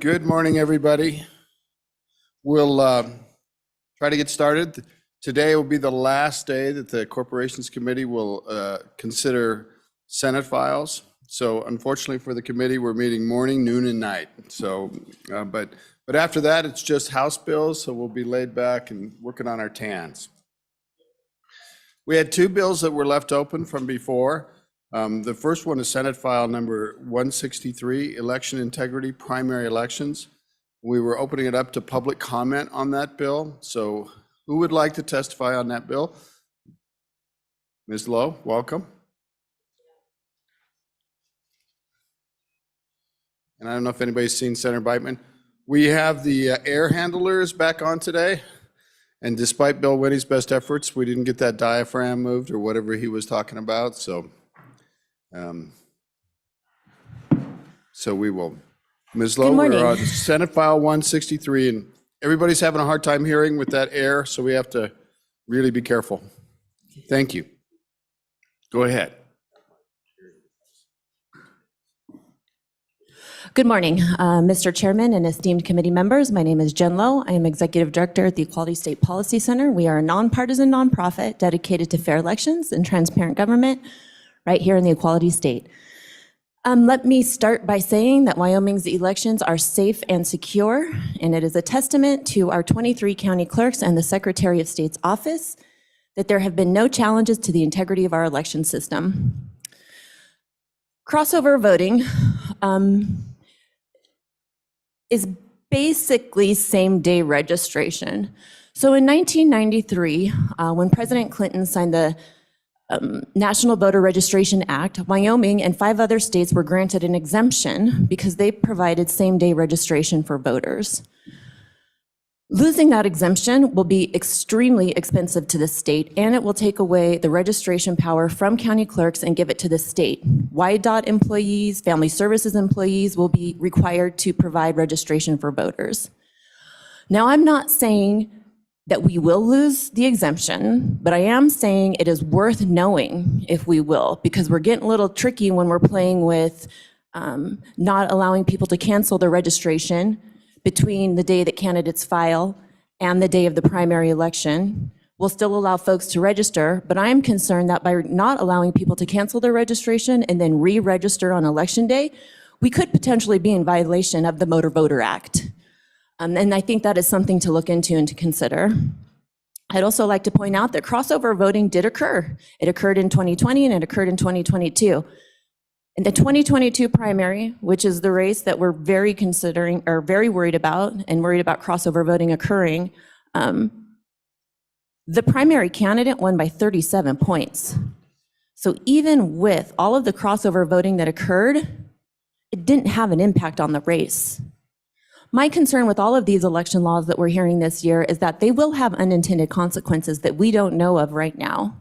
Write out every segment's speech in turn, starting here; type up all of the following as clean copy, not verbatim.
Good morning, everybody. We'll try to get started. Today will be the last day that the Corporations Committee will consider Senate files. So unfortunately for the committee, we're meeting morning, noon, and night. So, but after that, it's just House bills, so we'll be laid back and working on our TANs. We had two bills that were left open from before. The first one is Senate File number 163, Election Integrity Primary Elections. We were opening it up to public comment on that bill. So who would like to testify on that bill? Ms. Lowe, welcome. And I don't know if anybody's seen Senator Beitman. We have the air handlers back on today. And despite Bill Winnie's best efforts, we didn't get that diaphragm moved or whatever he was talking about. So we will. Ms. Lowe, we're on Senate File 163, and everybody's having a hard time hearing with that air, so we have to really be careful. Thank you. Go ahead. Good morning, Mr. Chairman and esteemed committee members. My name is Jen Lowe. I am Executive Director at the Equality State Policy Center. We are a nonpartisan nonprofit dedicated to fair elections and transparent government right here in the Equality State. Let me start by saying that Wyoming's elections are safe and secure, and it is a testament to our 23 county clerks and the Secretary of State's office that there have been no challenges to the integrity of our election system. Crossover voting is basically same-day registration. So in 1993, when President Clinton signed the National Voter Registration Act, Wyoming and 5 other states were granted an exemption because they provided same-day registration for voters. Losing that exemption will be extremely expensive to the state, and it will take away the registration power from county clerks and give it to the state. YDOT employees, family services employees will be required to provide registration for voters. Now, I'm not saying that we will lose the exemption, but I am saying it is worth knowing if we will, because we're getting a little tricky when we're playing with not allowing people to cancel their registration between the day that candidates file and the day of the primary election. We'll still allow folks to register, but I'm concerned that by not allowing people to cancel their registration and then re-register on election day, we could potentially be in violation of the Motor Voter Act. And I think that is something to look into and to consider. I'd also like to point out that crossover voting did occur. It occurred in 2020 and it occurred in 2022. In the 2022 primary, which is the race that we're very considering or very worried about and worried about crossover voting occurring, the primary candidate won by 37 points. So even with all of the crossover voting that occurred, it didn't have an impact on the race. My concern with all of these election laws that we're hearing this year is that they will have unintended consequences that we don't know of right now.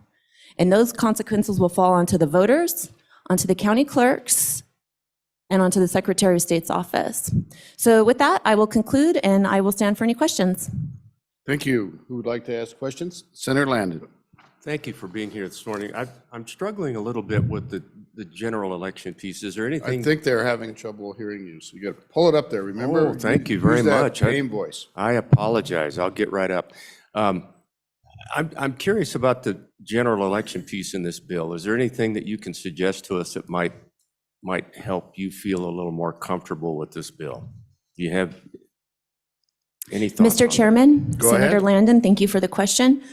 And those consequences will fall onto the voters, onto the county clerks, and onto the Secretary of State's office. So with that, I will conclude and I will stand for any questions. Thank you. Who would like to ask questions? Senator Landon. Thank you for being here this morning. I'm struggling a little bit with the general election piece. Is there anything? I think they're having trouble hearing you, so you got to pull it up there. Remember? Oh, thank you very much. Pain voice. I apologize. I'll get right up. I'm curious about the general election piece in this bill. Is there anything that you can suggest to us that might help you feel a little more comfortable with this bill? Do you have any thoughts? Mr. Chairman, Go Senator ahead. Landon, thank you for the question.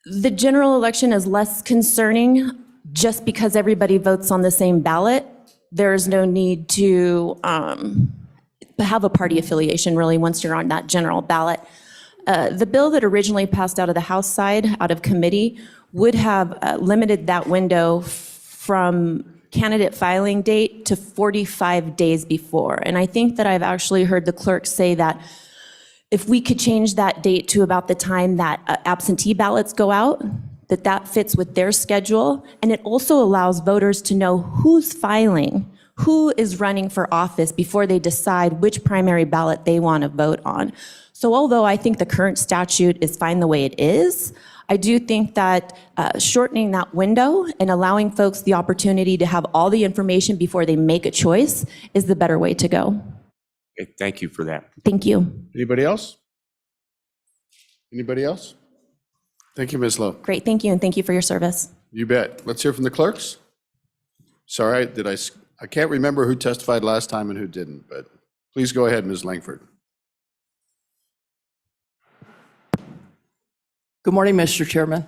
The general election is less concerning just because everybody votes on the same ballot. There's no need to have a party affiliation really once you're on that general ballot. The bill that originally passed out of the House side, out of committee, would have limited that window from candidate filing date to 45 days before. And I think that I've actually heard the clerk say that if we could change that date to about the time that absentee ballots go out, that fits with their schedule. And it also allows voters to know who's filing, who is running for office before they decide which primary ballot they want to vote on. So although I think the current statute is fine the way it is, I do think that shortening that window and allowing folks the opportunity to have all the information before they make a choice is the better way to go. Okay, thank you for that. Thank you. Anybody else? Anybody else? Thank you, Ms. Lowe. Great, thank you, and thank you for your service. You bet. Let's hear from the clerks. Sorry, I can't remember who testified last time and who didn't, but please go ahead, Ms. Langford. Good morning, Mr. Chairman.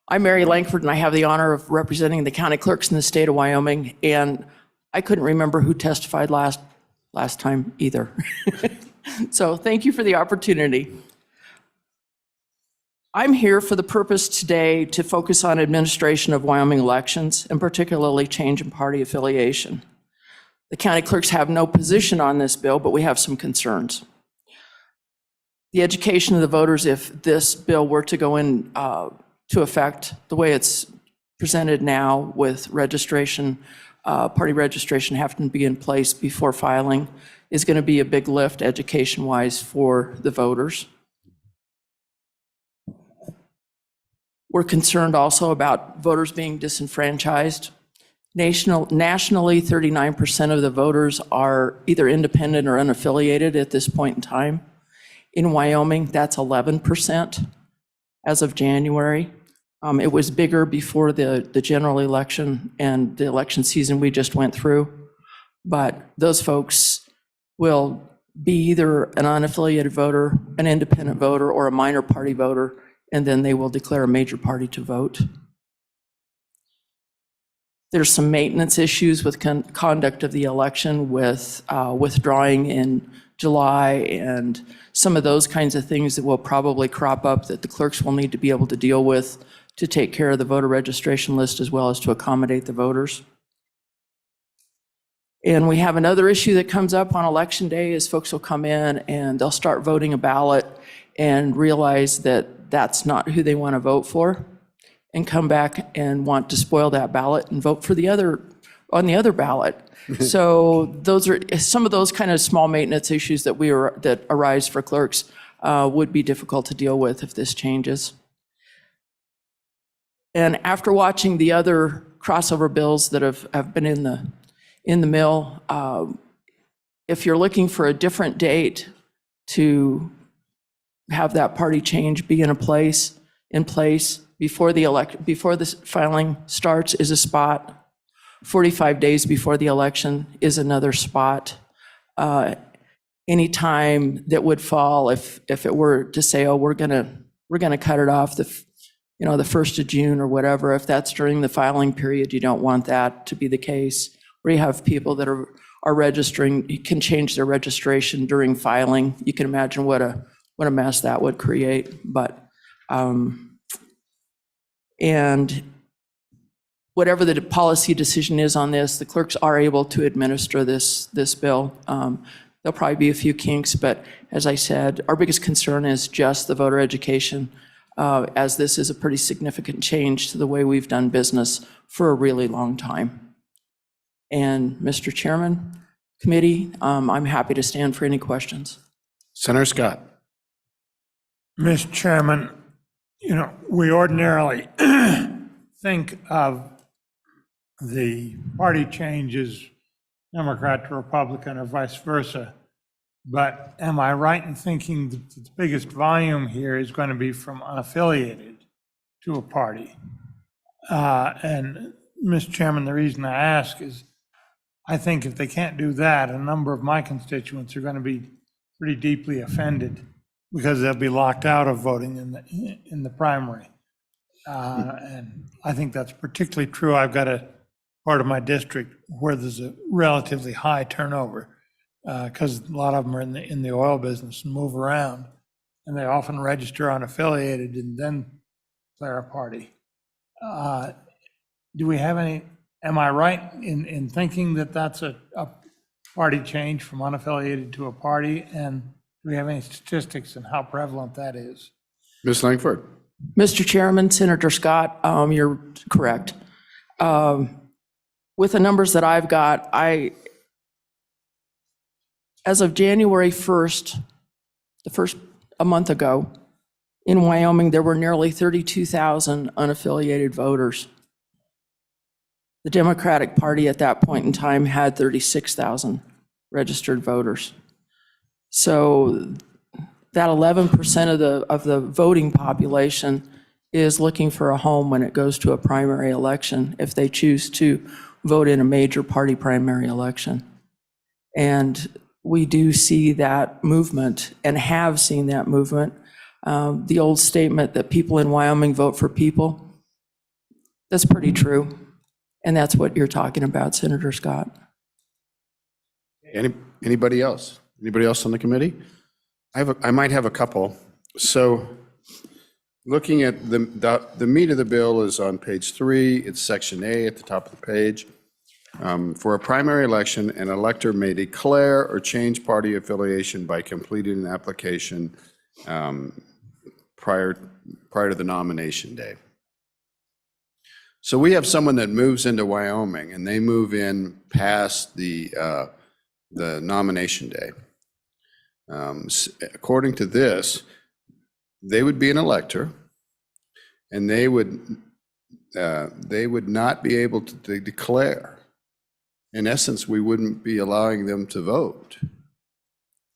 I'm Mary Langford, and I have the honor of representing the county clerks in the state of Wyoming, and I couldn't remember who testified last time either. So thank you for the opportunity. I'm here for the purpose today to focus on administration of Wyoming elections, and particularly change in party affiliation. The county clerks have no position on this bill, but we have some concerns. The education of the voters, if this bill were to go in to effect the way it's presented now, with registration, party registration having to be in place before filing, is going to be a big lift education-wise for the voters. We're concerned also about voters being disenfranchised. Nationally, 39% of the voters are either independent or unaffiliated at this point in time. In Wyoming, that's 11% as of January. It was bigger before the general election and the election season we just went through. But those folks will be either an unaffiliated voter, an independent voter, or a minor party voter, and then they will declare a major party to vote. There's some maintenance issues with conduct of the election, with withdrawing in July and some of those kinds of things that will probably crop up that the clerks will need to be able to deal with to take care of the voter registration list as well as to accommodate the voters. And we have another issue that comes up on election day is folks will come in and they'll start voting a ballot and realize that that's not who they want to vote for, and come back and want to spoil that ballot and vote for the other on the other ballot. So those are some of those kind of small maintenance issues that that arise for clerks would be difficult to deal with if this changes. And after watching the other crossover bills that have been in the mill, if you're looking for a different date to have that party change be in place before the filing starts is a spot. 45 days before the election is another spot. Any time that would fall, if it were to say, oh, we're gonna cut it off the 1st of June or whatever, if that's during the filing period, you don't want that to be the case. Where you have people that are registering, you can change their registration during filing. You can imagine what a mess that would create. But and whatever the policy decision is on this, the clerks are able to administer this bill. There'll probably be a few kinks, but as I said, our biggest concern is just the voter education, as this is a pretty significant change to the way we've done business for a really long time. And Mr. Chairman, committee, I'm happy to stand for any questions. Senator Scott. Mr. Chairman, we ordinarily think of the party changes, Democrat to Republican or vice versa. But am I right in thinking that the biggest volume here is going to be from unaffiliated to a party? And Mr. Chairman, the reason I ask is I think if they can't do that, a number of my constituents are going to be pretty deeply offended because they'll be locked out of voting in the primary. And I think that's particularly true. I've got a part of my district where there's a relatively high turnover because a lot of them are in the oil business and move around, and they often register unaffiliated and then declare a party. Do we have any? Am I right in thinking that that's a party change from unaffiliated to a party? And do we have any statistics on how prevalent that is? Ms. Langford. Mr. Chairman, Senator Scott, you're correct. With the numbers that I've got, as of January 1st, a month ago, in Wyoming, there were nearly 32,000 unaffiliated voters. The Democratic Party at that point in time had 36,000 registered voters. So that 11% of the voting population is looking for a home when it goes to a primary election, if they choose to vote in a major party primary election. And we do see that movement and have seen that movement. The old statement that people in Wyoming vote for people, that's pretty true. And that's what you're talking about, Senator Scott. Anybody else? Anybody else on the committee? I might have a couple. So looking at the meat of the bill is on page 3. It's section A at the top of the page. For a primary election, an elector may declare or change party affiliation by completing an application prior to the nomination day. So we have someone that moves into Wyoming and they move in past the nomination day. According to this, they would be an elector and they would not be able to declare. In essence, we wouldn't be allowing them to vote.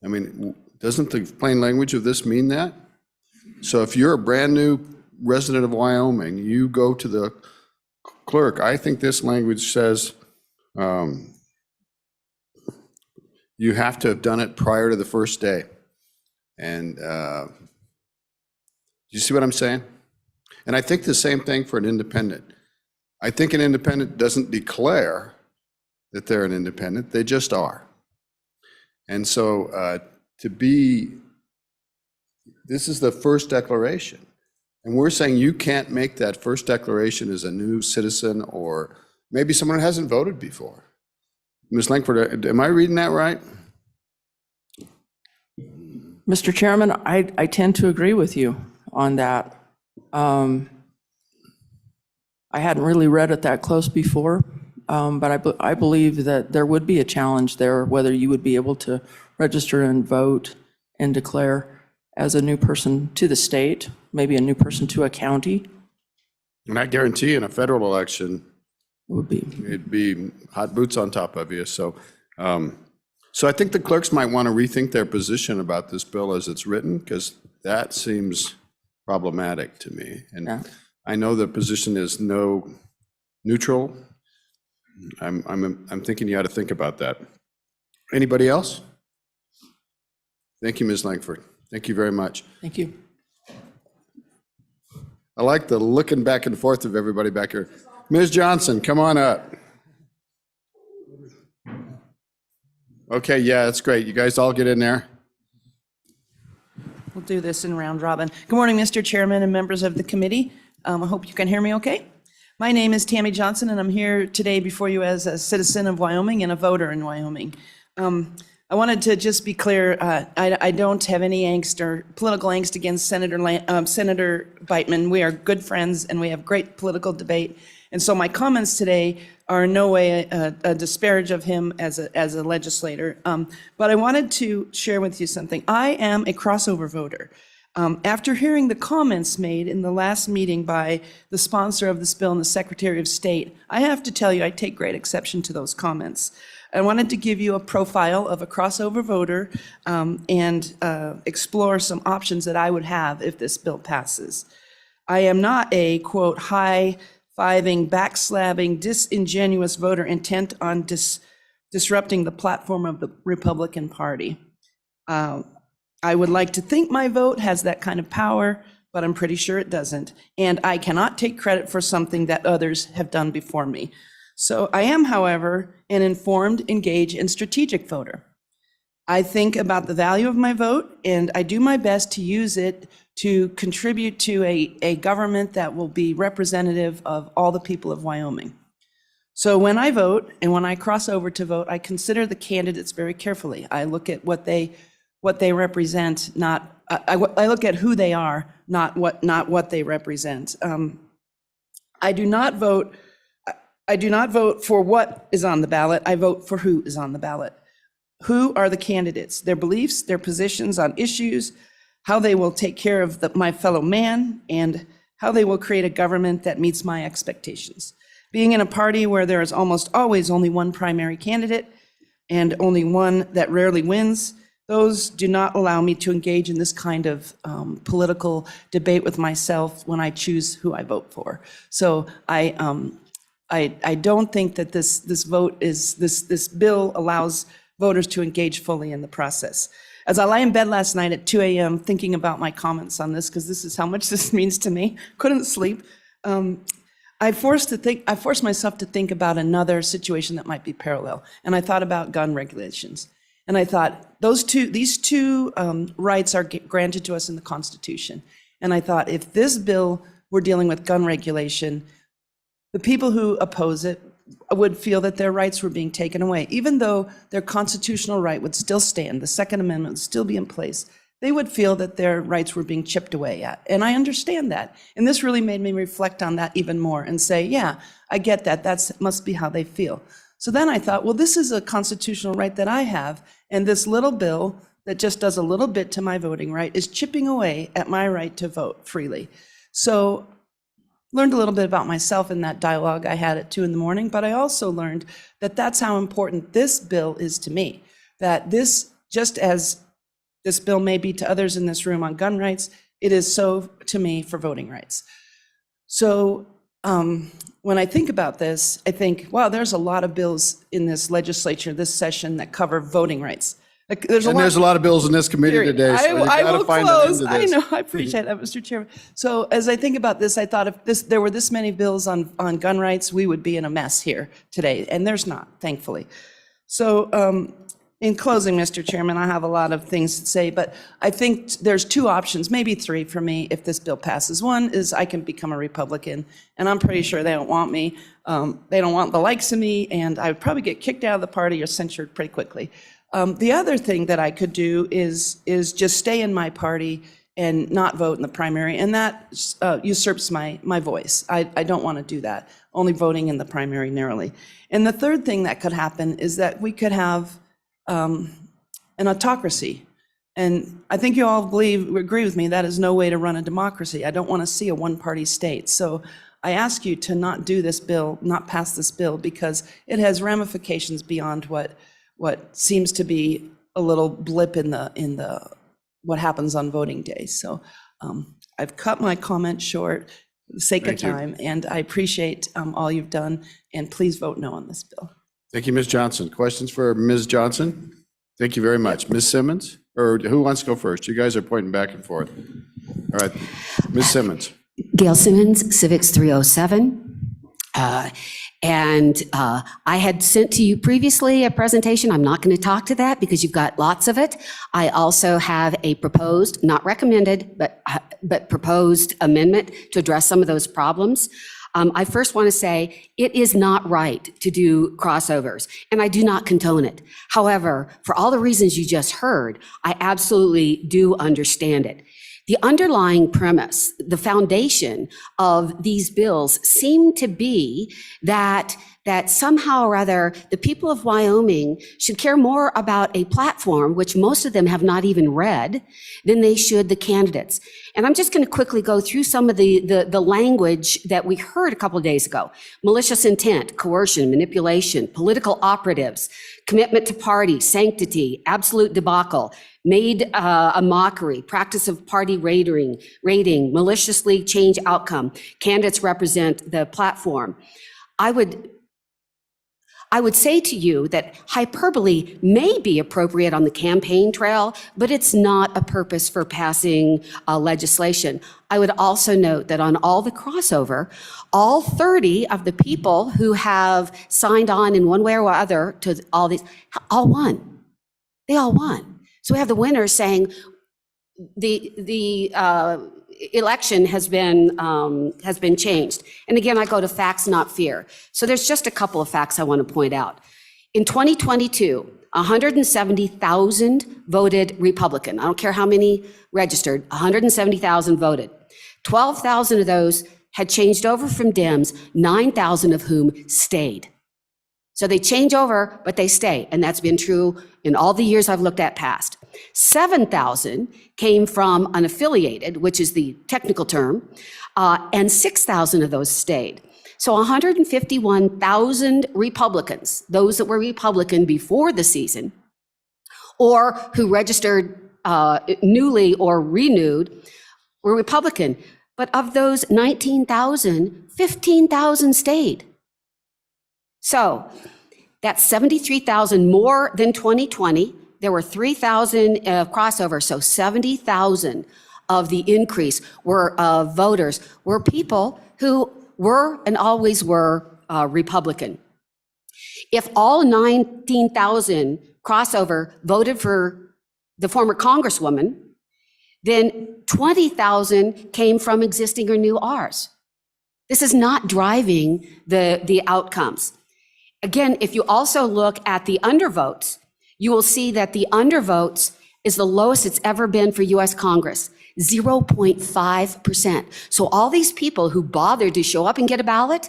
I mean, doesn't the plain language of this mean that? So if you're a brand new resident of Wyoming, you go to the clerk. I think this language says you have to have done it prior to the first day. And do you see what I'm saying? And I think the same thing for an independent. I think an independent doesn't declare that they're an independent, they just are. And so this is the first declaration. And we're saying you can't make that first declaration as a new citizen or maybe someone who hasn't voted before. Ms. Langford, am I reading that right? Mr. Chairman, I tend to agree with you on that. I hadn't really read it that close before, but I believe that there would be a challenge there, whether you would be able to register and vote and declare as a new person to the state, maybe a new person to a county. And I guarantee in a federal election, Would be. it'd be hot boots on top of you. So, so I think the clerks might want to rethink their position about this bill as it's written, because that seems problematic to me. And Yeah. I know the position is neutral. I'm thinking you ought to think about that. Anybody else? Thank you, Ms. Langford. Thank you very much. Thank you. I like the looking back and forth of everybody back here. Ms. Johnson, come on up. Okay, yeah, that's great. You guys all get in there. We'll do this in round robin. Good morning, Mr. Chairman and members of the committee. I hope you can hear me okay. My name is Tammy Johnson, and I'm here today before you as a citizen of Wyoming and a voter in Wyoming. I wanted to just be clear, I don't have any angst or political angst against Senator Beitman. We are good friends and we have great political debate. And so my comments today are in no way a disparage of him as a legislator. But I wanted to share with you something. I am a crossover voter. After hearing the comments made in the last meeting by the sponsor of this bill and the Secretary of State, I have to tell you, I take great exception to those comments. I wanted to give you a profile of a crossover voter and explore some options that I would have if this bill passes. I am not a, quote, high-fiving, backslabbing, disingenuous voter intent on disrupting the platform of the Republican Party. I would like to think my vote has that kind of power, but I'm pretty sure it doesn't. And I cannot take credit for something that others have done before me. So I am, however, an informed, engaged, and strategic voter. I think about the value of my vote, and I do my best to use it to contribute to a government that will be representative of all the people of Wyoming. So when I vote, and when I cross over to vote, I consider the candidates very carefully. I look at what they represent, I look at who they are, not what they represent. I do not vote for what is on the ballot. I vote for who is on the ballot. Who are the candidates, their beliefs, their positions on issues, how they will take care of my fellow man, and how they will create a government that meets my expectations. Being in a party where there is almost always only one primary candidate and only one that rarely wins, those do not allow me to engage in this kind of political debate with myself when I choose who I vote for. So I don't think that this vote is, this bill allows voters to engage fully in the process. As I lie in bed last night at 2 a.m. thinking about my comments on this, because this is how much this means to me, couldn't sleep, I forced myself to think about another situation that might be parallel. And I thought about gun regulations. And I thought, these two rights are granted to us in the Constitution. And I thought, if this bill were dealing with gun regulation, the people who oppose it would feel that their rights were being taken away. Even though their constitutional right would still stand, the Second Amendment would still be in place, they would feel that their rights were being chipped away at. And I understand that. And this really made me reflect on that even more and say, yeah, I get that. That must be how they feel. So then I thought, well, this is a constitutional right that I have. And this little bill that just does a little bit to my voting right is chipping away at my right to vote freely. So learned a little bit about myself in that dialogue I had at 2 a.m, but I also learned that that's how important this bill is to me. That this, just as this bill may be to others in this room on gun rights, it is so to me for voting rights. So when I think about this, I think, wow, there's a lot of bills in this legislature, this session, that cover voting rights. Like, there's a lot of bills in this committee Period. today, so you I gotta will find an end close. to I this. know, I appreciate that, Mr. Chairman. So as I think about this, I thought if there were this many bills on gun rights, we would be in a mess here today, and there's not, thankfully. So in closing, Mr. Chairman, I have a lot of things to say, but I think there's two options, maybe three for me if this bill passes. One is I can become a Republican, and I'm pretty sure they don't want me. They don't want the likes of me, and I would probably get kicked out of the party or censured pretty quickly. The other thing that I could do is just stay in my party and not vote in the primary, and that usurps my voice. I don't want to do that, only voting in the primary narrowly. And the third thing that could happen is that we could have an autocracy. And I think you all agree with me, that is no way to run a democracy. I don't want to see a one-party state. So I ask you to not do this bill, not pass this bill, because it has ramifications beyond what seems to be a little blip in the what happens on voting day. So I've cut my comment short for the sake of time, and I appreciate all you've done, and please vote no on this bill. Thank you, Ms. Johnson. Questions for Ms. Johnson? Thank you very much. Ms. Simmons, or who wants to go first? You guys are pointing back and forth. All right, Ms. Simmons. Gail Simmons, Civics 307. And I had sent to you previously a presentation. I'm not going to talk to that because you've got lots of it. I also have a proposed, not recommended, but proposed amendment to address some of those problems. I first want to say it is not right to do crossovers, and I do not condone it. However, for all the reasons you just heard, I absolutely do understand it. The underlying premise, the foundation of these bills seem to be that somehow or other the people of Wyoming should care more about a platform, which most of them have not even read, than they should the candidates. And I'm just going to quickly go through some of the language that we heard a couple of days ago. Malicious intent, coercion, manipulation, political operatives, commitment to party, sanctity, absolute debacle, made a mockery, practice of party rating, maliciously change outcome. Candidates represent the platform. I would say to you that hyperbole may be appropriate on the campaign trail, but it's not a purpose for passing legislation. I would also note that on all the crossover, all 30 of the people who have signed on in one way or other to all these, all won. They all won. So we have the winners saying the election has been changed. And again, I go to facts, not fear. So there's just a couple of facts I want to point out. In 2022, 170,000 voted Republican. I don't care how many registered, 170,000 voted. 12,000 of those had changed over from Dems, 9,000 of whom stayed. So they change over, but they stay. And that's been true in all the years I've looked at past. 7,000 came from unaffiliated, which is the technical term, and 6,000 of those stayed. So 151,000 Republicans, those that were Republican before the season, or who registered newly or renewed were Republican. But of those 19,000, 15,000 stayed. So that's 73,000 more than 2020. There were 3,000 crossover, so 70,000 of the increase were voters were people who were and always were Republican. If all 19,000 crossover voted for the former Congresswoman, then 20,000 came from existing or new Rs. This is not driving the outcomes. Again, if you also look at the undervotes, you will see that the undervotes is the lowest it's ever been for US Congress, 0.5%. So all these people who bothered to show up and get a ballot,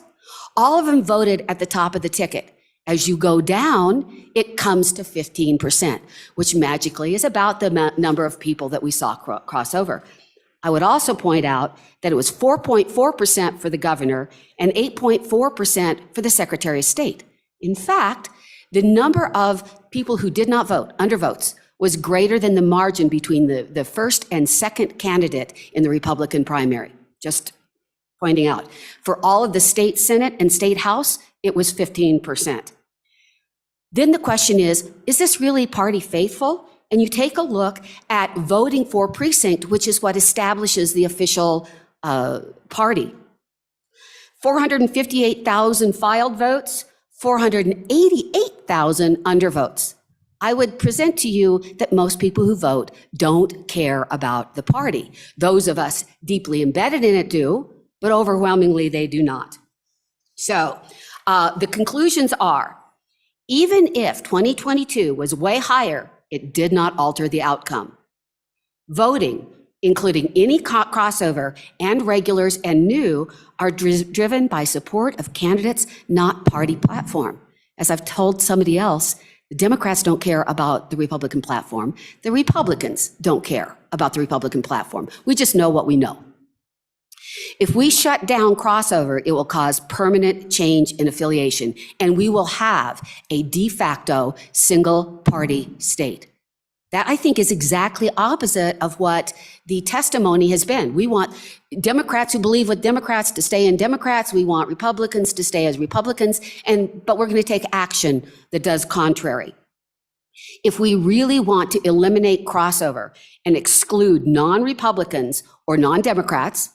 all of them voted at the top of the ticket. As you go down, it comes to 15%, which magically is about the number of people that we saw cross over. I would also point out that it was 4.4% for the governor and 8.4% for the Secretary of State. In fact, the number of people who did not vote, undervotes, was greater than the margin between the first and second candidate in the Republican primary. Just pointing out. For all of the state Senate and state House, it was 15%. Then the question is this really party faithful? And you take a look at voting for precinct, which is what establishes the official party. 458,000 filed votes, 488,000 undervotes. I would present to you that most people who vote don't care about the party. Those of us deeply embedded in it do, but overwhelmingly they do not. So the conclusions are, even if 2022 was way higher, it did not alter the outcome. Voting, including any crossover and regulars and new, are driven by support of candidates, not party platform. As I've told somebody else, the Democrats don't care about the Republican platform. The Republicans don't care about the Republican platform. We just know what we know. If we shut down crossover, it will cause permanent change in affiliation, and we will have a de facto single party state. That, I think, is exactly opposite of what the testimony has been. We want Democrats who believe with Democrats to stay in Democrats. We want Republicans to stay as Republicans, but we're going to take action that does contrary. If we really want to eliminate crossover and exclude non-Republicans or non-Democrats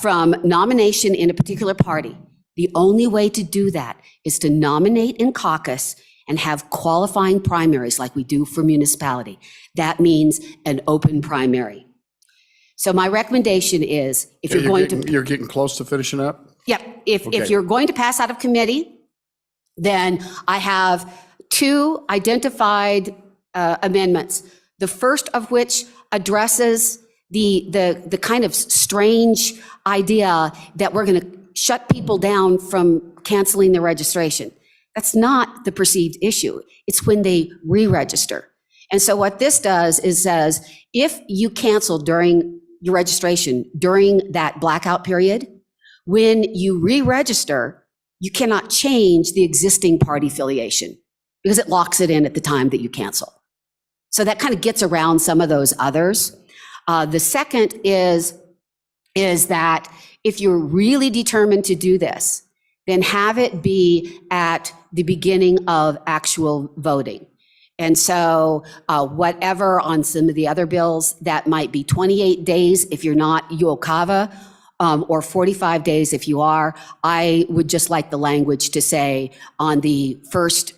from nomination in a particular party, the only way to do that is to nominate in caucus and have qualifying primaries like we do for municipality. That means an open primary. So my recommendation is, if you're going to... You're getting close to finishing up? Yep. If Okay. you're going to pass out of committee, then I have two identified amendments. The first of which addresses the kind of strange idea that we're going to shut people down from canceling their registration. That's not the perceived issue. It's when they re-register. And so what this does is says, if you cancel during your registration during that blackout period, when you re-register, you cannot change the existing party affiliation because it locks it in at the time that you cancel. So that kind of gets around some of those others. The second is that if you're really determined to do this, then have it be at the beginning of actual voting. And so whatever on some of the other bills, that might be 28 days if you're not UOCAVA, or 45 days if you are. I would just like the language to say on the first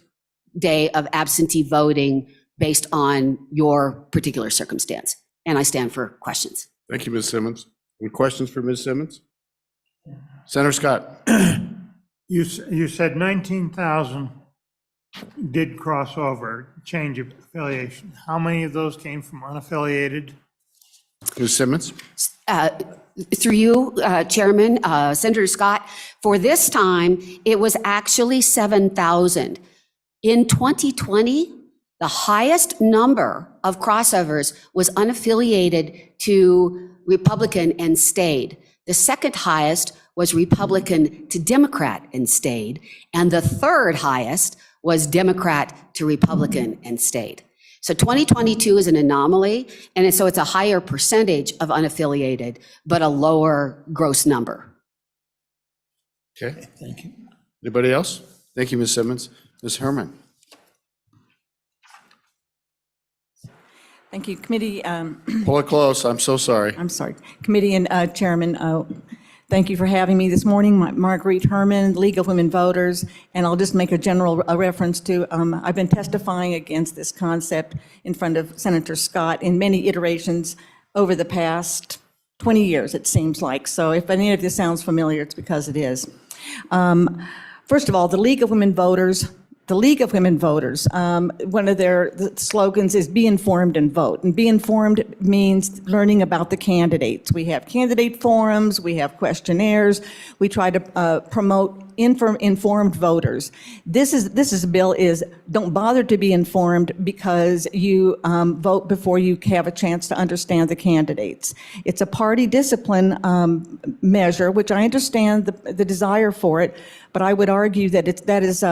day of absentee voting based on your particular circumstance. And I stand for questions. Thank you, Ms. Simmons. Any questions for Ms. Simmons? Senator Scott? You said 19,000 did cross over, change of affiliation. How many of those came from unaffiliated? Ms. Simmons? Through you, Chairman, Senator Scott, for this time, it was actually 7,000. In 2020, the highest number of crossovers was unaffiliated to Republican and stayed. The second highest was Republican to Democrat and stayed. And the third highest was Democrat to Republican and stayed. So 2022 is an anomaly, and so it's a higher percentage of unaffiliated, but a lower gross number. Okay. Thank you. Anybody else? Thank you, Ms. Simmons. Ms. Herman? Thank you, committee. Pull it close. I'm so sorry. I'm sorry, committee and chairman. Thank you for having me this morning. Marguerite Herman, League of Women Voters, and I'll just make a general reference to, I've been testifying against this concept in front of Senator Scott in many iterations over the past 20 years, it seems like. So if any of this sounds familiar, it's because it is. First of all, the League of Women Voters, one of their slogans is be informed and vote. And be informed means learning about the candidates. We have candidate forums, we have questionnaires, we try to promote informed voters. This is a bill is don't bother to be informed because you vote before you have a chance to understand the candidates. It's a party discipline measure, which I understand the desire for it, but I would argue that that is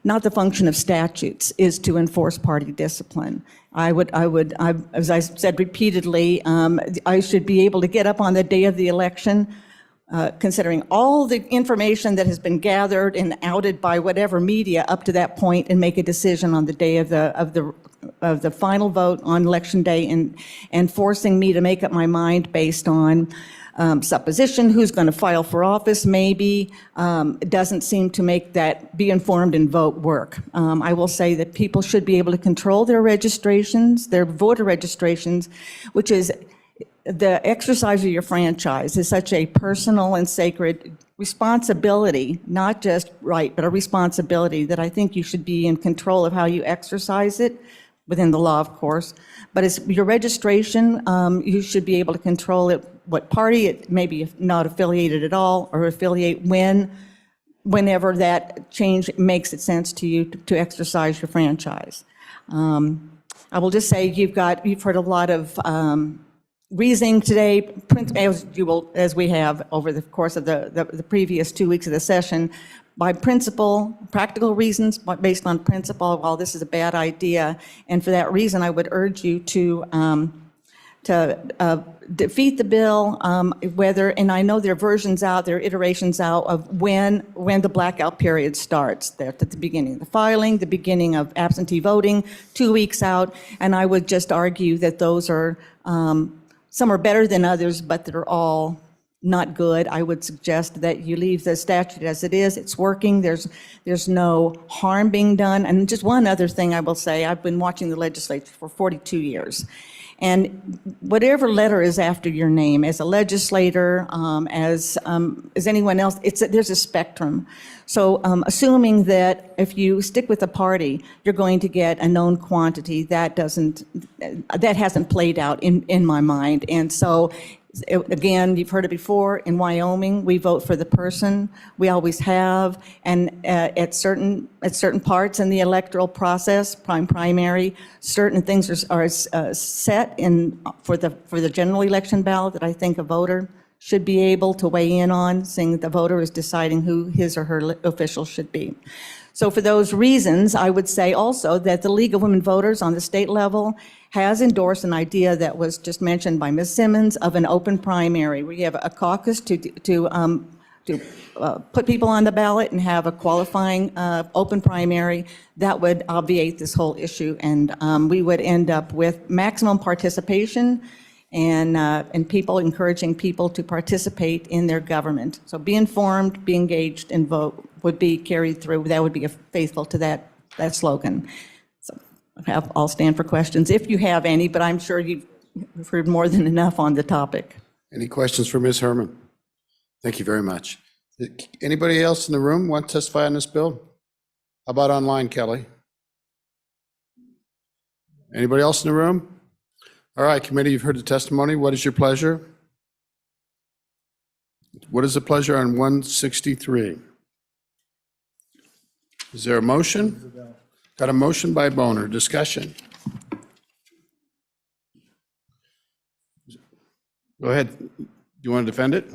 not the function of statutes, is to enforce party discipline. As I said repeatedly, I should be able to get up on the day of the election, considering all the information that has been gathered and outed by whatever media up to that point, and make a decision on the day of the final vote on election day, and forcing me to make up my mind based on supposition, who's going to file for office, maybe, it doesn't seem to make that be informed and vote work. I will say that people should be able to control their registrations, their voter registrations, which is the exercise of your franchise is such a personal and sacred responsibility, not just right, but a responsibility that I think you should be in control of how you exercise it, within the law, of course. But as your registration, you should be able to control it, what party, it may be not affiliated at all, or affiliate whenever that change makes it sense to you to exercise your franchise. I will just say you've heard a lot of reasoning today, as we have over the course of the previous 2 weeks of the session, by principle, practical reasons, based on principle, well, this is a bad idea. And for that reason, I would urge you to defeat the bill, and I know there are versions out, there are iterations out of when the blackout period starts. They're at the beginning of the filing, the beginning of absentee voting, 2 weeks out. And I would just argue that those are, some are better than others, but they're all not good. I would suggest that you leave the statute as it is. It's working. There's no harm being done. And just one other thing I will say, I've been watching the legislature for 42 years. And whatever letter is after your name, as a legislator, as anyone else, there's a spectrum. So assuming that if you stick with a party, you're going to get a known quantity, that hasn't played out in my mind. And so again, you've heard it before, in Wyoming, we vote for the person. We always have. And at certain parts in the electoral process, primary, certain things are set for the general election ballot that I think a voter should be able to weigh in on, seeing that the voter is deciding who his or her official should be. So for those reasons, I would say also that the League of Women Voters on the state level has endorsed an idea that was just mentioned by Ms. Simmons of an open primary. We have a caucus to put people on the ballot and have a qualifying open primary. That would obviate this whole issue, and we would end up with maximum participation and people encouraging people to participate in their government. So be informed, be engaged, and vote would be carried through. That would be faithful to that slogan. So I'll stand for questions if you have any, but I'm sure you've heard more than enough on the topic. Any questions for Ms. Herman? Thank you very much. Anybody else in the room want to testify on this bill? How about online, Kelly? Anybody else in the room? All right, committee, you've heard the testimony. What is your pleasure? What is the pleasure on 163? Is there a motion? Got a motion by Boner. Discussion. Go ahead. You want to defend it?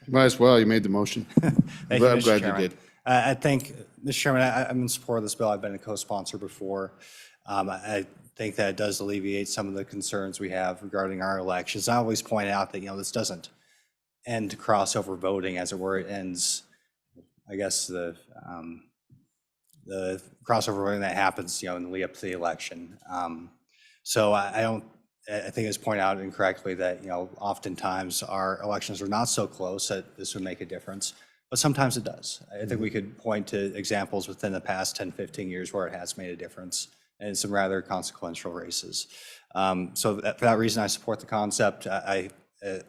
You might as well. You made the motion. Thank you, I'm Mr. glad Chairman. you did. I think, Mr. Chairman, I'm in support of this bill. I've been a co-sponsor before. I think that it does alleviate some of the concerns we have regarding our elections. I always point out that, this doesn't end crossover voting, as it were. It ends, I guess, the crossover voting that happens, in the lead up to the election. So I think it's pointed out incorrectly that, oftentimes our elections are not so close that this would make a difference, but sometimes it does. I think we could point to examples within the past 10, 15 years where it has made a difference in some rather consequential races. So for that reason, I support the concept. I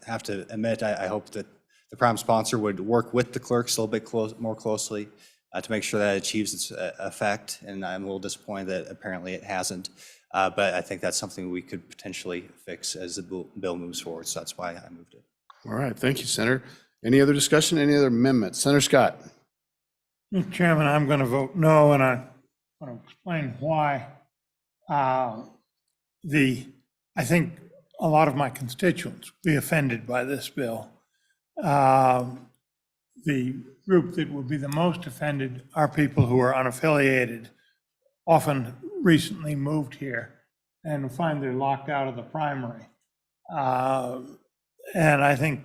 have to admit, I hope that the Prime sponsor would work with the clerks a little bit more closely to make sure that it achieves its effect, and I'm a little disappointed that apparently it hasn't. But I think that's something we could potentially fix as the bill moves forward, so that's why I moved it. All right, thank you, Senator. Any other discussion, any other amendments? Senator Scott? Mr. Chairman, I'm going to vote no, and I'm going to explain why. I think a lot of my constituents will be offended by this bill. The group that will be the most offended are people who are unaffiliated, often recently moved here, and find they're locked out of the primary. And I think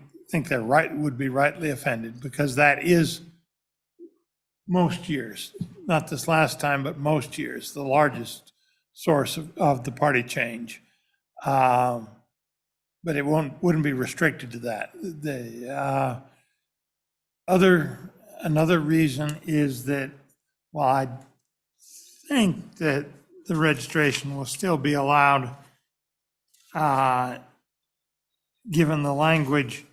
they're would be rightly offended, because that is most years, not this last time, but most years, the largest source of the party change. But it wouldn't be restricted to that. Another reason is that while I think that the registration will still be allowed, given the language,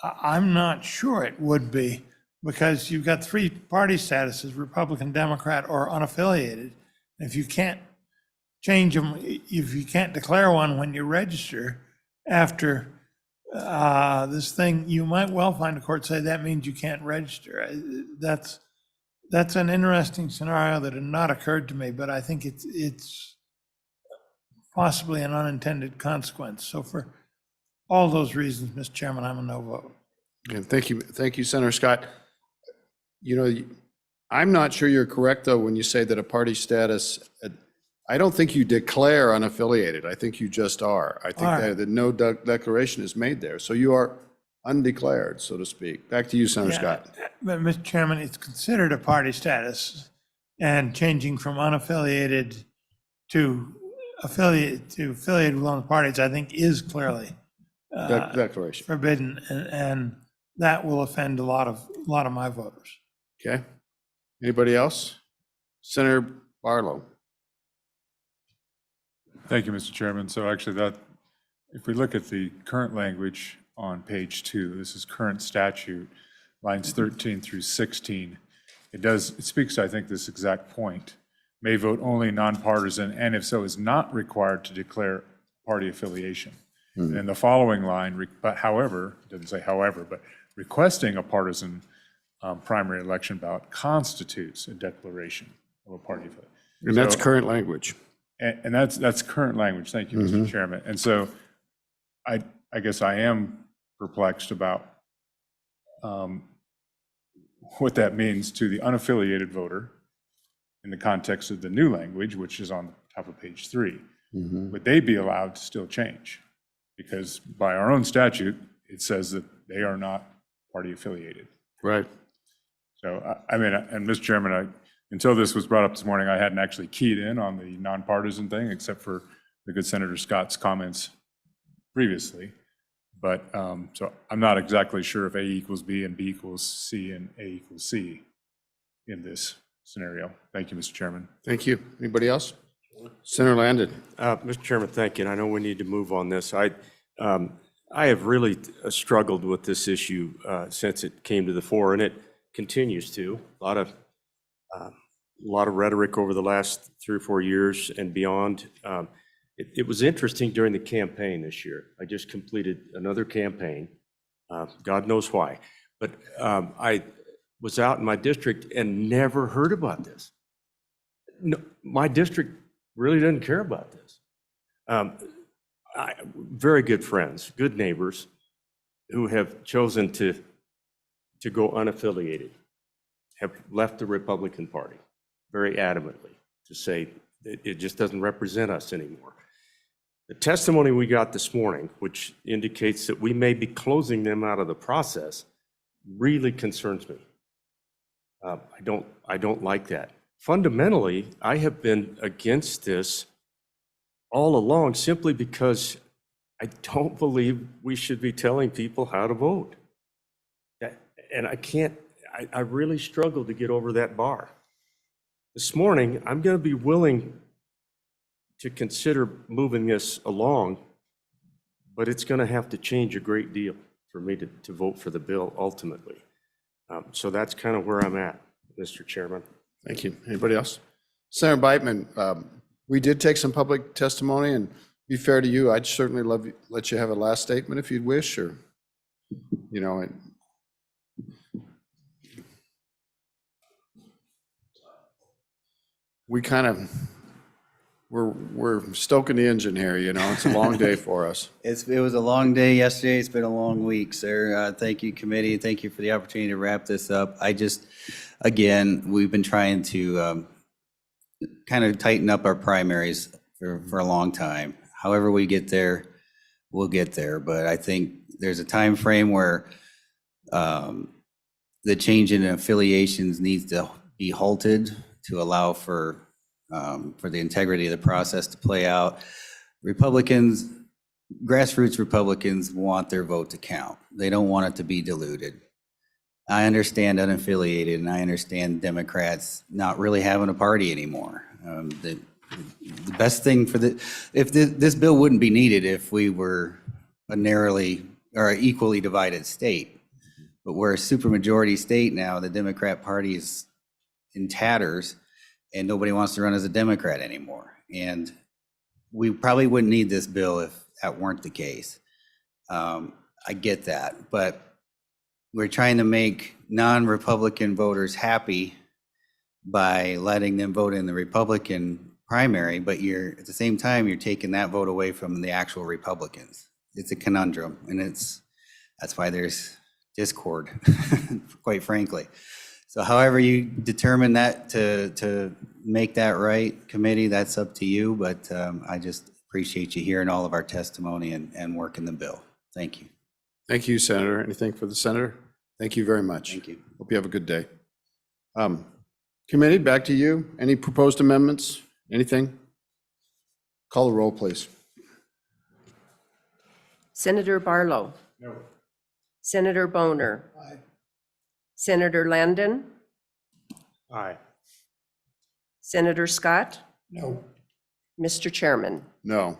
I'm not sure it would be, because you've got 3 party statuses: Republican, Democrat, or unaffiliated. If you can't change them, if you can't declare one when you register after this thing, you might well find a court say that means you can't register. That's an interesting scenario that had not occurred to me, but I think it's possibly an unintended consequence. So for all those reasons, Mr. Chairman, I'm a no vote. Okay, thank you, Senator Scott. I'm not sure you're correct, though, when you say that a party status, I don't think you declare unaffiliated. I think you just are. I think that no declaration is made there. So you are undeclared, so to speak. Back to you, Senator Scott. But Mr. Chairman, it's considered a party status, and changing from unaffiliated to affiliated with one of the parties, I think, is clearly Declaration. forbidden, and that will offend a lot of my voters. Okay. Anybody else? Senator Barlow. Thank you, Mr. Chairman. So actually if we look at the current language on page 2, this is current statute, lines 13 through 16. It speaks to, I think, this exact point. May vote only nonpartisan, and if so, is not required to declare party affiliation. And the following line, but however, it doesn't say however, but requesting a partisan primary election ballot constitutes a declaration of a party affiliation. And that's current language. And that's current language. Thank you, Mr. Chairman. And so I guess I am perplexed about what that means to the unaffiliated voter in the context of the new language, which is on the top of page 3. Would they be allowed to still change? Because by our own statute, it says that they are not party affiliated. Right. So, and Mr. Chairman, until this was brought up this morning, I hadn't actually keyed in on the nonpartisan thing, except for the good Senator Scott's comments previously. But so I'm not exactly sure if A equals B and B equals C and A equals C in this scenario. Thank you, Mr. Chairman. Thank you. Anybody else? Senator Landon. Mr. Chairman, thank you. And I know we need to move on this. I have really struggled with this issue since it came to the fore, and it continues to. A lot of rhetoric over the last 3 or 4 years and beyond. It was interesting during the campaign this year. I just completed another campaign, God knows why. But I was out in my district and never heard about this. No, my district really doesn't care about this. Very good friends, good neighbors who have chosen to go unaffiliated, have left the Republican Party very adamantly to say It just doesn't represent us anymore. The testimony we got this morning, which indicates that we may be closing them out of the process, really concerns me. I don't like that. Fundamentally, I have been against this all along simply because I don't believe we should be telling people how to vote. And I really struggle to get over that bar. This morning, I'm going to be willing to consider moving this along, but it's going to have to change a great deal for me to vote for the bill ultimately. So that's kind of where I'm at, Mr. Chairman. Thank you. Anybody else? Senator Beitman, we did take some public testimony, and be fair to you, I'd certainly let you have a last statement if you'd wish, or, you know, we kind of, we're stoking the engine here, you know, it's a long day for us. It was a long day yesterday. It's been a long week, sir. Thank you, committee. Thank you for the opportunity to wrap this up. Again, we've been trying to kind of tighten up our primaries for a long time. However we get there, we'll get there. But I think there's a time frame where the change in affiliations needs to be halted to allow for the integrity of the process to play out. Republicans, grassroots Republicans want their vote to count. They don't want it to be diluted. I understand unaffiliated, and I understand Democrats not really having a party anymore. The best thing for this bill wouldn't be needed if we were a narrowly or equally divided state. But we're a supermajority state now. The Democrat Party is in tatters, and nobody wants to run as a Democrat anymore. And we probably wouldn't need this bill if that weren't the case. I get that, but we're trying to make non-Republican voters happy by letting them vote in the Republican primary, but at the same time, you're taking that vote away from the actual Republicans. It's a conundrum, and that's why there's discord, quite frankly. So however you determine that to make that right, committee, that's up to you, but I just appreciate you hearing all of our testimony and working the bill. Thank you. Thank you, Senator. Anything for the senator? Thank you very much. Thank you. Hope you have a good day. Committee, back to you. Any proposed amendments? Anything? Call the roll, please. Senator Barlow. No. Senator Boner. Aye. Senator Landon. Aye. Senator Scott. No. Mr. Chairman. No.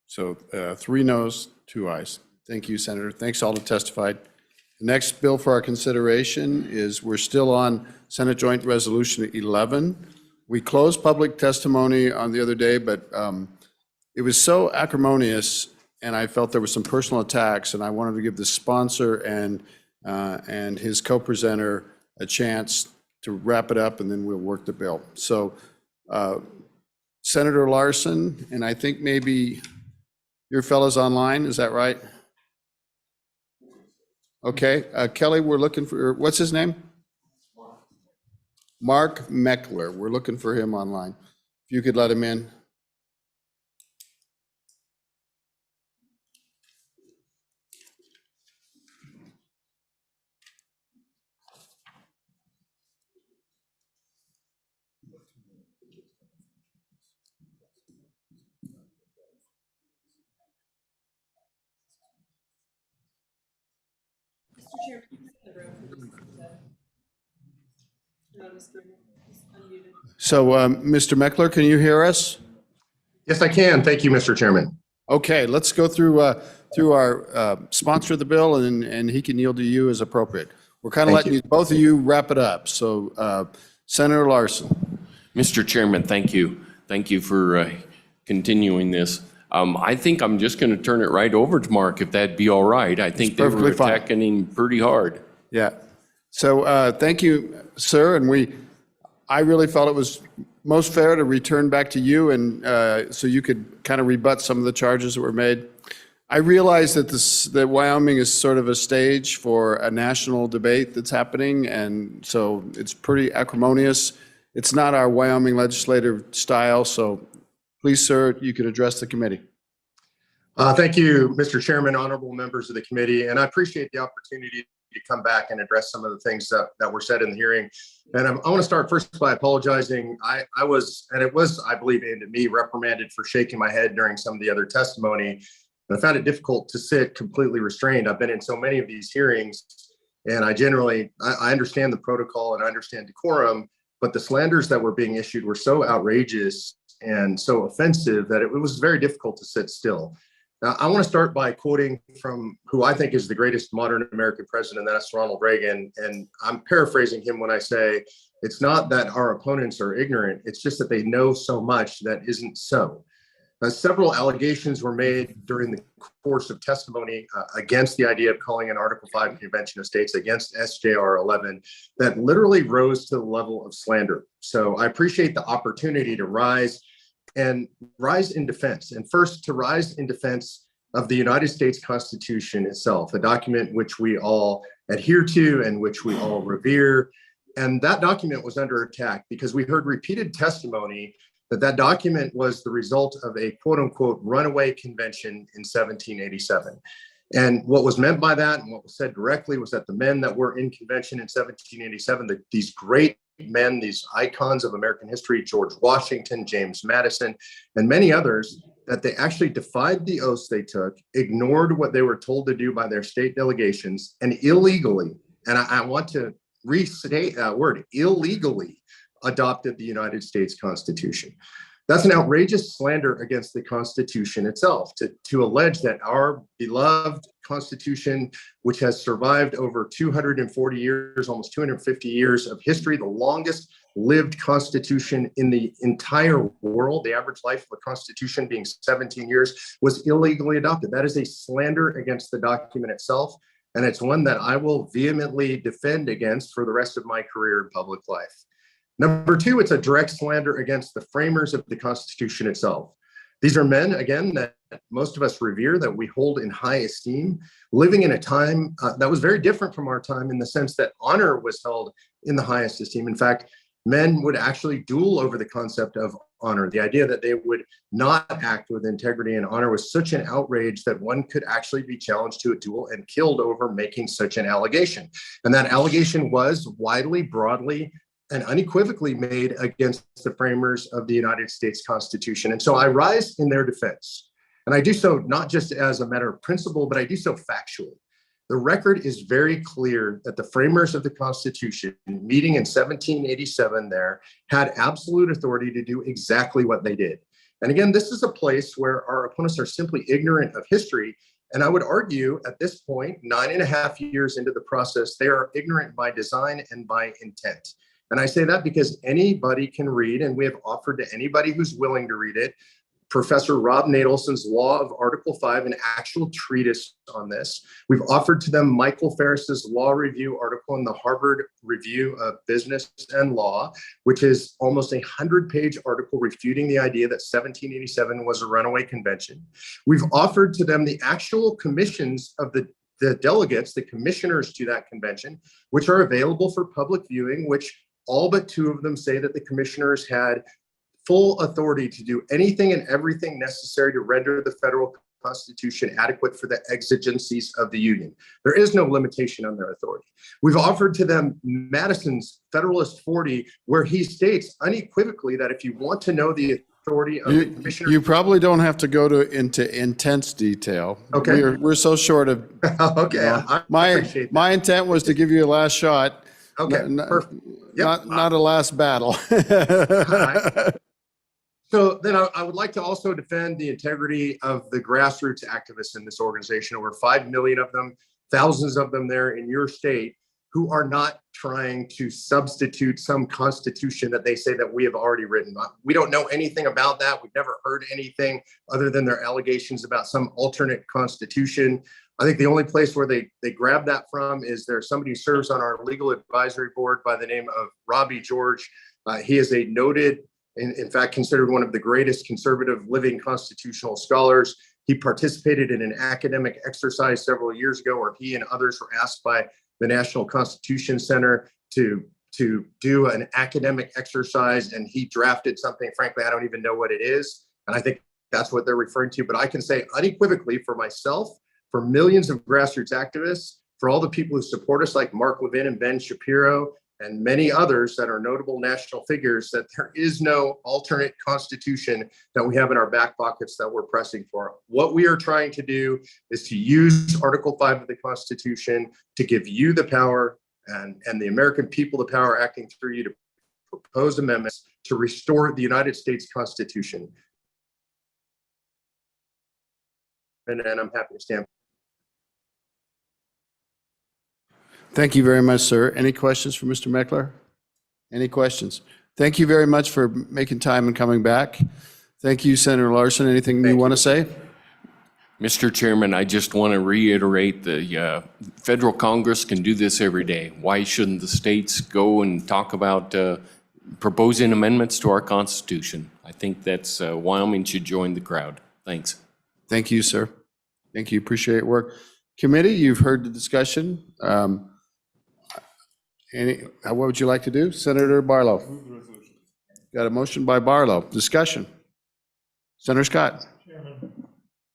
So 3 noes, 2 ayes. Thank you, Senator. Thanks all that testified. The next bill for our consideration is, we're still on Senate Joint Resolution 11. We closed public testimony on the other day, but it was so acrimonious, and I felt there were some personal attacks, and I wanted to give the sponsor and his co-presenter a chance to wrap it up, and then we'll work the bill. So Senator Larson, and I think maybe your fellows online, is that right? Okay, Kelly, we're looking for, what's his name? Mark Meckler. We're looking for him online. If you could let him in. So, Mr. Meckler, can you hear us? Yes, I can. Thank you, Mr. Chairman. Okay, let's go through our sponsor of the bill, and he can yield to you as appropriate. We're kind of letting both of you wrap it up. So, Senator Larson. Mr. Chairman, thank you. Thank you for continuing this. I think I'm just going to turn it right over to Mark, if that'd be all right. I think they were attacking him pretty hard. Yeah. So thank you, sir. And I really felt it was most fair to return back to you, and so you could kind of rebut some of the charges that were made. I realize that Wyoming is sort of a stage for a national debate that's happening, and so it's pretty acrimonious. It's not our Wyoming legislative style, so please, sir, you could address the committee. Thank you, Mr. Chairman, honorable members of the committee, and I appreciate the opportunity to come back and address some of the things that were said in the hearing. And I want to start first by apologizing. I was, and it was, I believe, aimed at me, reprimanded for shaking my head during some of the other testimony. And I found it difficult to sit completely restrained. I've been in so many of these hearings, and I understand the protocol and I understand decorum, but the slanders that were being issued were so outrageous and so offensive that it was very difficult to sit still. Now, I want to start by quoting from who I think is the greatest modern American president, and that's Ronald Reagan. And I'm paraphrasing him when I say, it's not that our opponents are ignorant, it's just that they know so much that isn't so. Several allegations were made during the course of testimony against the idea of calling an Article 5 Convention of States, against SJR 11, that literally rose to the level of slander. So I appreciate the opportunity to rise in defense. And first, to rise in defense of the United States Constitution itself, a document which we all adhere to and which we all revere. And that document was under attack because we heard repeated testimony that document was the result of a quote unquote runaway convention in 1787. And what was meant by that and what was said directly was that the men that were in convention in 1787, these great men, these icons of American history, George Washington, James Madison, and many others, that they actually defied the oaths they took, ignored what they were told to do by their state delegations, and illegally, and I want to restate that word, illegally adopted the United States Constitution. That's an outrageous slander against the Constitution itself, to allege that our beloved Constitution, which has survived over 240 years, almost 250 years of history, the longest lived Constitution in the entire world, the average life of a Constitution being 17 years, was illegally adopted. That is a slander against the document itself, and it's one that I will vehemently defend against for the rest of my career in public life. Number two, it's a direct slander against the framers of the Constitution itself. These are men, again, that most of us revere, that we hold in high esteem, living in a time that was very different from our time in the sense that honor was held in the highest esteem. In fact, men would actually duel over the concept of honor. The idea that they would not act with integrity and honor was such an outrage that one could actually be challenged to a duel and killed over making such an allegation. And that allegation was widely, broadly, and unequivocally made against the framers of the United States Constitution. And so I rise in their defense. And I do so not just as a matter of principle, but I do so factually. The record is very clear that the framers of the Constitution, meeting in 1787 there, had absolute authority to do exactly what they did. And again, this is a place where our opponents are simply ignorant of history. And I would argue at this point, 9.5 years into the process, they are ignorant by design and by intent. And I say that because anybody can read, and we have offered to anybody who's willing to read it, Professor Rob Nadelson's Law of Article 5, an actual treatise on this. We've offered to them Michael Ferris's Law Review article in the Harvard Review of Business and Law, which is almost a 100-page article refuting the idea that 1787 was a runaway convention. We've offered to them the actual commissions of the delegates, the commissioners to that convention, which are available for public viewing, which all but two of them say that the commissioners had full authority to do anything and everything necessary to render the federal Constitution adequate for the exigencies of the Union. There is no limitation on their authority. We've offered to them Madison's Federalist 40, where he states unequivocally that if you want to know the authority of the commissioner. You probably don't have to go into intense detail. Okay. We're so short of. Okay. I appreciate that. My intent was to give you a last shot. Okay. Perfect. Yep. Not a last battle. So then I would like to also defend the integrity of the grassroots activists in this organization, over 5 million of them, thousands of them there in your state, who are not trying to substitute some constitution that they say that we have already written. We don't know anything about that. We've never heard anything other than their allegations about some alternate constitution. I think the only place where they grab that from is there's somebody who serves on our legal advisory board by the name of Robbie George. He is a noted, in fact, considered one of the greatest conservative living constitutional scholars. He participated in an academic exercise several years ago where he and others were asked by the National Constitution Center to to do an academic exercise, and he drafted something, frankly, I don't even know what it is. And I think that's what they're referring to. But I can say unequivocally for myself, for millions of grassroots activists, for all the people who support us like Mark Levin and Ben Shapiro and many others that are notable national figures, that there is no alternate constitution that we have in our back pockets that we're pressing for. What we are trying to do is to use Article 5 of the Constitution to give you the power and the American people the power acting through you to propose amendments to restore the United States Constitution. And I'm happy to stand. Thank you very much, sir. Any questions for Mr. Meckler? Any questions? Thank you very much for making time and coming back. Thank you, Senator Larson. Anything you want to say? Mr. Chairman, I just want to reiterate the federal Congress can do this every day. Why shouldn't the states go and talk about proposing amendments to our Constitution? I think that's Wyoming should join the crowd. Thanks. Thank you, sir. Thank you. Appreciate your work. Committee, you've heard the discussion. What would you like to do? Senator Barlow. Got a motion by Barlow. Discussion. Senator Scott.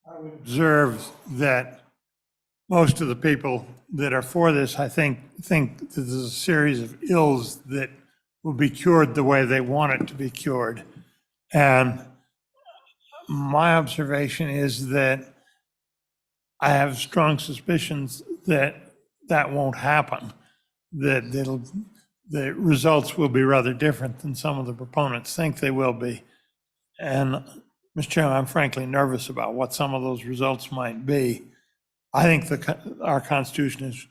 I would observe that most of the people that are for this, I think that there's a series of ills that will be cured the way they want it to be cured. And my observation is that I have strong suspicions that that won't happen, that the results will be rather different than some of the proponents think they will be. And Mr. Chairman, I'm frankly nervous about what some of those results might be. I think our Constitution has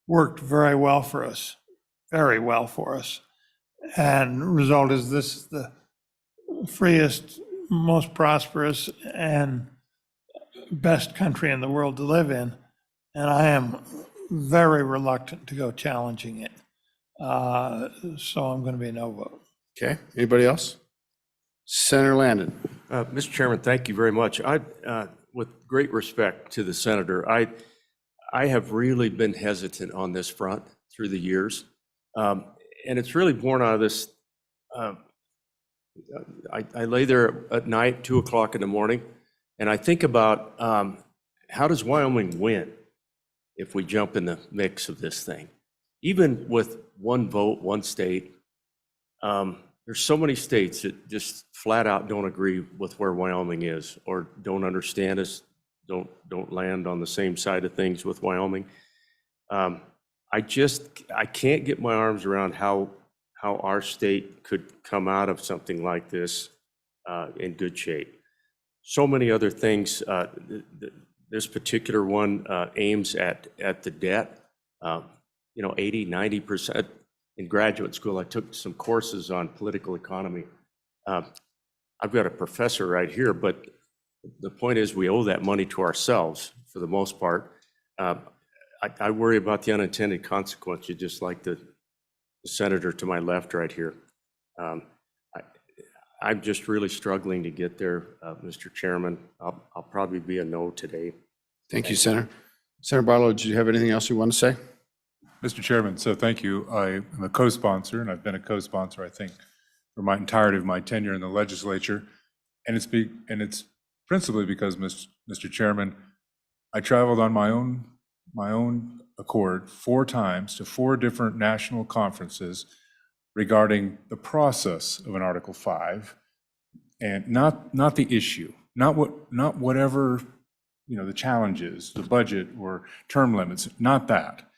worked very well for us, very well for us. And the result is this is the freest, most prosperous, and best country in the world to live in. And I am very reluctant to go challenging it. So I'm going to be a no vote. Okay. Anybody else? Senator Landon. Mr. Chairman, thank you very much. With great respect to the senator, I have really been hesitant on this front through the years. And it's really born out of this. I lay there at night, 2 o'clock in the morning, and I think about how does Wyoming win if we jump in the mix of this thing? Even with one vote, one state, there's so many states that just flat out don't agree with where Wyoming is, or don't understand us, don't land on the same side of things with Wyoming. I can't get my arms around how our state could come out of something like this in good shape. So many other things. This particular one aims at the debt. 80, 90%. In graduate school, I took some courses on political economy. I've got a professor right here, but the point is we owe that money to ourselves for the most part. I worry about the unintended consequences, just like the senator to my left right here. I'm just really struggling to get there, Mr. Chairman. I'll probably be a no today. Thank you, Senator. Senator Barlow, do you have anything else you want to say? Mr. Chairman, so thank you. I am a co-sponsor, and I've been a co-sponsor, I think, for my entirety of my tenure in the legislature. And it's principally because, Mr. Chairman, I traveled on my own accord 4 times to 4 different national conferences regarding the process of an Article 5, and not the issue, not whatever the challenge is, the budget or term limits, not that.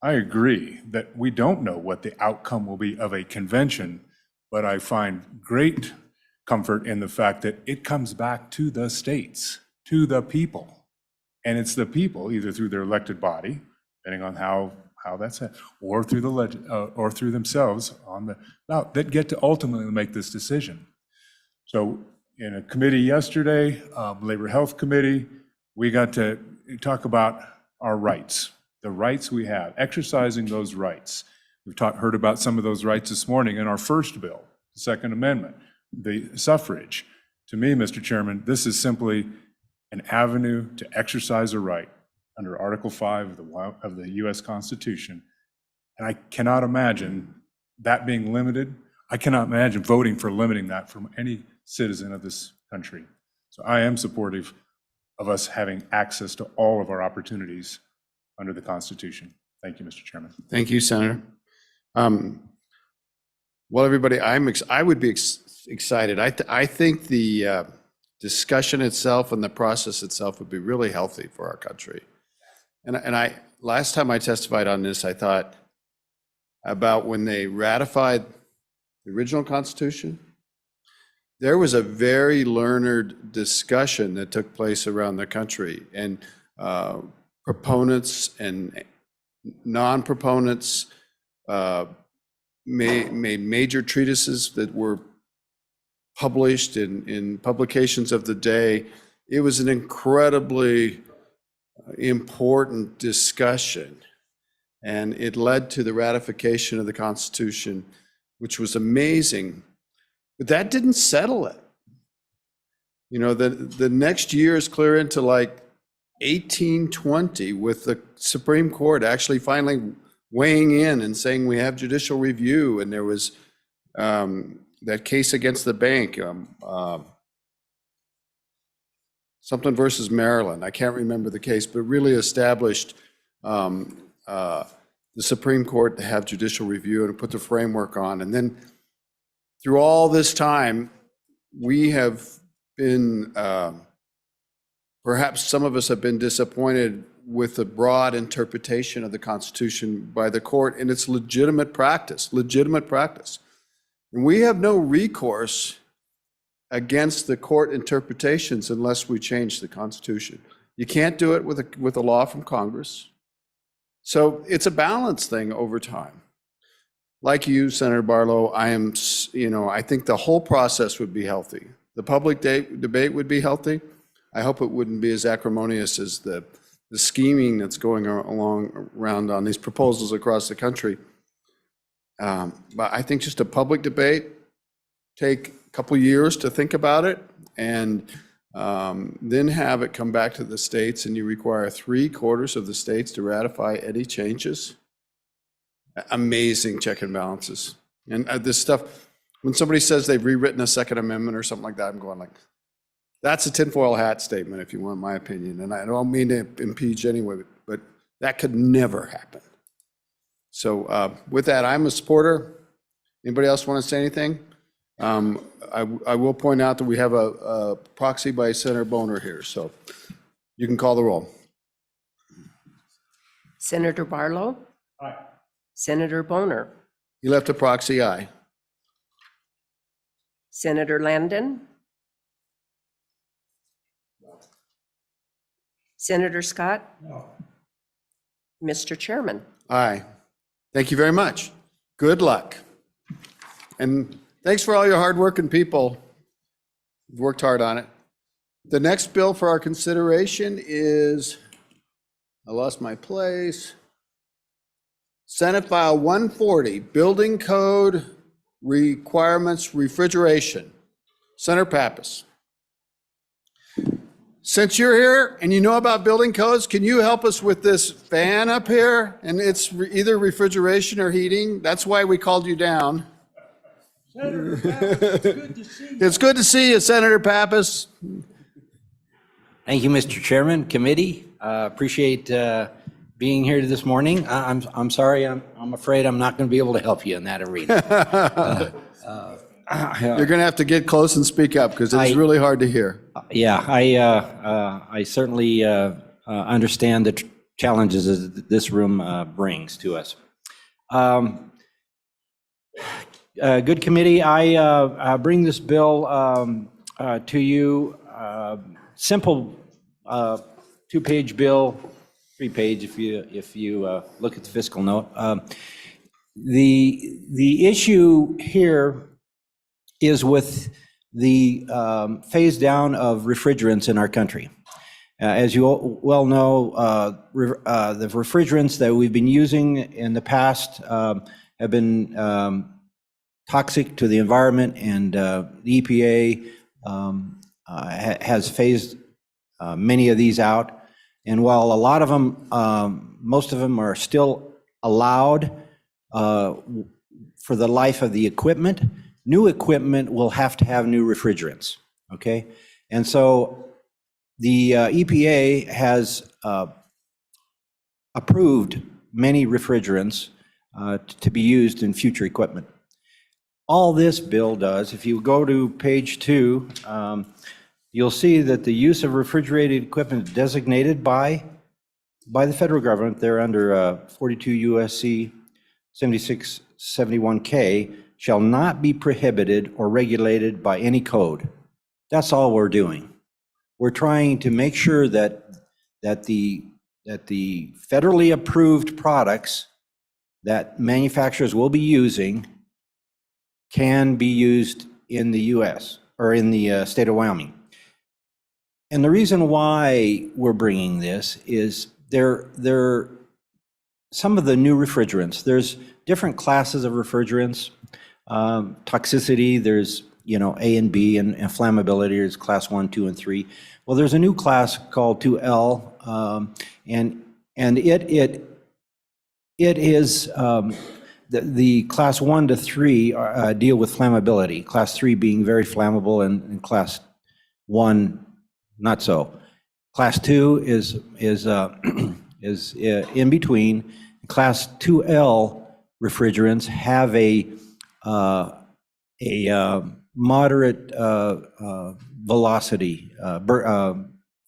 I agree that we don't know what the outcome will be of a convention, but I find great comfort in the fact that it comes back to the states, to the people. And it's the people, either through their elected body, depending on how that's set, or through or through themselves on the ballot, that get to ultimately make this decision. So in a committee yesterday, Labor Health Committee, we got to talk about our rights. The rights we have, exercising those rights. We've heard about some of those rights this morning in our first bill, the Second Amendment, the suffrage. To me, Mr. Chairman, this is simply an avenue to exercise a right under Article 5 of the U.S. Constitution. And I cannot imagine that being limited, I cannot imagine voting for limiting that from any citizen of this country. So I am supportive of us having access to all of our opportunities under the Constitution. Thank you, Mr. Chairman. Thank you, Senator. Well, everybody, I would be excited. I think the discussion itself and the process itself would be really healthy for our country. And last time I testified on this, I thought about when they ratified the original Constitution. There was a very learned discussion that took place around the country, and proponents and non-proponents made major treatises that were published in publications of the day. It was an incredibly important discussion, and it led to the ratification of the Constitution, which was amazing. But that didn't settle it. You know, the next year is clear into like 1820, with the Supreme Court actually finally weighing in and saying we have judicial review. And there was that case against the bank, something versus Maryland. I can't remember the case, but really established the Supreme Court to have judicial review and put the framework on. And then through all this time, we have been, perhaps some of us have been disappointed with the broad interpretation of the Constitution by the court and its legitimate practice. And we have no recourse against the court interpretations unless we change the Constitution. You can't do it with a law from Congress. So it's a balance thing over time. Like you, Senator Barlow, I think the whole process would be healthy. The public debate would be healthy. I hope it wouldn't be as acrimonious as the scheming that's going around on these proposals across the country. But I think just a public debate, take a couple years to think about it, and then have it come back to the states, and you require 3/4 of the states to ratify any changes. Amazing check and balances. And this stuff, when somebody says they've rewritten a Second Amendment or something like that, I'm going like, that's a tinfoil hat statement, if you want my opinion. And I don't mean to impeach anyone, but that could never happen. So with that, I'm a supporter. Anybody else want to say anything? I will point out that we have a proxy by Senator Boner here, so you can call the roll. Senator Barlow? Aye. Senator Boner? You left a proxy aye. Senator Landon? Senator Scott? No. Mr. Chairman? Aye. Thank you very much. Good luck. And thanks for all your hardworking people. You've worked hard on it. The next bill for our consideration is, I lost my place, Senate File 140, Building Code Requirements Refrigeration. Senator Pappas. Since you're here and you know about building codes, can you help us with this fan up here? And it's either refrigeration or heating. That's why we called you down. Senator Pappas, it's good to see you. It's good to see you, Senator Pappas. Thank you, Mr. Chairman, committee. Appreciate being here this morning. I'm sorry, I'm afraid I'm not going to be able to help you in that arena. You're going to have to get close and speak up because it's really hard to hear. Yeah, I certainly understand the challenges that this room brings to us. Good committee, I bring this bill to you. Simple 2-page bill, 3-page if you look at the fiscal note. The issue here is with the phase down of refrigerants in our country. As you well know, the refrigerants that we've been using in the past have been toxic to the environment, and the EPA has phased many of these out. And while a lot of them, most of them are still allowed for the life of the equipment. New equipment will have to have new refrigerants, okay? And so the EPA has approved many refrigerants to be used in future equipment. All this bill does, if you go to page 2, you'll see that the use of refrigerated equipment designated by the federal government, they're under 42 USC 7671K, shall not be prohibited or regulated by any code. That's all we're doing. We're trying to make sure that the federally approved products that manufacturers will be using can be used in the US or in the state of Wyoming. And the reason why we're bringing this is some of the new refrigerants, there's different classes of refrigerants. Toxicity, there's A and B, and flammability is class 1, 2, and 3. Well, there's a new class called 2L, and it is the class 1 to 3 deal with flammability. Class 3 being very flammable, and class 1 not so. Class 2 is in between. Class 2L refrigerants have a moderate velocity,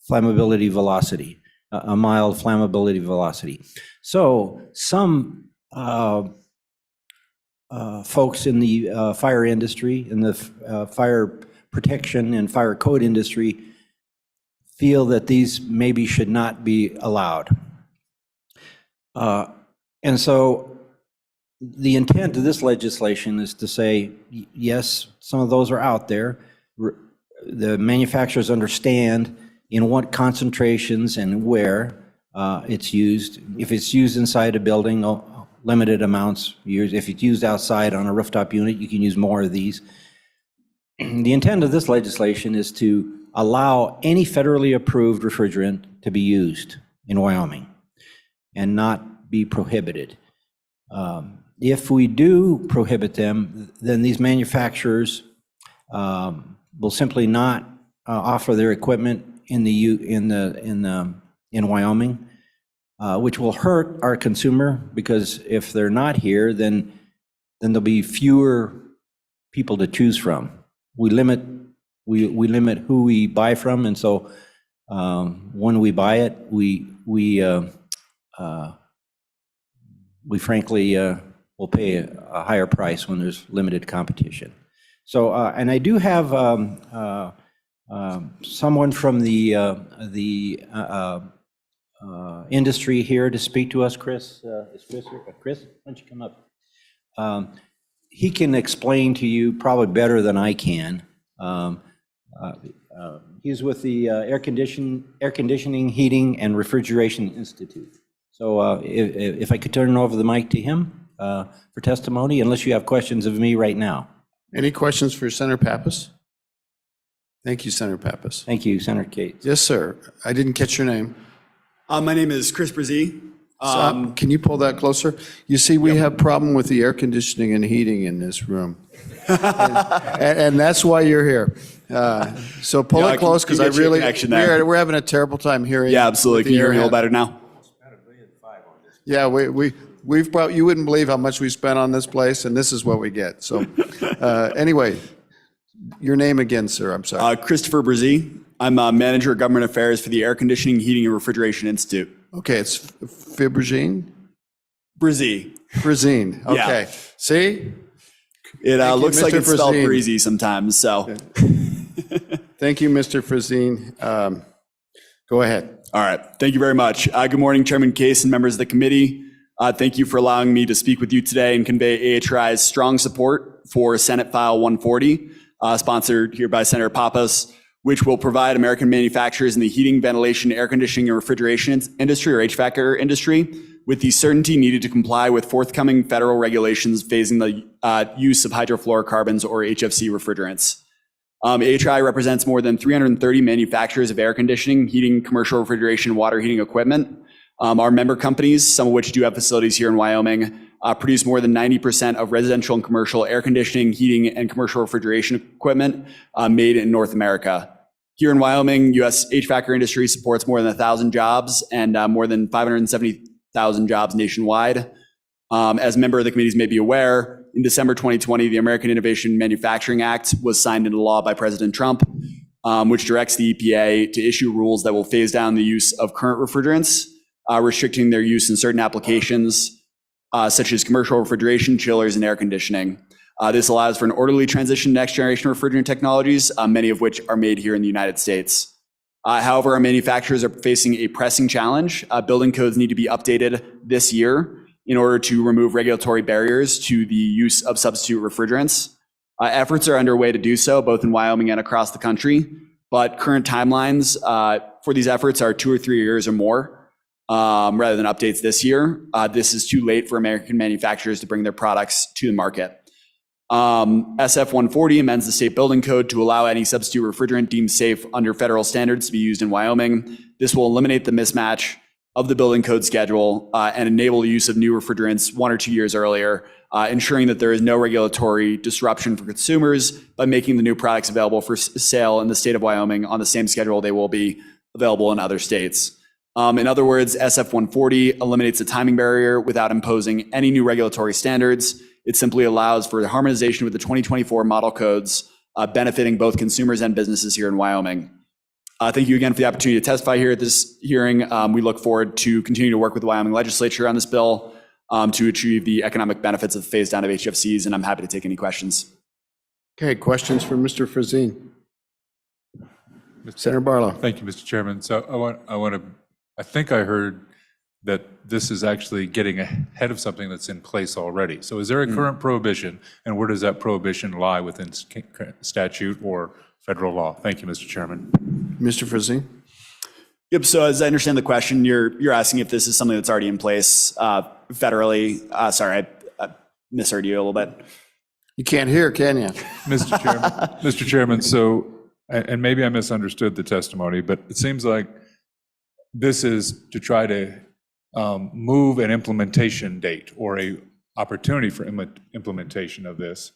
flammability velocity, a mild flammability velocity. So some folks in the fire industry, in the fire protection and fire code industry, feel that these maybe should not be allowed. And so the intent of this legislation is to say, yes, some of those are out there. The manufacturers understand in what concentrations and where it's used. If it's used inside a building, limited amounts used. If it's used outside on a rooftop unit, you can use more of these. The intent of this legislation is to allow any federally approved refrigerant to be used in Wyoming and not be prohibited. If we do prohibit them, then these manufacturers will simply not offer their equipment in Wyoming, which will hurt our consumer, because if they're not here, then there'll be fewer people to choose from. We limit who we buy from, and so when we buy it, we frankly will pay a higher price when there's limited competition. So, and I do have someone from the industry here to speak to us. Chris, is Chris here? Chris, why don't you come up? He can explain to you probably better than I can. He's with the Air Conditioning, Heating, and Refrigeration Institute. So if I could turn over the mic to him for testimony, unless you have questions of me right now. Any questions for Senator Pappas? Thank you, Senator Pappas. Thank you, Senator Cates. Yes, sir. I didn't catch your name. My name is Chris Brzee. Can you pull that closer? You see, we have problem with the air conditioning and heating in this room. and that's why you're here. So pull it close, because we're having a terrible time hearing. Yeah, absolutely. Can you hear me a little better now? Yeah, we've brought, you wouldn't believe how much we spent on this place, and this is what we get. So anyway, your name again, sir, I'm sorry. Christopher Brzee. I'm a manager of government affairs for the Air Conditioning, Heating, and Refrigeration Institute. Okay, it's Fibrogene? Brzee. Brzee, okay. Yeah. See? It looks like it's spelled breezy sometimes, so. Thank you, Mr. Brzee. Go ahead. All right, thank you very much. Good morning, Chairman Case and members of the committee. Thank you for allowing me to speak with you today and convey AHRI's strong support for Senate File 140, sponsored here by Senator Pappas, which will provide American manufacturers in the heating, ventilation, air conditioning, and refrigeration industry, or HVAC industry, with the certainty needed to comply with forthcoming federal regulations phasing the use of hydrofluorocarbons, or HFC refrigerants. AHRI represents more than 330 manufacturers of air conditioning, heating, commercial refrigeration, and water heating equipment. Our member companies, some of which do have facilities here in Wyoming, produce more than 90% of residential and commercial air conditioning, heating, and commercial refrigeration equipment made in North America. Here in Wyoming, U.S. HVAC industry supports more than 1,000 jobs and more than 570,000 jobs nationwide. As a member of the committees may be aware, in December 2020, the American Innovation Manufacturing Act was signed into law by President Trump, which directs the EPA to issue rules that will phase down the use of current refrigerants, restricting their use in certain applications, such as commercial refrigeration, chillers, and air conditioning. This allows for an orderly transition to next generation refrigerant technologies, many of which are made here in the United States. However, our manufacturers are facing a pressing challenge. Building codes need to be updated this year in order to remove regulatory barriers to the use of substitute refrigerants. Efforts are underway to do so, both in Wyoming and across the country, but current timelines for these efforts are 2 or 3 years or more, rather than updates this year. This is too late for American manufacturers to bring their products to the market. SF 140 amends the state building code to allow any substitute refrigerant deemed safe under federal standards to be used in Wyoming. This will eliminate the mismatch of the building code schedule and enable the use of new refrigerants 1 or 2 years earlier, ensuring that there is no regulatory disruption for consumers by making the new products available for sale in the state of Wyoming on the same schedule they will be available in other states. In other words, SF 140 eliminates the timing barrier without imposing any new regulatory standards. It simply allows for harmonization with the 2024 model codes, benefiting both consumers and businesses here in Wyoming. Thank you again for the opportunity to testify here at this hearing. We look forward to continuing to work with the Wyoming legislature on this bill to achieve the economic benefits of the phase down of HFCs, and I'm happy to take any questions. Okay, questions for Mr. Frazeen? Senator Barlow. Thank you, Mr. Chairman. So I think I heard that this is actually getting ahead of something that's in place already. So is there a current prohibition, and where does that prohibition lie within statute or federal law? Thank you, Mr. Chairman. Mr. Frazeen? Yep, so as I understand the question, you're asking if this is something that's already in place federally. Sorry, I misheard you a little bit. You can't hear, can you? Mr. Chairman, so, and maybe I misunderstood the testimony, but it seems like this is to try to move an implementation date or a opportunity for implementation of this.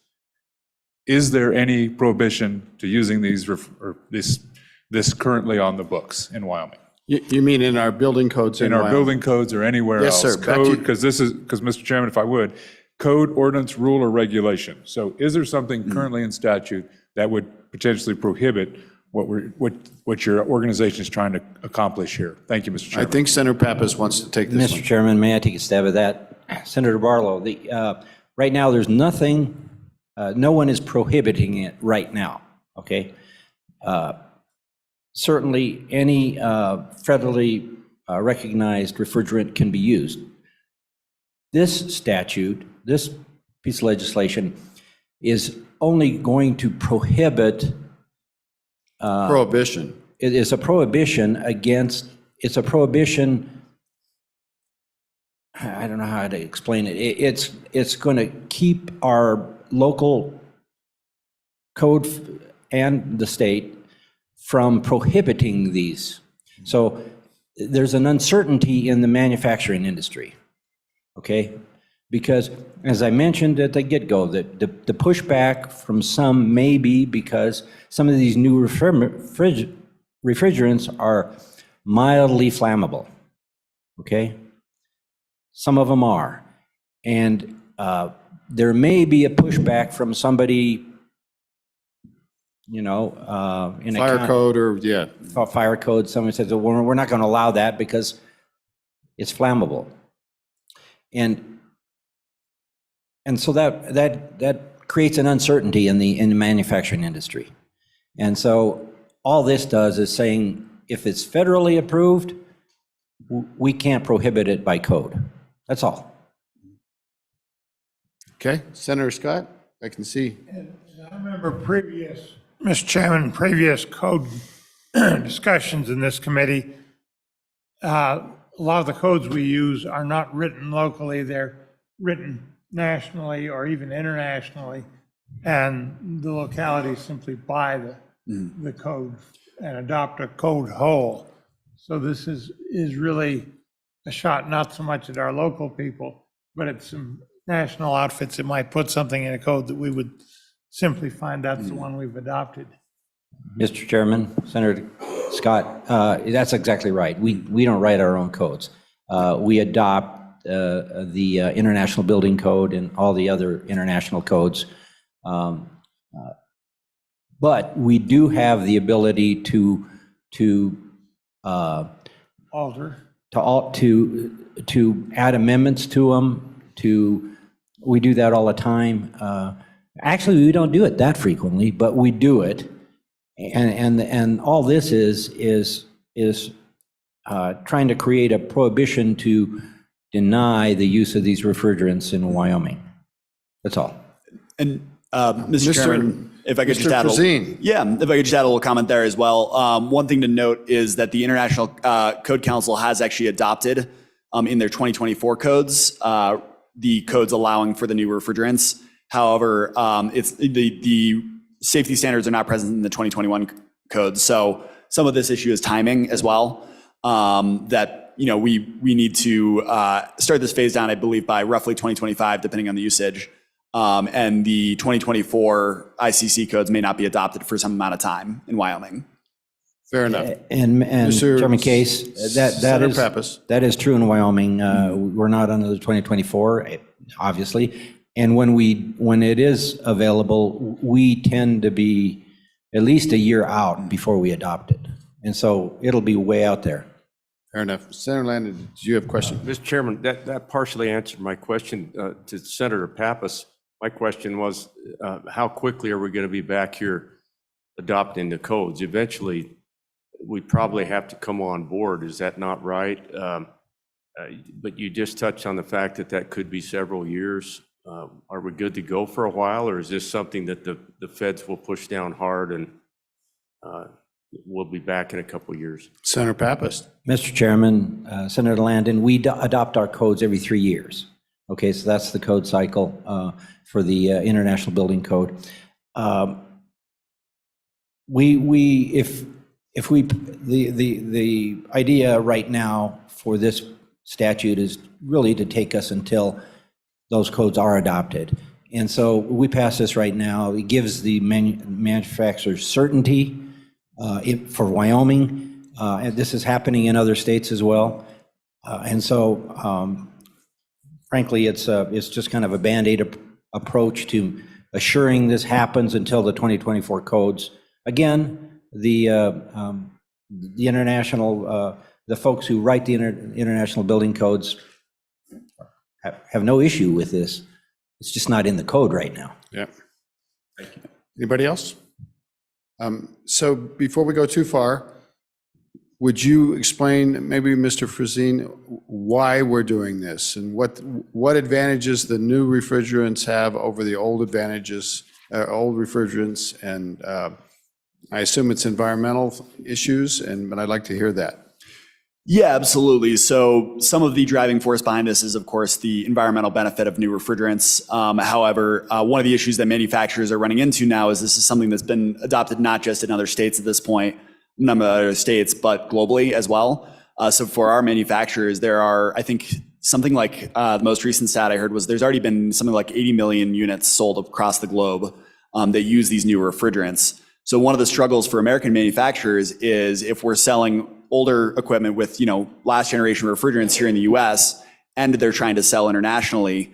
Is there any prohibition to using these or this currently on the books in Wyoming? You mean in our building codes in our Wyoming? building codes or anywhere Yes, else? sir. Back to you. Because Mr. Chairman, if I would, code, ordinance, rule, or regulation. So is there something currently in statute that would potentially prohibit what your organization is trying to accomplish here? Thank you, Mr. I Chairman. think Senator Pappas wants to take this Mr. one. Chairman, may I take a stab at that? Senator Barlow, right now, there's nothing, no one is prohibiting it right now, okay? Certainly, any federally recognized refrigerant can be used. This statute, this piece of legislation is only going to prohibit Prohibition. It is a prohibition against, it's a prohibition, I don't know how to explain it. It's going to keep our local code and the state from prohibiting these. So there's an uncertainty in the manufacturing industry, okay? Because as I mentioned at the get-go, the pushback from some may be because some of these new refrigerants are mildly flammable, okay? Some of them are. And there may be a pushback from somebody, you know, in a Fire code or, yeah. fire code, someone says, well, we're not going to allow that because it's flammable. And so that creates an uncertainty in the manufacturing industry. And so all this does is saying, if it's federally approved, we can't prohibit it by code. That's all. Okay, Senator Scott, I can see. I remember Mr. Chairman, previous code discussions in this committee. A lot of the codes we use are not written locally, they're written nationally or even internationally, and the localities simply buy the code and adopt a code whole. So this is really a shot not so much at our local people, but at some national outfits that might put something in a code that we would simply find that's the one we've adopted. Mr. Chairman, Senator Scott, that's exactly right. We don't write our own codes. We adopt the International Building Code and all the other international codes. But we do have the ability to Alter. to add amendments to them. We do that all the time. Actually, we don't do it that frequently, but we do it. And all this is trying to create a prohibition to deny the use of these refrigerants in Wyoming. That's all. And Mr. Chairman, if I could just add Frazeen. if I could just add a little comment there as well. One thing to note is that the International Code Council has actually adopted in their 2024 codes the codes allowing for the new refrigerants. However, it's the safety standards are not present in the 2021 codes. So some of this issue is timing as well. That we need to start this phase down, I believe, by roughly 2025, depending on the usage. And the 2024 ICC codes may not be adopted for some amount of time in Wyoming. Fair enough. And Mr. Chairman Case, Senator Pappas. that is true in Wyoming. We're not under the 2024, obviously. And when it is available, we tend to be at least a year out before we adopt it. And so it'll be way out there. Fair enough. Senator Landon, do you have a question? Mr. Chairman, that partially answered my question to Senator Pappas. My question was, how quickly are we going to be back here adopting the codes? Eventually, we probably have to come on board. Is that not right? But you just touched on the fact that could be several years. Are we good to go for a while, or is this something that the feds will push down hard and we'll be back in a couple of years? Senator Pappas. Mr. Chairman, Senator Landon, we adopt our codes every 3 years. Okay, so that's the code cycle for the International Building Code. The idea right now for this statute is really to take us until those codes are adopted. And so we pass this right now. It gives the manufacturers certainty for Wyoming. And this is happening in other states as well. And so, frankly, it's just kind of a Band-Aid approach to assuring this happens until the 2024 codes. Again, the international, the folks who write the international building codes have no issue with this. It's just not in the code right now. Yeah. Thank you. Anybody else? So before we go too far, would you explain, maybe Mr. Frazeen, why we're doing this and what advantages the new refrigerants have over the old old refrigerants? And I assume it's environmental issues, but I'd like to hear that. Yeah, absolutely. So some of the driving force behind this is, of course, the environmental benefit of new refrigerants. However, one of the issues that manufacturers are running into now is this is something that's been adopted not just in other states at this point, none of other states, but globally as well. So for our manufacturers, there are, I think, something like the most recent stat I heard was there's already been something like 80 million units sold across the globe that use these new refrigerants. So one of the struggles for American manufacturers is if we're selling older equipment with, last generation refrigerants here in the US, and they're trying to sell internationally,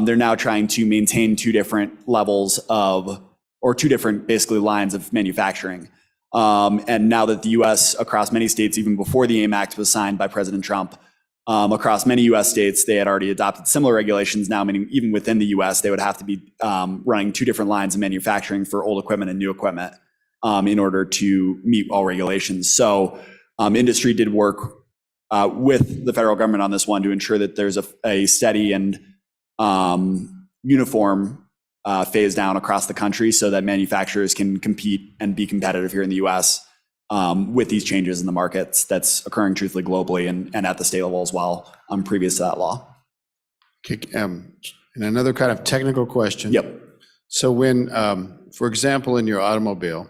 they're now trying to maintain two different levels or two different basically lines of manufacturing. And now that the US across many states, even before the AIM Act was signed by President Trump, across many US states, they had already adopted similar regulations now, meaning even within the US, they would have to be running two different lines of manufacturing for old equipment and new equipment in order to meet all regulations. So industry did work with the federal government on this one to ensure that there's a steady and uniform phase down across the country so that manufacturers can compete and be competitive here in the US with these changes in the markets that's occurring truthfully globally and at the state level as well, previous to that law. Okay, and another kind of technical question. Yep. So when, for example, in your automobile,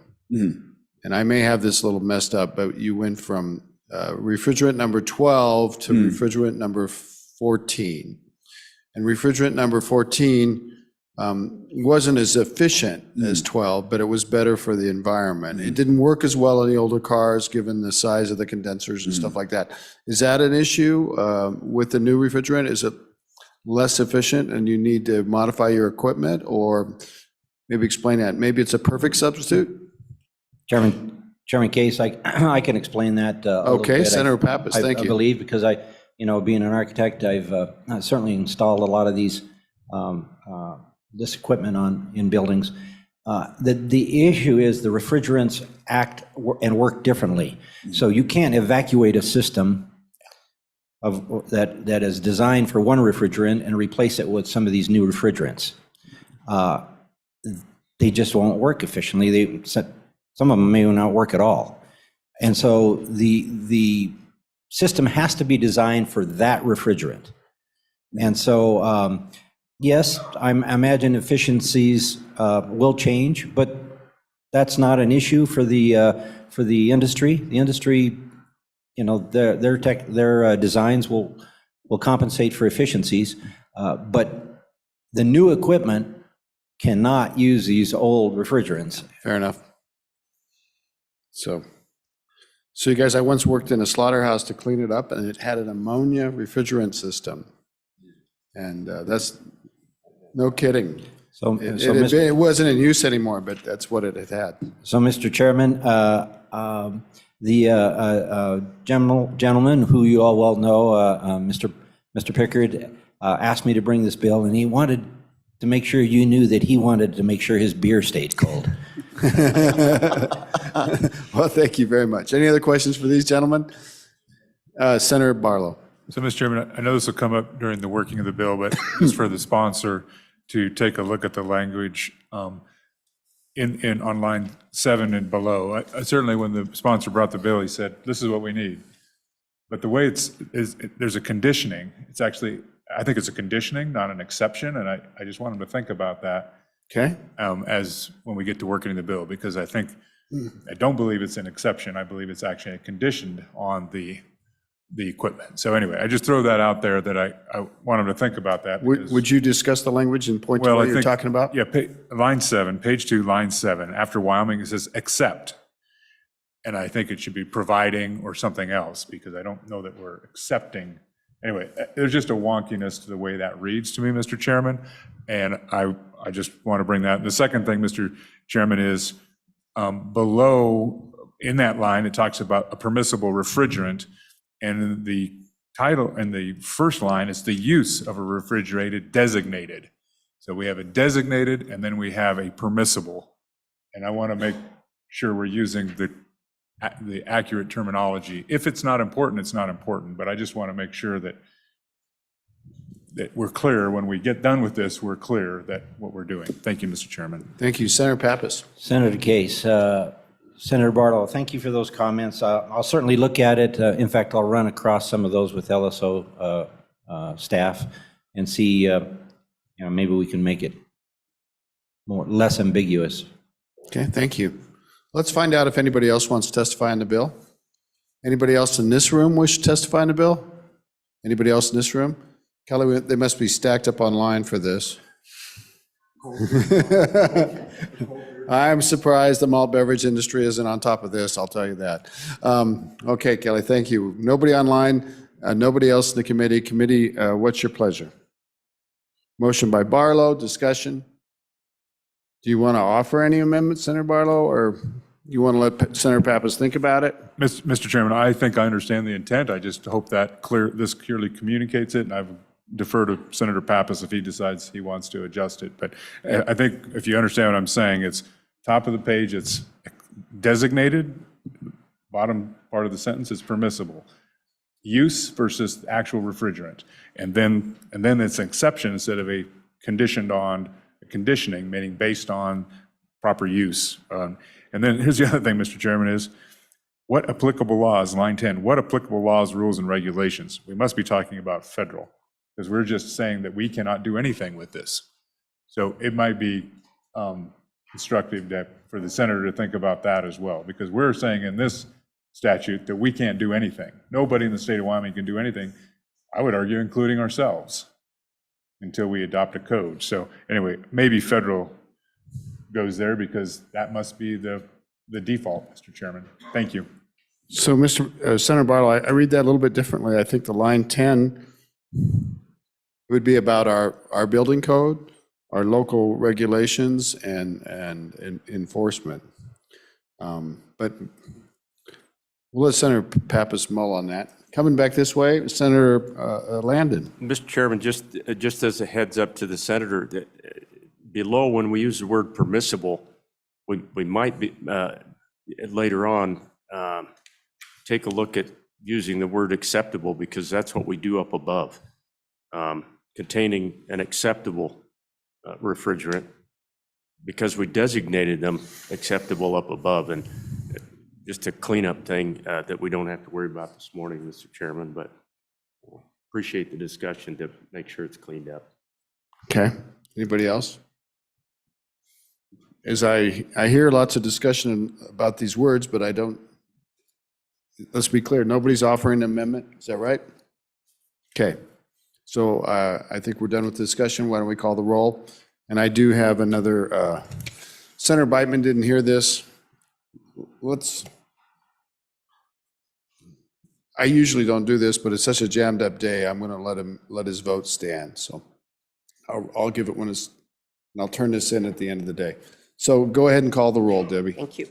and I may have this a little messed up, but you went from refrigerant number 12 to refrigerant number 14. And refrigerant number 14 wasn't as efficient as 12, but it was better for the environment. It didn't work as well in the older cars, given the size of the condensers and stuff like that. Is that an issue with the new refrigerant? Is it less efficient and you need to modify your equipment, or maybe explain that? Maybe it's a perfect substitute? Chairman Case, I can explain that a little Okay, bit. Senator Pappas, thank I you. believe, because being an architect, I've certainly installed a lot of this equipment in buildings. The issue is the refrigerants act and work differently. So you can't evacuate a system that is designed for one refrigerant and replace it with some of these new refrigerants. They just won't work efficiently. Some of them may not work at all. And so the system has to be designed for that refrigerant. And so, yes, I imagine efficiencies will change, but that's not an issue for the industry. The industry, their designs will compensate for efficiencies, but the new equipment cannot use these old refrigerants. Fair enough. So you guys, I once worked in a slaughterhouse to clean it up, and it had an ammonia refrigerant system. And that's no kidding. It wasn't in use anymore, but that's what it had. So, Mr. Chairman, the gentleman who you all well know, Mr. Pickard, asked me to bring this bill, and he wanted to make sure you knew that he wanted to make sure his beer stayed cold. Well, thank you very much. Any other questions for these gentlemen? Senator Barlow. So, Mr. Chairman, I know this will come up during the working of the bill, but just for the sponsor to take a look at the language on line 7 and below. Certainly when the sponsor brought the bill, he said, this is what we need. But the way there's a conditioning. It's actually, I think it's a conditioning, not an exception, and I just want him to think about that. Okay. As when we get to working the bill, because I don't believe it's an exception. I believe it's actually conditioned on the equipment. So anyway, I just throw that out there that I want him to think about that. Would you discuss the language and point to what you're talking about? Yeah, line 7, page 2, line 7. After Wyoming, it says except. And I think it should be providing or something else, because I don't know that we're accepting. Anyway, there's just a wonkiness to the way that reads to me, Mr. Chairman, and I just want to bring that. The second thing, Mr. Chairman, is below in that line, it talks about a permissible refrigerant, and the title in the first line is the use of a refrigerated designated. So we have a designated, and then we have a permissible, and I want to make sure we're using the accurate terminology. If it's not important, it's not important, but I just want to make sure that we're clear when we get done with this, we're clear that what we're doing. Thank you, Mr. Chairman. Thank you. Senator Pappas. Senator Case, Senator Barlow, thank you for those comments. I'll certainly look at it. In fact, I'll run across some of those with LSO staff and see, maybe we can make it less ambiguous. Okay, thank you. Let's find out if anybody else wants to testify on the bill. Anybody else in this room wish to testify on the bill? Anybody else in this room? Kelly, they must be stacked up online for this. I'm surprised the malt beverage industry isn't on top of this, I'll tell you that. Okay, Kelly, thank you. Nobody online, nobody else in the committee. Committee, what's your pleasure? Motion by Barlow, discussion. Do you want to offer any amendments, Senator Barlow, or you want to let Senator Pappas think about it? Mr. Chairman, I think I understand the intent. I just hope that this clearly communicates it, and I defer to Senator Pappas if he decides he wants to adjust it. But I think if you understand what I'm saying, it's top of the page, it's designated, bottom part of the sentence is permissible. Use versus actual refrigerant. And then it's an exception instead of a conditioned on conditioning, meaning based on proper use. And then here's the other thing, Mr. Chairman, is what applicable laws, line 10, what applicable laws, rules, and regulations? We must be talking about federal, because we're just saying that we cannot do anything with this. So it might be instructive for the senator to think about that as well, because we're saying in this statute that we can't do anything. Nobody in the state of Wyoming can do anything, I would argue, including ourselves. until we adopt a code. So anyway, maybe federal goes there because that must be the default, Mr. Chairman. Thank you. So, Senator Barlow, I read that a little bit differently. I think the line 10 would be about our building code, our local regulations, and enforcement. But we'll let Senator Pappas mull on that. Coming back this way, Senator Landon. Mr. Chairman, just as a heads up to the senator, below when we use the word permissible, we might be, later on, take a look at using the word acceptable, because that's what we do up above. Containing an acceptable refrigerant, because we designated them acceptable up above. And just a cleanup thing that we don't have to worry about this morning, Mr. Chairman, but appreciate the discussion to make sure it's cleaned up. Okay. Anybody else? As I hear lots of discussion about these words, but I don't, let's be clear, nobody's offering an amendment. Is that right? Okay. So I think we're done with the discussion. Why don't we call the roll? And I do have another, Senator Beitman didn't hear this. I usually don't do this, but it's such a jammed up day, I'm going to let his vote stand. So I'll give it when it's, and I'll turn this in at the end of the day. So go ahead and call the roll, Debbie. Thank you.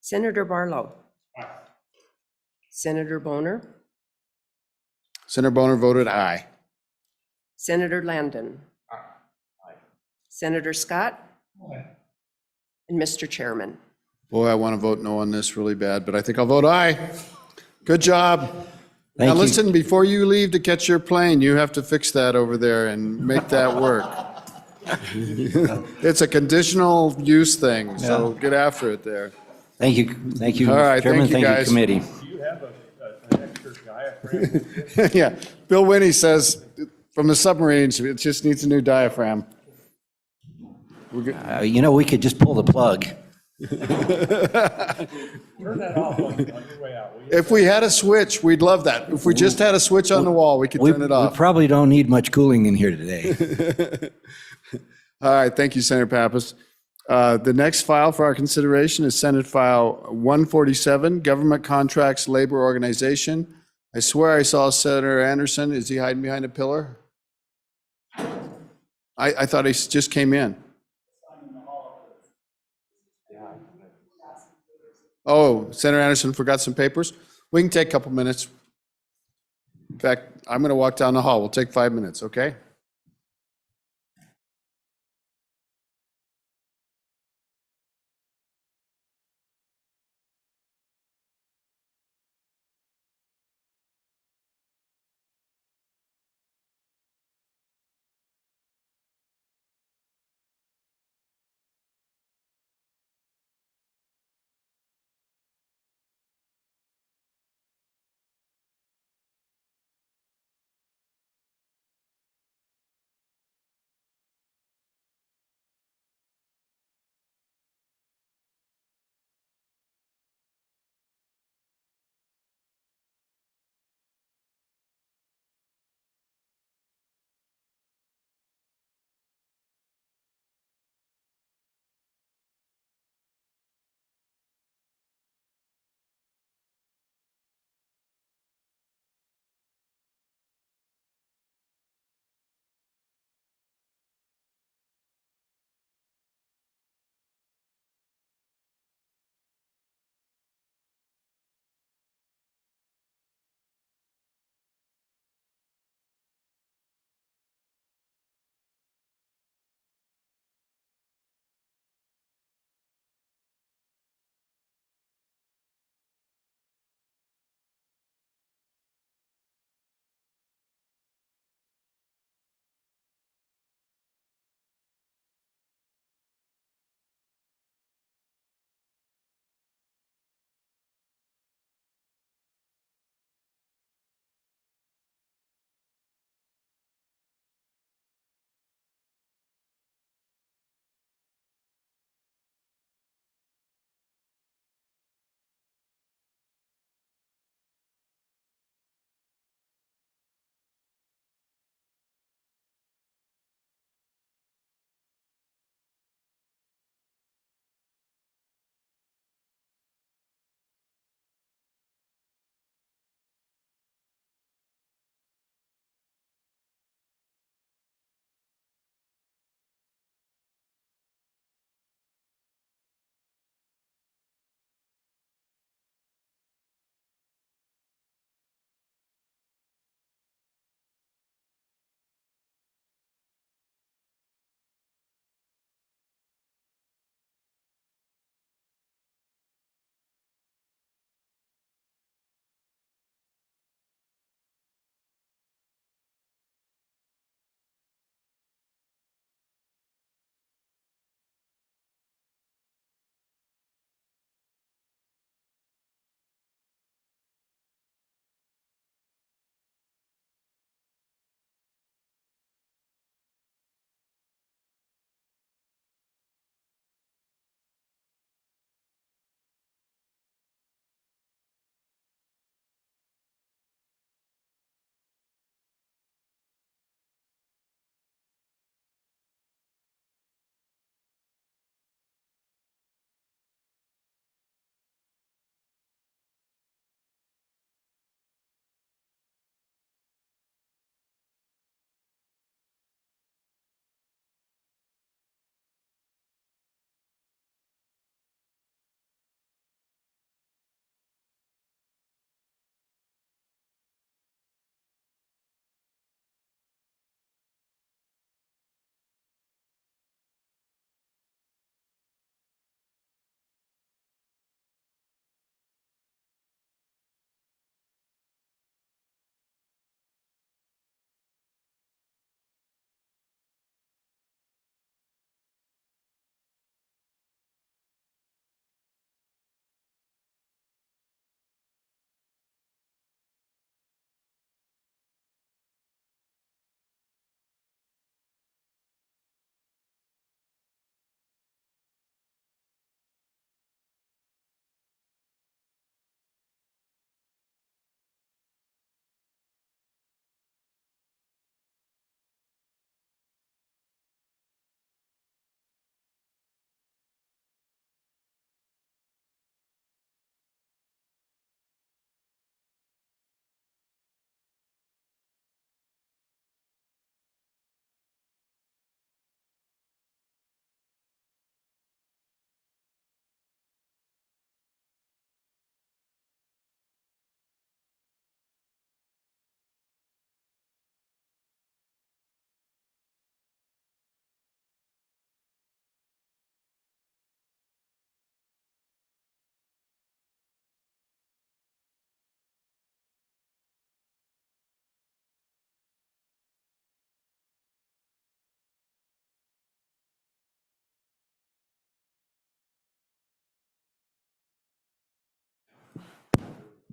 Senator Barlow. Senator Boner. Senator Boner voted aye. Senator Landon. Senator Scott. And Mr. Chairman. Boy, I want to vote no on this really bad, but I think I'll vote aye. Good job. Thank Now you. listen, before you leave to catch your plane, you have to fix that over there and make that work. It's a conditional use thing, so get after it there. Thank you, All right, Mr. Chairman, thank you, thank you, guys. committee. Do you have an extra diaphragm? Yeah, Bill Winnie says from the submarines, it just needs a new diaphragm. You know, we could just pull the plug. Turn that off on your way out. If we had a switch, we'd love that. If we just had a switch on the wall, we could turn it We off. probably don't need much cooling in here today. All right, thank you, Senator Pappas. The next file for our consideration is Senate File 147, Government Contracts Labor Organization. I swear I saw Senator Anderson. Is he hiding behind a pillar? I thought he just came in. Oh, Senator Anderson forgot some papers? We can take a couple minutes. In fact, I'm going to walk down the hall. We'll take 5 minutes, okay?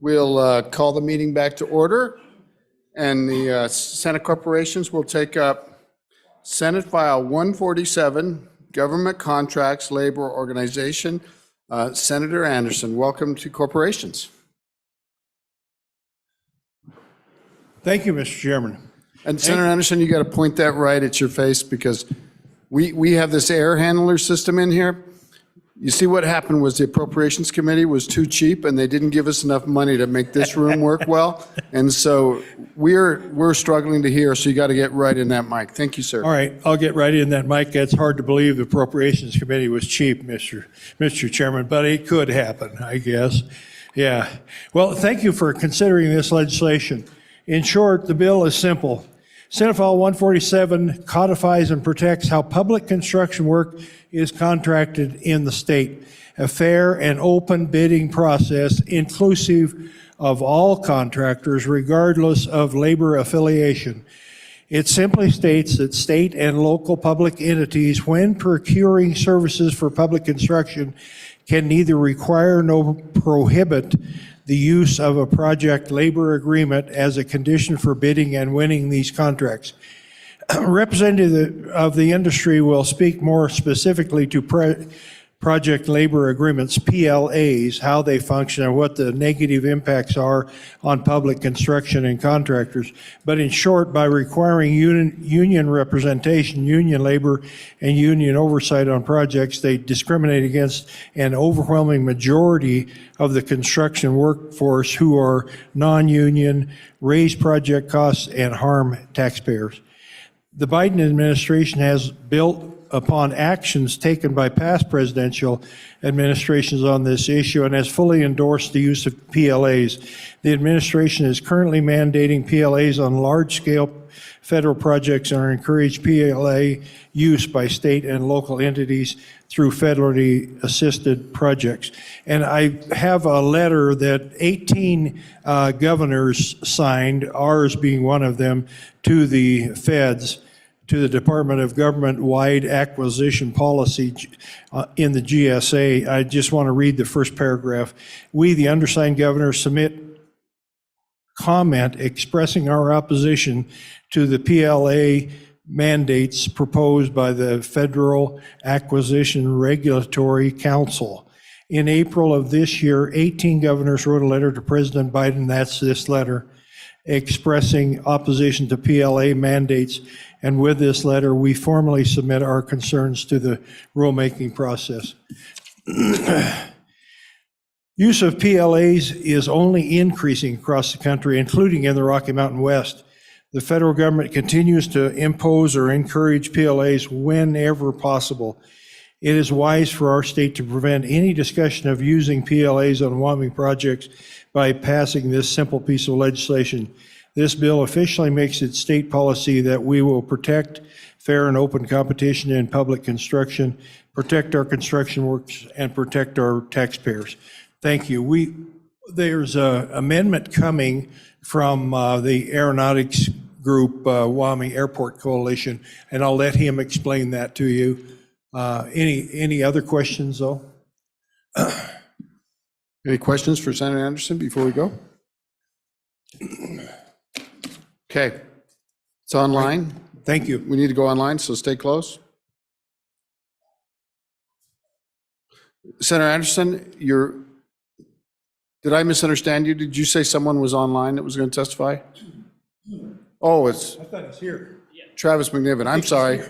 We'll call the meeting back to order, and the Senate corporations will take up Senate File 147, Government Contracts, Labor Organization. Senator Anderson, welcome to corporations. Thank you, Mr. Chairman. And Senator Anderson, you got to point that right at your face, because we have this air handler system in here. You see, what happened was the Appropriations Committee was too cheap, and they didn't give us enough money to make this room work well. And so we're struggling to hear, so you got to get right in that mic. Thank you, sir. All right, I'll get right in that mic. It's hard to believe the Appropriations Committee was cheap, Mr. Chairman, but it could happen, I guess. Yeah. Well, thank you for considering this legislation. In short, the bill is simple. Senate File 147 codifies and protects how public construction work is contracted in the state. A fair and open bidding process inclusive of all contractors regardless of labor affiliation. It simply states that state and local public entities, when procuring services for public construction, can neither require nor prohibit the use of a project labor agreement as a condition for bidding and winning these contracts. Representative of the industry will speak more specifically to project labor agreements, PLAs, how they function and what the negative impacts are on public construction and contractors. But in short, by requiring union representation, union labor, and union oversight on projects, they discriminate against an overwhelming majority of the construction workforce who are non-union, raise project costs, and harm taxpayers. The Biden administration has built upon actions taken by past presidential administrations on this issue and has fully endorsed the use of PLAs. The administration is currently mandating PLAs on large-scale federal projects and encourage PLA use by state and local entities through federally assisted projects. And I have a letter that 18 governors signed, ours being one of them, to the feds, to the Department of Government-wide Acquisition Policy in the GSA. I just want to read the first paragraph. We, the undersigned governors, submit comment expressing our opposition to the PLA mandates proposed by the Federal Acquisition Regulatory Council. In April of this year, 18 governors wrote a letter to President Biden, that's this letter, expressing opposition to PLA mandates. And with this letter, we formally submit our concerns to the rulemaking process. Use of PLAs is only increasing across the country, including in the Rocky Mountain West. The federal government continues to impose or encourage PLAs whenever possible. It is wise for our state to prevent any discussion of using PLAs on Wyoming projects by passing this simple piece of legislation. This bill officially makes it state policy that we will protect fair and open competition in public construction, protect our construction workers, and protect our taxpayers. Thank you. There's an amendment coming from the aeronautics group, Wyoming Airport Coalition, and I'll let him explain that to you. Any other questions, though? Any questions for Senator Anderson before we go? Okay, it's online. Thank you. We need to go online, so stay close. Senator Anderson, did I misunderstand you? Did you say someone was online that was going to testify? Oh, it's I thought it's here. Travis McNiven. I'm sorry.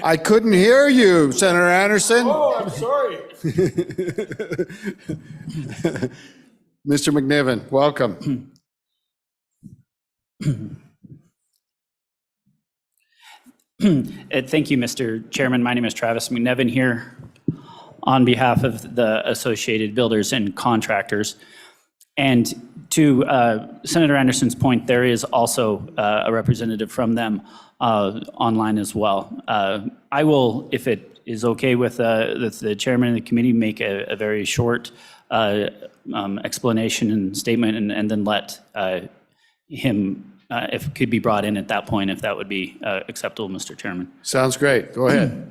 I couldn't hear you, Senator Anderson. Oh, I'm sorry. Mr. McNiven, welcome. Thank you, Mr. Chairman. My name is Travis McNevin here on behalf of the Associated Builders and Contractors. And to Senator Anderson's point, there is also a representative from them online as well. I will, if it is okay with the chairman of the committee, make a very short explanation and statement and then let him, if it could be brought in at that point, if that would be acceptable, Mr. Chairman. Sounds great. Go ahead.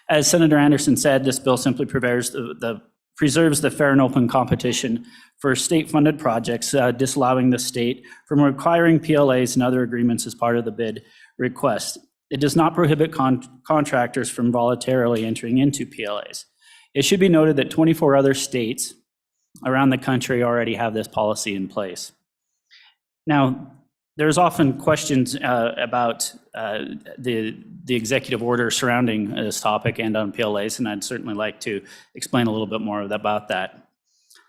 As Senator Anderson said, this bill simply prepares the preserves the fair and open competition for state-funded projects, disallowing the state from requiring PLAs and other agreements as part of the bid request. It does not prohibit contractors from voluntarily entering into PLAs. It should be noted that 24 other states around the country already have this policy in place. Now, there's often questions about the executive order surrounding this topic and on PLAs, and I'd certainly like to explain a little bit more about that.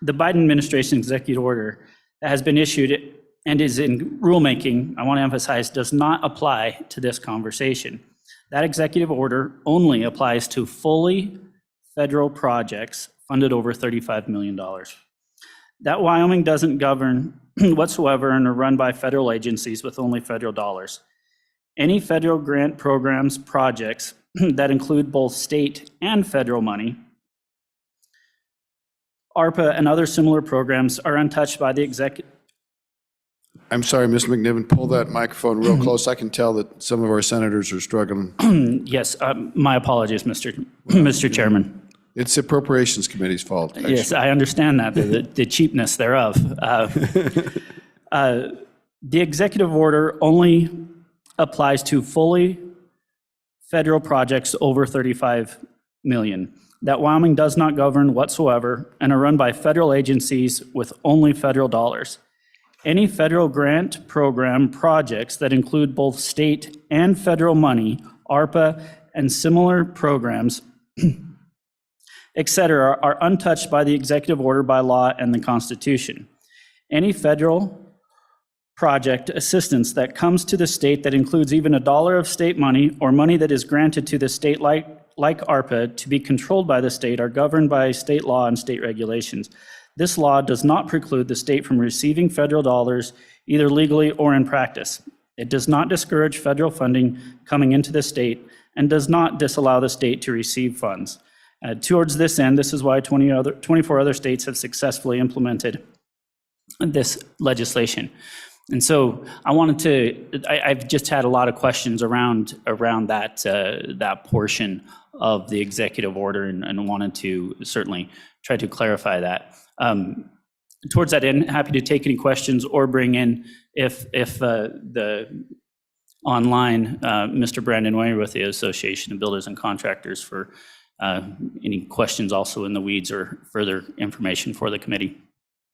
The Biden administration executive order that has been issued and is in rulemaking, I want to emphasize, does not apply to this conversation. That executive order only applies to fully federal projects funded over $35 million. That Wyoming doesn't govern whatsoever and are run by federal agencies with only federal dollars. Any federal grant programs, projects that include both state and federal money, ARPA and other similar programs are untouched by the executive. I'm sorry, Mr. McNiven, pull that microphone real close. I can tell that some of our senators are struggling. Yes, my apologies, Mr. Chairman. It's the Appropriations Committee's fault, actually. Yes, I understand that, the cheapness thereof. The executive order only applies to fully federal projects over 35 million that Wyoming does not govern whatsoever and are run by federal agencies with only federal dollars. Any federal grant program projects that include both state and federal money, ARPA and similar programs, et cetera, are untouched by the executive order, by law, and the Constitution. Any federal project assistance that comes to the state that includes even $1 of state money or money that is granted to the state like ARPA to be controlled by the state are governed by state law and state regulations. This law does not preclude the state from receiving federal dollars either legally or in practice. It does not discourage federal funding coming into the state and does not disallow the state to receive funds. Towards this end, this is why 24 other states have successfully implemented this legislation. And so I wanted to, I've just had a lot of questions around that portion of the executive order and wanted to certainly try to clarify that. Towards that end, happy to take any questions or bring in, if the online, Mr. Brandon Way with the Association of Builders and Contractors for any questions also in the weeds or further information for the committee.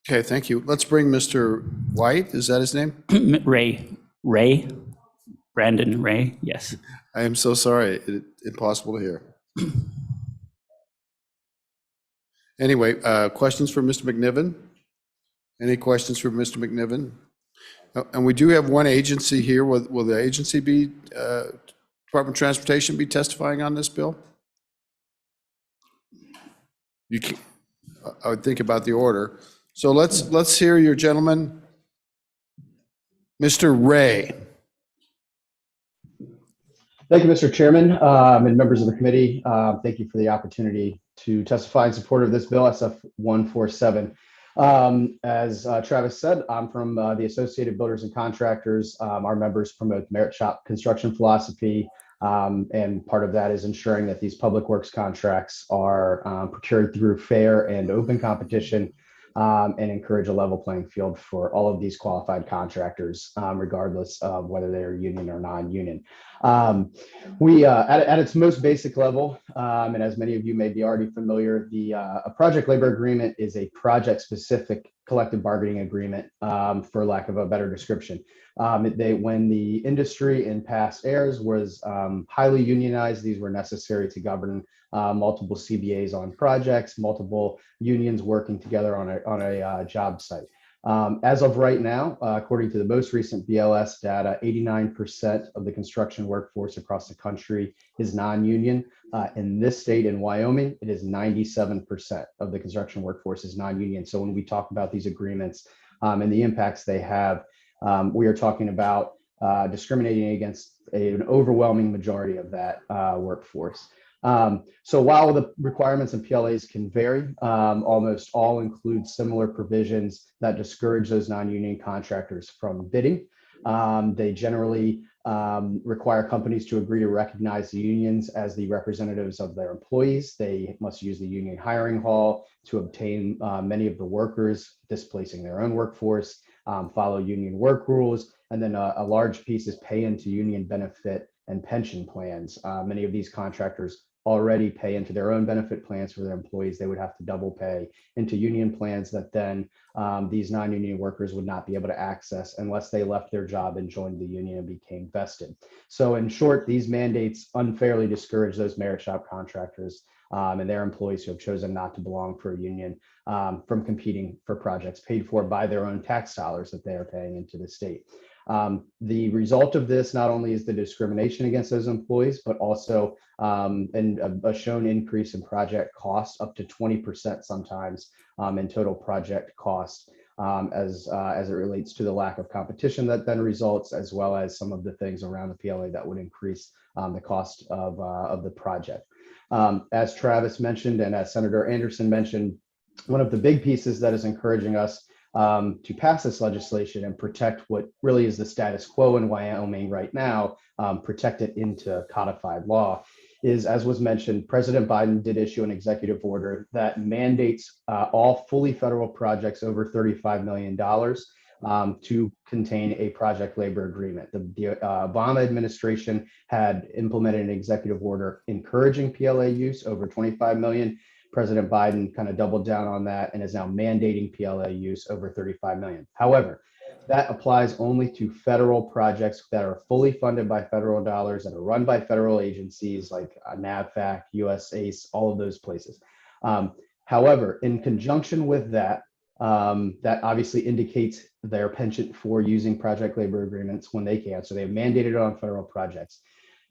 Okay, thank you. Let's bring Mr. White, is that his name? Ray, Brandon Ray, yes. I am so sorry, impossible to hear. Anyway, questions for Mr. McNiven? Any questions for Mr. McNiven? And we do have one agency here. Will the agency be, Department of Transportation be testifying on this bill? You can, I would think about the order. So let's hear your gentleman, Mr. Ray. Thank you, Mr. Chairman, and members of the committee. Thank you for the opportunity to testify in support of this bill, SF 147. As Travis said, I'm from the Associated Builders and Contractors. Our members promote merit shop construction philosophy, and part of that is ensuring that these public works contracts are procured through fair and open competition, and encourage a level playing field for all of these qualified contractors, regardless of whether they're union or non-union. We, at its most basic level, and as many of you may be already familiar, a project labor agreement is a project-specific collective bargaining agreement, for lack of a better description. When the industry in past eras was highly unionized, these were necessary to govern multiple CBAs on projects, multiple unions working together on a job site. As of right now, according to the most recent BLS data, 89% of the construction workforce across the country is non-union. In this state, in Wyoming, it is 97% of the construction workforce is non-union. So when we talk about these agreements and the impacts they have, we are talking about discriminating against an overwhelming majority of that workforce. So while the requirements and PLAs can vary, almost all include similar provisions that discourage those non-union contractors from bidding. They generally require companies to agree to recognize the unions as the representatives of their employees. They must use the union hiring hall to obtain many of the workers, displacing their own workforce, follow union work rules, and then a large piece is pay into union benefit and pension plans. Many of these contractors already pay into their own benefit plans for their employees. They would have to double pay into union plans that then these non-union workers would not be able to access unless they left their job and joined the union and became vested. So in short, these mandates unfairly discourage those merit shop contractors and their employees who have chosen not to belong for a union from competing for projects paid for by their own tax dollars that they are paying into the state. The result of this not only is the discrimination against those employees, but also a shown increase in project costs up to 20% sometimes in total project cost as it relates to the lack of competition that then results, as well as some of the things around the PLA that would increase the cost of the project. As Travis mentioned and as Senator Anderson mentioned, one of the big pieces that is encouraging us to pass this legislation and protect what really is the status quo in Wyoming right now, protect it into codified law, is, as was mentioned, President Biden did issue an executive order that mandates all fully federal projects over $35 million to contain a project labor agreement. The Obama administration had implemented an executive order encouraging PLA use over 25 million. President Biden kind of doubled down on that and is now mandating PLA use over 35 million. However, that applies only to federal projects that are fully funded by federal dollars and are run by federal agencies like NAVFAC, USACE, all of those places. However, in conjunction with that, that obviously indicates their penchant for using project labor agreements when they can. So they've mandated it on federal projects.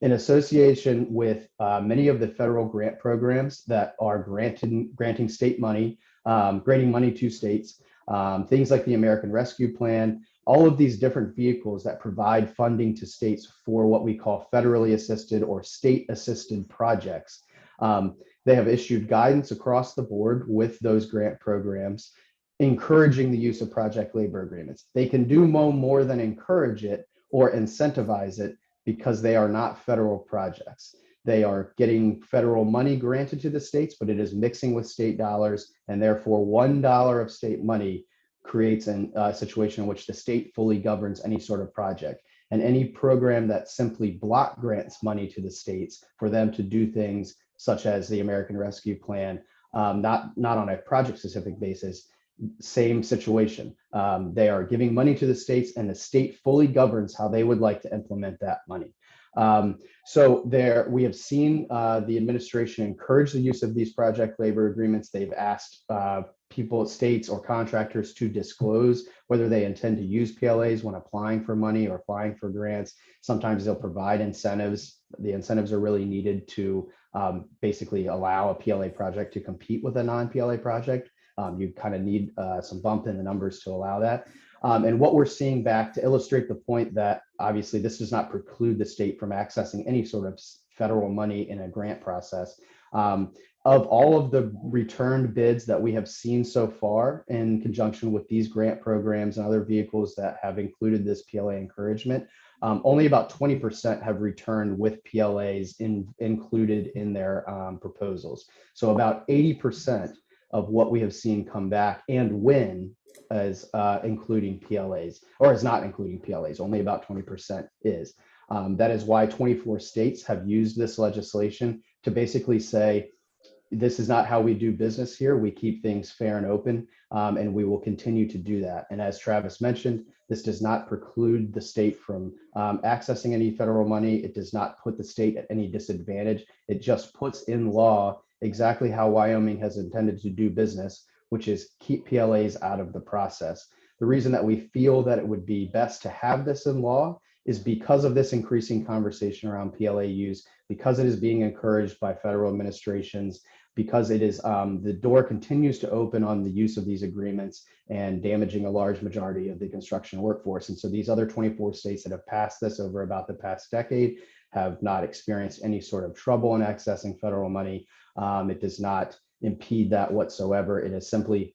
In association with many of the federal grant programs that are granting state money, granting money to states, things like the American Rescue Plan, all of these different vehicles that provide funding to states for what we call federally assisted or state assisted projects. They have issued guidance across the board with those grant programs, encouraging the use of project labor agreements. They can do more than encourage it or incentivize it because they are not federal projects. They are getting federal money granted to the states, but it is mixing with state dollars, and therefore $1 of state money creates a situation in which the state fully governs any sort of project. And any program that simply block grants money to the states for them to do things such as the American Rescue Plan, not on a project-specific basis, same situation. They are giving money to the states, and the state fully governs how they would like to implement that money. So we have seen the administration encourage the use of these project labor agreements. They've asked people, states or contractors to disclose whether they intend to use PLAs when applying for money or applying for grants. Sometimes they'll provide incentives. The incentives are really needed to basically allow a PLA project to compete with a non-PLA project. You kind of need some bump in the numbers to allow that. And what we're seeing back to illustrate the point that obviously this does not preclude the state from accessing any sort of federal money in a grant process. Of all of the returned bids that we have seen so far in conjunction with these grant programs and other vehicles that have included this PLA encouragement, only about 20% have returned with PLAs included in their proposals. So about 80% of what we have seen come back and win as including PLAs, or is not including PLAs, only about 20% is. That is why 24 states have used this legislation to basically say, this is not how we do business here. We keep things fair and open, and we will continue to do that. And as Travis mentioned, this does not preclude the state from accessing any federal money. It does not put the state at any disadvantage. It just puts in law exactly how Wyoming has intended to do business, which is keep PLAs out of the process. The reason that we feel that it would be best to have this in law is because of this increasing conversation around PLA use, because it is being encouraged by federal administrations, because it is the door continues to open on the use of these agreements and damaging a large majority of the construction workforce. And so these other 24 states that have passed this over about the past decade have not experienced any sort of trouble in accessing federal money. It does not impede that whatsoever. It is simply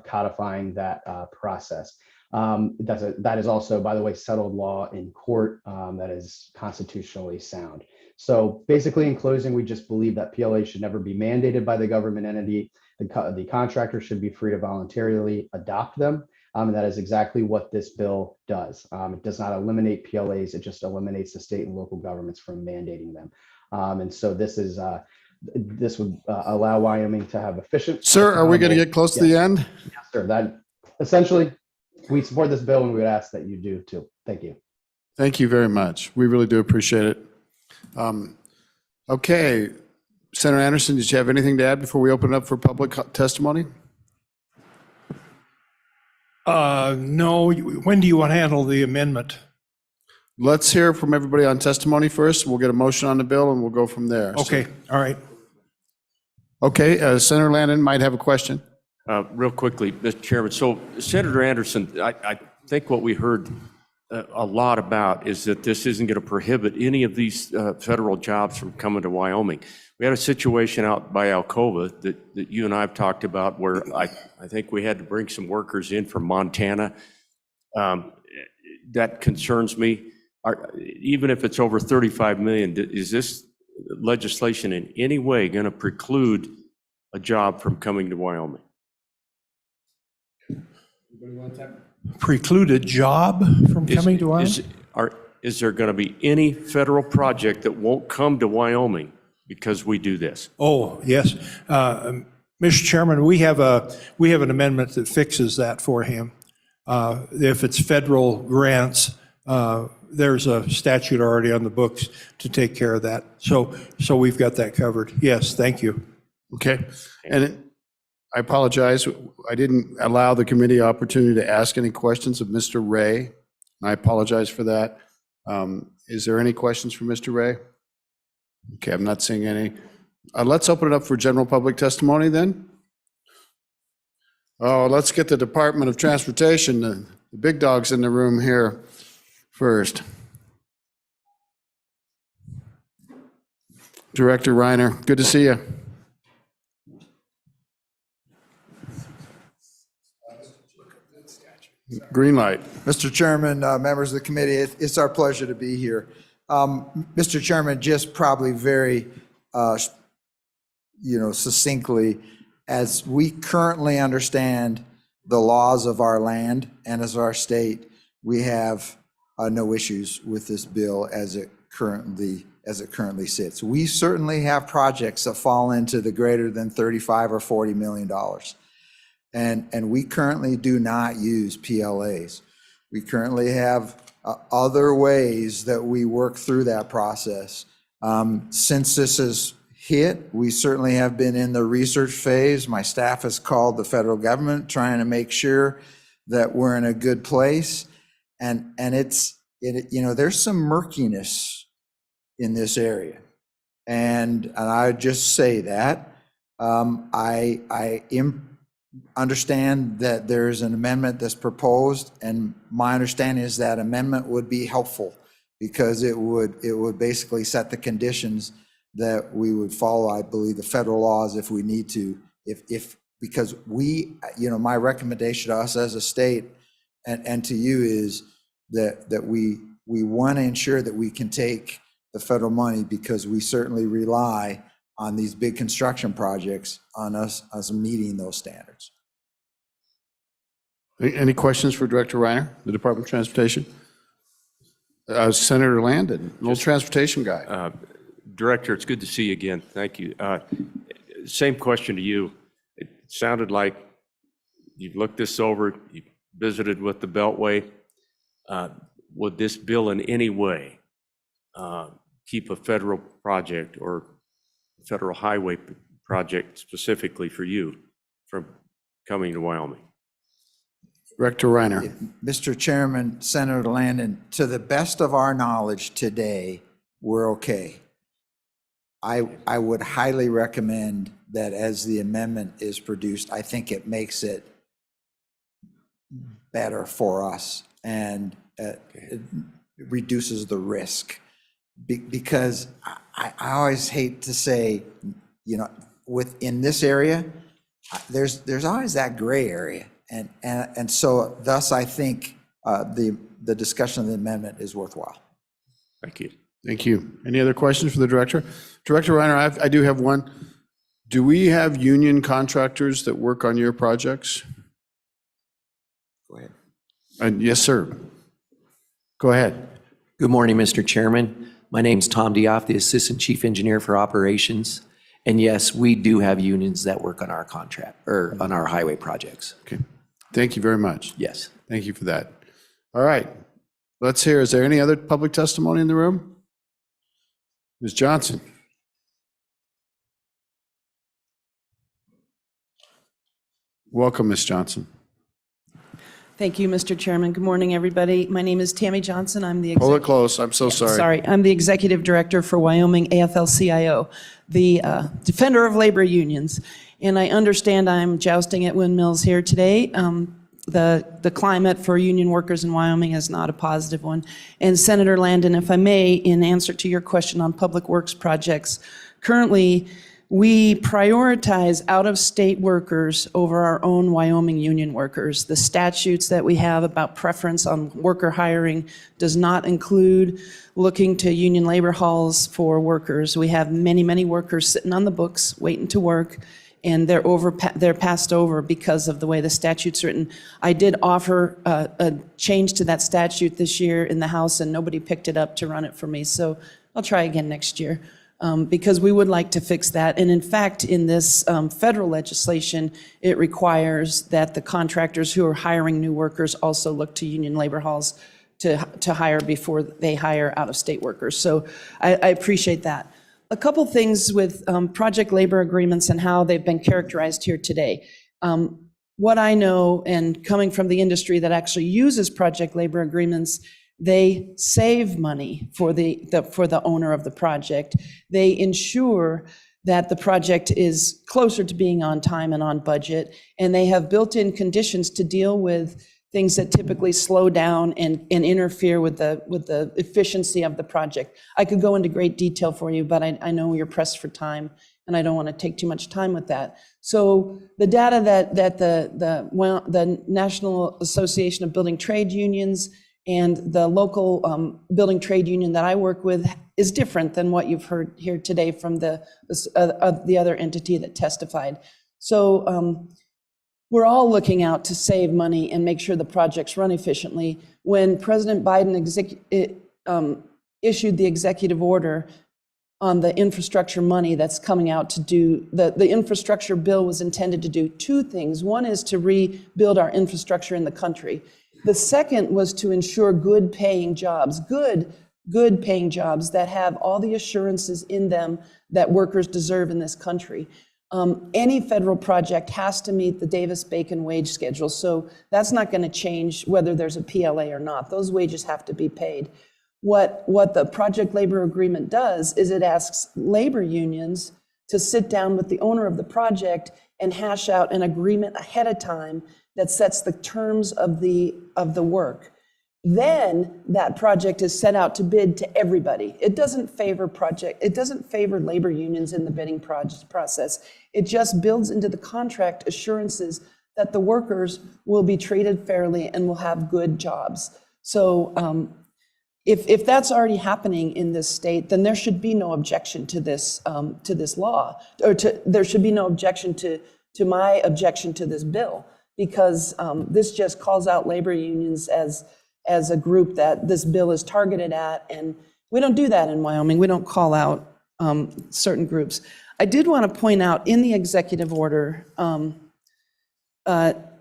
codifying that process. That is also, by the way, settled law in court that is constitutionally sound. So basically, in closing, we just believe that PLA should never be mandated by the government entity. The contractor should be free to voluntarily adopt them. And that is exactly what this bill does. It does not eliminate PLAs, it just eliminates the state and local governments from mandating them. And so this would allow Wyoming to have efficient. Sir, are we going to get close to the end? Yes, sir. That essentially, we support this bill and we would ask that you do too. Thank you. Thank you very much. We really do appreciate it. Okay, Senator Anderson, did you have anything to add before we open it up for public testimony? No, when do you want to handle the amendment? Let's hear from everybody on testimony first. We'll get a motion on the bill and we'll go from there. Okay, all right. Okay, Senator Landon might have a question. Real quickly, Mr. Chairman. So Senator Anderson, I think what we heard a lot about is that this isn't going to prohibit any of these federal jobs from coming to Wyoming. We had a situation out by Alcova that you and I have talked about where I think we had to bring some workers in from Montana. That concerns me. Even if it's over 35 million, is this legislation in any way going to preclude a job from coming to Wyoming? Preclude a job from coming to Wyoming? Is there going to be any federal project that won't come to Wyoming because we do this? Oh, yes. Mr. Chairman, we have an amendment that fixes that for him. If it's federal grants, there's a statute already on the books to take care of that. So we've got that covered. Yes, thank you. Okay, and I apologize. I didn't allow the committee opportunity to ask any questions of Mr. Ray. I apologize for that. Is there any questions for Mr. Ray? Okay, I'm not seeing any. Let's open it up for general public testimony then. Oh, let's get the Department of Transportation, the big dogs in the room here first. Director Reiner, good to see you. Green light. Mr. Chairman, members of the committee, it's our pleasure to be here. Mr. Chairman, just probably very, succinctly, as we currently understand the laws of our land and as our state, we have no issues with this bill as it currently sits. We certainly have projects that fall into the greater than $35 or $40 million. And we currently do not use PLAs. We currently have other ways that we work through that process. Since this is hit, we certainly have been in the research phase. My staff has called the federal government trying to make sure that we're in a good place. And there's some murkiness in this area. And I would just say that I understand that there's an amendment that's proposed, and my understanding is that amendment would be helpful because it would basically set the conditions that we would follow, I believe, the federal laws if we need to, because my recommendation to us as a state and to you is that we want to ensure that we can take the federal money because we certainly rely on these big construction projects on us meeting those standards. Any questions for Director Reiner, the Department of Transportation? Senator Landon, an old transportation guy. Director, it's good to see you again. Thank you. Same question to you. It sounded like you've looked this over, you visited with the Beltway. Would this bill in any way keep a federal project or federal highway project specifically for you from coming to Wyoming? Director Reiner. Mr. Chairman, Senator Landon, to the best of our knowledge today, we're okay. I would highly recommend that as the amendment is produced, I think it makes it better for us and it reduces the risk. Because I always hate to say, within this area, there's always that gray area. And so thus, I think the discussion of the amendment is worthwhile. Thank you. Thank you. Any other questions for the director? Director Reiner, I do have one. Do we have union contractors that work on your projects? Go ahead. Yes, sir. Go ahead. Good morning, Mr. Chairman. My name's Tom Dioff, the Assistant Chief Engineer for Operations. And yes, we do have unions that work on our contract, or on our highway projects. Okay. Thank you very much. Yes. Thank you for that. All right. Let's hear, is there any other public testimony in the room? Ms. Johnson. Welcome, Ms. Johnson. Thank you, Mr. Chairman. Good morning, everybody. My name is Tammy Johnson. I'm the Pull it close. I'm so sorry. Sorry, I'm the Executive Director for Wyoming AFL-CIO, the defender of labor unions. And I understand I'm jousting at windmills here today. The climate for union workers in Wyoming is not a positive one. And Senator Landon, if I may, in answer to your question on public works projects, currently we prioritize out-of-state workers over our own Wyoming union workers. The statutes that we have about preference on worker hiring does not include looking to union labor halls for workers. We have many, many workers sitting on the books waiting to work, and they're passed over because of the way the statute's written. I did offer a change to that statute this year in the House, and nobody picked it up to run it for me, so I'll try again next year. Because we would like to fix that. And in fact, in this federal legislation, it requires that the contractors who are hiring new workers also look to union labor halls to hire before they hire out-of-state workers. So I appreciate that. A couple things with project labor agreements and how they've been characterized here today. What I know, and coming from the industry that actually uses project labor agreements, they save money for the owner of the project. They ensure that the project is closer to being on time and on budget, and they have built-in conditions to deal with things that typically slow down and interfere with the efficiency of the project. I could go into great detail for you, but I know you're pressed for time, and I don't want to take too much time with that. So the data that the National Association of Building Trade Unions and the local building trade union that I work with is different than what you've heard here today from the other entity that testified. So we're all looking out to save money and make sure the projects run efficiently. When President Biden issued the executive order on the infrastructure money that's coming out to do, the infrastructure bill was intended to do two things. One is to rebuild our infrastructure in the country. The second was to ensure good paying jobs, good paying jobs that have all the assurances in them that workers deserve in this country. Any federal project has to meet the Davis-Bacon wage schedule, so that's not going to change whether there's a PLA or not. Those wages have to be paid. What the project labor agreement does is it asks labor unions to sit down with the owner of the project and hash out an agreement ahead of time that sets the terms of the work. Then that project is set out to bid to everybody. It doesn't favor labor unions in the bidding process. It just builds into the contract assurances that the workers will be treated fairly and will have good jobs. So if that's already happening in this state, then there should be no objection to this law, or there should be no objection to my objection to this bill, because this just calls out labor unions as a group that this bill is targeted at, and we don't do that in Wyoming. We don't call out certain groups. I did want to point out in the executive order,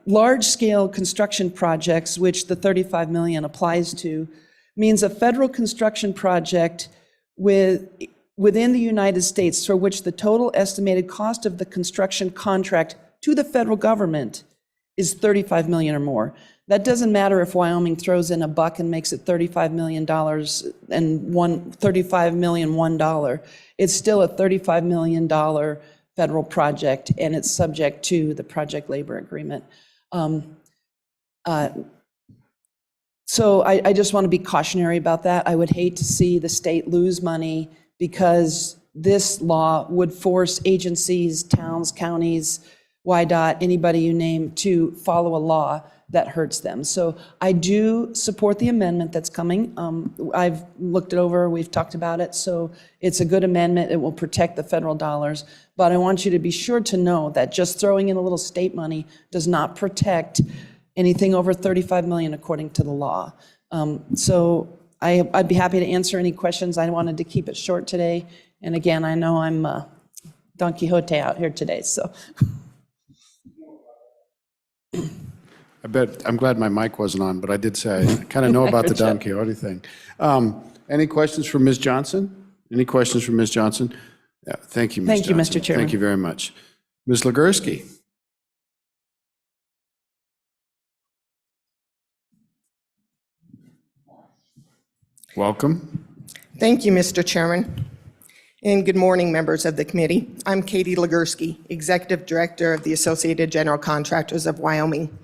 large-scale construction projects, which the $35 million applies to, means a federal construction project within the United States for which the total estimated cost of the construction contract to the federal government is $35 million or more. That doesn't matter if Wyoming throws in a buck and makes it $35 million and $35 million $1. It's still a $35 million federal project, and it's subject to the project labor agreement. So I just want to be cautionary about that. I would hate to see the state lose money because this law would force agencies, towns, counties, YDOT, anybody you name, to follow a law that hurts them. So I do support the amendment that's coming. I've looked it over, we've talked about it, so it's a good amendment. It will protect the federal dollars. But I want you to be sure to know that just throwing in a little state money does not protect anything over 35 million according to the law. So I'd be happy to answer any questions. I wanted to keep it short today. And again, I know I'm Don Quixote out here today, so. I'm glad my mic wasn't on, but I did say I kind of know about the Don Quixote thing. Any questions for Ms. Johnson? Any questions for Ms. Johnson? Yeah, thank you, Ms. Thank you, Johnson. Mr. Chairman. Thank you very much. Ms. Legursky? Welcome. Thank you, Mr. Chairman. And good morning, members of the committee. I'm Katie Legursky, Executive Director of the Associated General Contractors of Wyoming.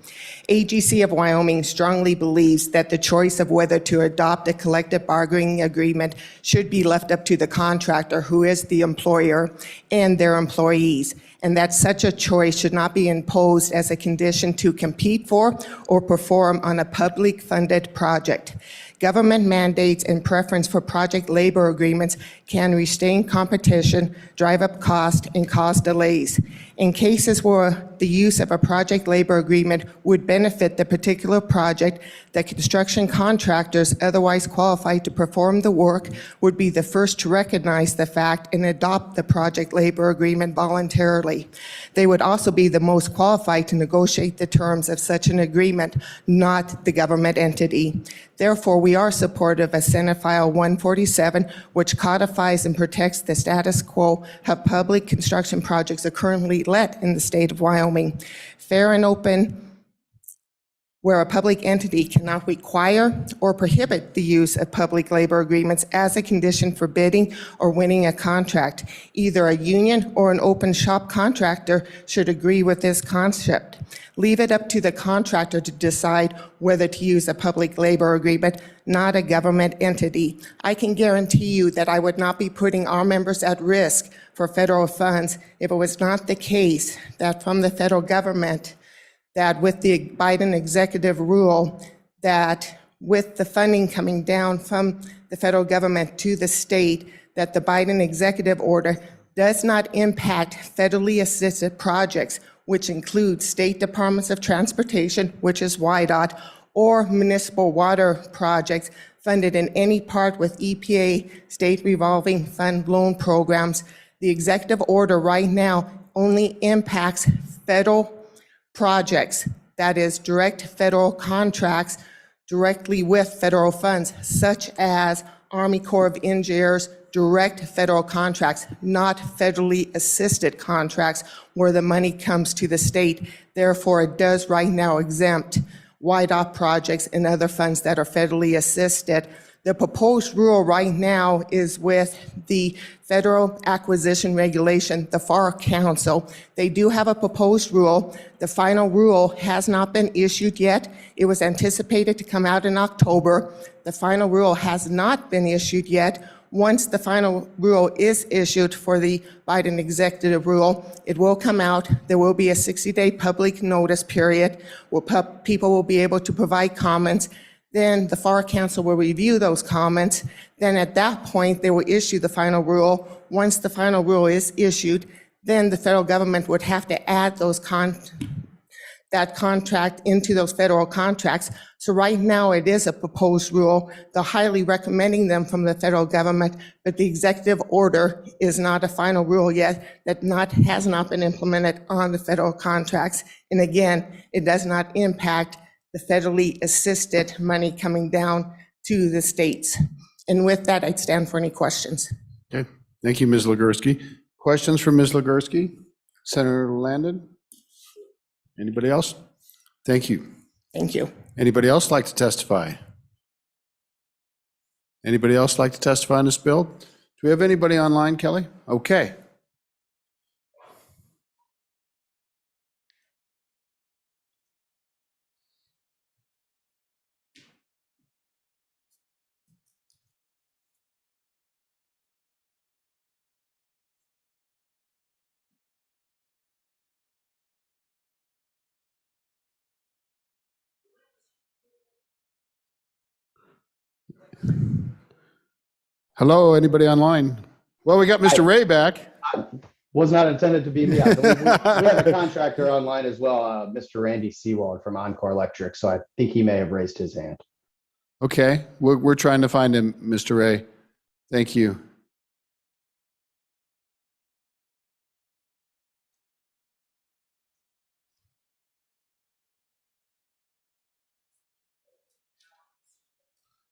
AGC of Wyoming strongly believes that the choice of whether to adopt a collective bargaining agreement should be left up to the contractor, who is the employer, and their employees, and that such a choice should not be imposed as a condition to compete for or perform on a public funded project. Government mandates and preference for project labor agreements can restrain competition, drive up cost, and cause delays. In cases where the use of a project labor agreement would benefit the particular project, the construction contractors otherwise qualified to perform the work would be the first to recognize the fact and adopt the project labor agreement voluntarily. They would also be the most qualified to negotiate the terms of such an agreement, not the government entity. Therefore, we are supportive of Senate File 147, which codifies and protects the status quo how public construction projects are currently let in the state of Wyoming. Fair and open, where a public entity cannot require or prohibit the use of public labor agreements as a condition for bidding or winning a contract. Either a union or an open shop contractor should agree with this concept. Leave it up to the contractor to decide whether to use a public labor agreement, not a government entity. I can guarantee you that I would not be putting our members at risk for federal funds if it was not the case that from the federal government, that with the Biden executive rule, that with the funding coming down from the federal government to the state, that the Biden executive order does not impact federally assisted projects, which include state departments of transportation, which is YDOT, or municipal water projects funded in any part with EPA state revolving fund loan programs. The executive order right now only impacts federal projects, that is direct federal contracts directly with federal funds, such as Army Corps of Engineers, direct federal contracts, not federally assisted contracts where the money comes to the state. Therefore, it does right now exempt YDOT projects and other funds that are federally assisted. The proposed rule right now is with the Federal Acquisition Regulation, the FAR Council. They do have a proposed rule. The final rule has not been issued yet. It was anticipated to come out in October. The final rule has not been issued yet. Once the final rule is issued for the Biden executive rule, it will come out. There will be a 60-day public notice period where people will be able to provide comments. Then the FAR Council will review those comments. Then at that point, they will issue the final rule. Once the final rule is issued, then the federal government would have to add that contract into those federal contracts. So right now, it is a proposed rule. They're highly recommending them from the federal government, but the executive order is not a final rule yet, that has not been implemented on the federal contracts. And again, it does not impact the federally assisted money coming down to the states. And with that, I'd stand for any questions. Okay, thank you, Ms. Legursky. Questions for Ms. Legursky? Senator Landon? Anybody else? Thank you. Thank you. Anybody else like to testify? Anybody else like to testify on this bill? Do we have anybody online, Kelly? Okay. Hello, anybody online? Well, we got Mr. Ray back. Was not intended to be me. I believe we have a contractor online as well, Mr. Randy Seawald from Encore Electric. So I think he may have raised his hand. Okay, we're trying to find him, Mr. Ray. Thank you.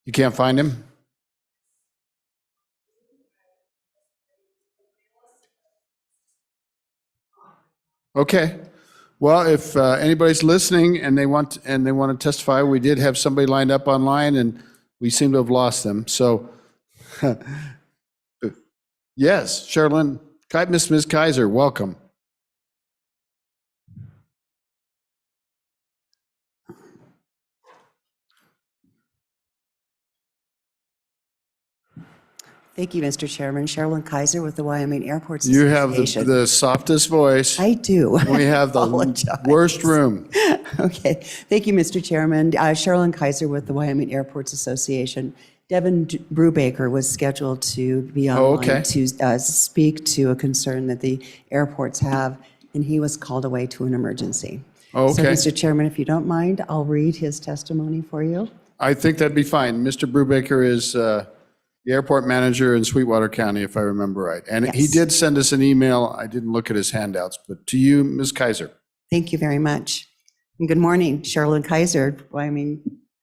You can't find him? Okay. Well, if anybody's listening and they want to testify, we did have somebody lined up online and we seem to have lost them. So yes, Sherilyn, Ms. Kaiser, welcome. Thank you, Mr. Chairman. Sherilyn Kaiser with the Wyoming Airports You have Association. the softest voice. I do. We have the worst room. Okay. Thank you, Mr. Chairman. Sherilyn Kaiser with the Wyoming Airports Association. Devin Brubaker was scheduled to be online to speak to a concern that the airports have, and he was called away to an emergency. So, Mr. Chairman, if you don't mind, I'll read his testimony for you. I think that'd be fine. Mr. Brubaker is the airport manager in Sweetwater County, if I remember right. And he did send us an email. I didn't look at his handouts, but to you, Ms. Kaiser. Thank you very much. And good morning, Sherilyn Kaiser, Wyoming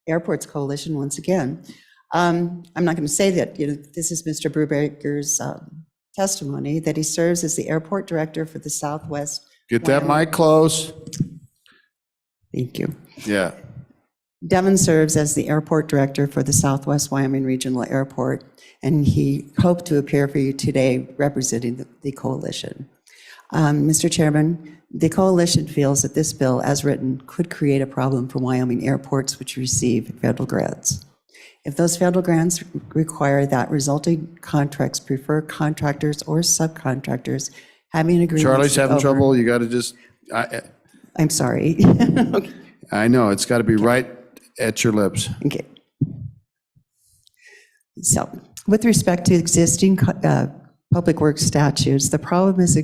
Airports Coalition once again. I'm not going to say that this is Mr. Brubaker's testimony, that he serves as the airport director for the Southwest. Get that mic close. Thank you. Yeah. Devin serves as the airport director for the Southwest Wyoming Regional Airport, and he hoped to appear for you today representing the coalition. Mr. Chairman, the coalition feels that this bill, as written, could create a problem for Wyoming airports which receive federal grants. If those federal grants require that resulting contracts prefer contractors or subcontractors having agreements. Charlie's having trouble. You got to just. I'm sorry. I know. It's got to be right at your lips. Okay. So, with respect to existing public works statutes, the problem is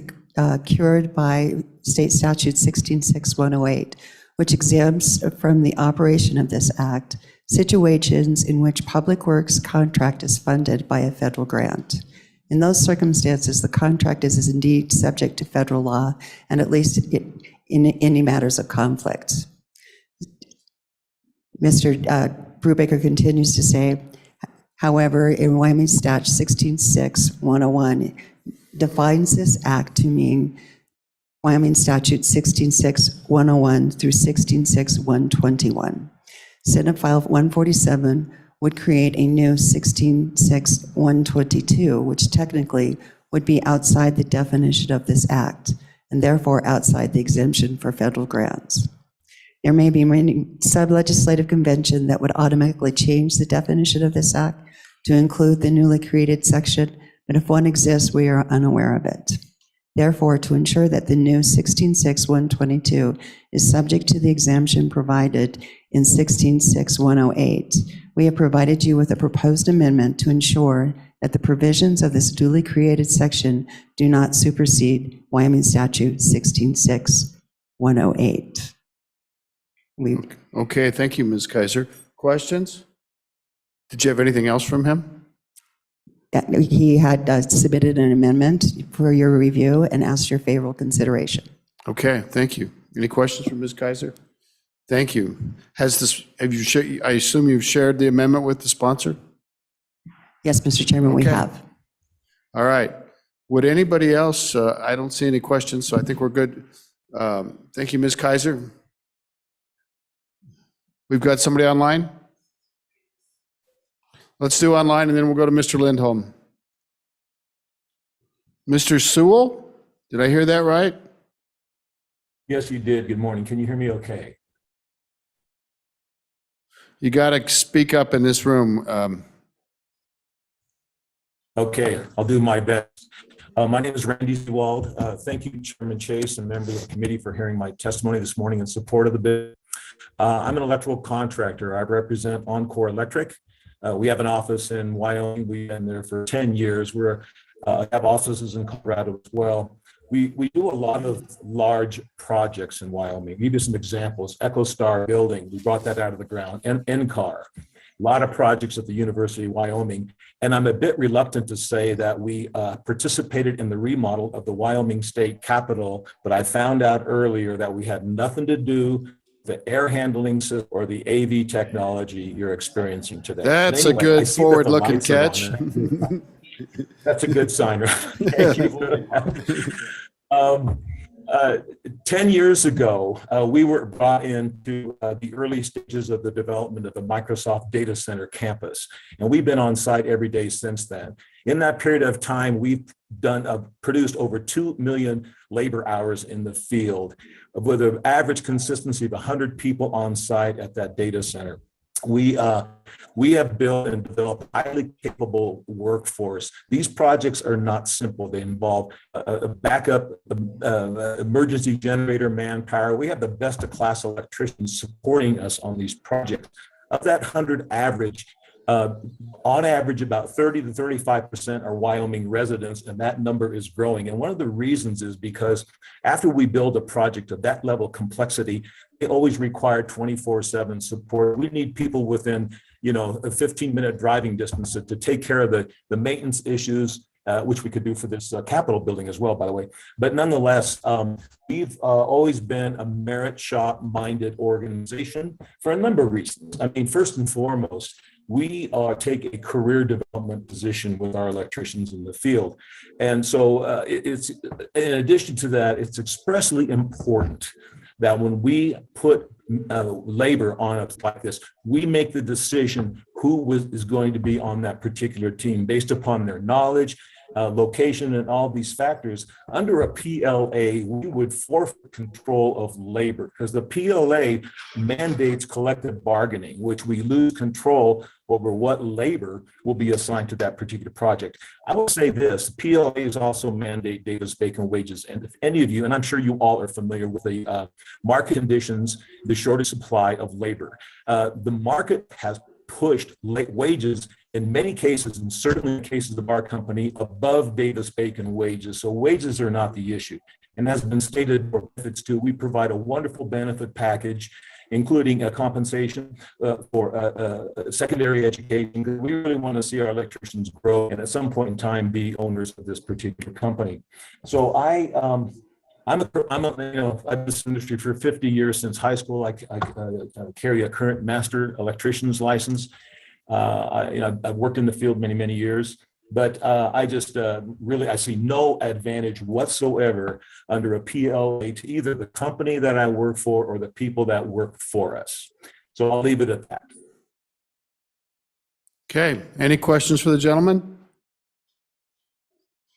cured by State Statute 166-108, which exempts from the operation of this act situations in which public works contract is funded by a federal grant. In those circumstances, the contract is indeed subject to federal law, and at least in any matters of conflict. Mr. Brubaker continues to say, however, in Wyoming Statute 166-101 defines this act to mean Wyoming Statute 166-101 through 166-121. Senate File 147 would create a new 166-122, which technically would be outside the definition of this act, and therefore outside the exemption for federal grants. There may be many sub-legislative convention that would automatically change the definition of this act to include the newly created section, but if one exists, we are unaware of it. Therefore, to ensure that the new 166-122 is subject to the exemption provided in 166-108, we have provided you with a proposed amendment to ensure that the provisions of this duly created section do not supersede Wyoming Statute 166-108. Okay, thank you, Ms. Kaiser. Questions? Did you have anything else from him? He had submitted an amendment for your review and asked your favorable consideration. Okay, thank you. Any questions from Ms. Kaiser? Thank you. I assume you've shared the amendment with the sponsor? Yes, Mr. Chairman, we have. All right. Would anybody else, I don't see any questions, so I think we're good. Thank you, Ms. Kaiser. We've got somebody online? Let's do online, and then we'll go to Mr. Lindholm. Mr. Sewell, did I hear that right? Yes, you did. Good morning. Can you hear me okay? You got to speak up in this room. Okay, I'll do my best. My name is Randy Sewald. Thank you, Chairman Chase and members of the committee for hearing my testimony this morning in support of the bill. I'm an electrical contractor. I represent Encore Electric. We have an office in Wyoming. We've been there for 10 years. We have offices in Colorado as well. We do a lot of large projects in Wyoming. Give you some examples. EchoStar building, we brought that out of the ground. And NCAR, a lot of projects at the University of Wyoming. And I'm a bit reluctant to say that we participated in the remodel of the Wyoming State Capitol, but I found out earlier that we had nothing to do with the air handling system or the AV technology you're experiencing today. That's Anyway, a good I see that the forward-looking lights are on catch. there. That's a good sign, right? Thank you for that. 10 years ago, we were brought into the early stages of the development of the Microsoft Data Center campus, and we've been on site every day since then. In that period of time, we've produced over 2 million labor hours in the field, with an average consistency of 100 people on site at that data center. We have built and developed a highly capable workforce. These projects are not simple. They involve a backup emergency generator manpower. We have the best of class electricians supporting us on these projects. Of that 100 average, on average, about 30 to 35% are Wyoming residents, and that number is growing. And one of the reasons is because after we build a project of that level of complexity, they always require 24/7 support. We need people within, a 15-minute driving distance to take care of the maintenance issues, which we could do for this Capitol building as well, by the way. But nonetheless, we've always been a merit shop-minded organization for a number of reasons. I mean, first and foremost, we take a career development position with our electricians in the field. And so it's, in addition to that, it's expressly important that when we put labor on us like this, we make the decision who is going to be on that particular team based upon their knowledge, location, and all these factors. Under a PLA, we would forfeit control of labor because the PLA mandates collective bargaining, which we lose control over what labor will be assigned to that particular project. I will say this, PLAs also mandate Davis Bacon wages. And if any of you, and I'm sure you all are familiar with the market conditions, the shortage supply of labor. The market has pushed wages in many cases, and certainly in cases of our company, above Davis Bacon wages. So wages are not the issue. And as has been stated for benefits too, we provide a wonderful benefit package, including a compensation for secondary education. We really want to see our electricians grow and at some point in time be owners of this particular company. So I've been in this industry for 50 years since high school. I carry a current master electrician's license. I've worked in the field many, many years, but I just I see no advantage whatsoever under a PLA to either the company that I work for or the people that work for us. So I'll leave it at that. Okay, any questions for the gentleman?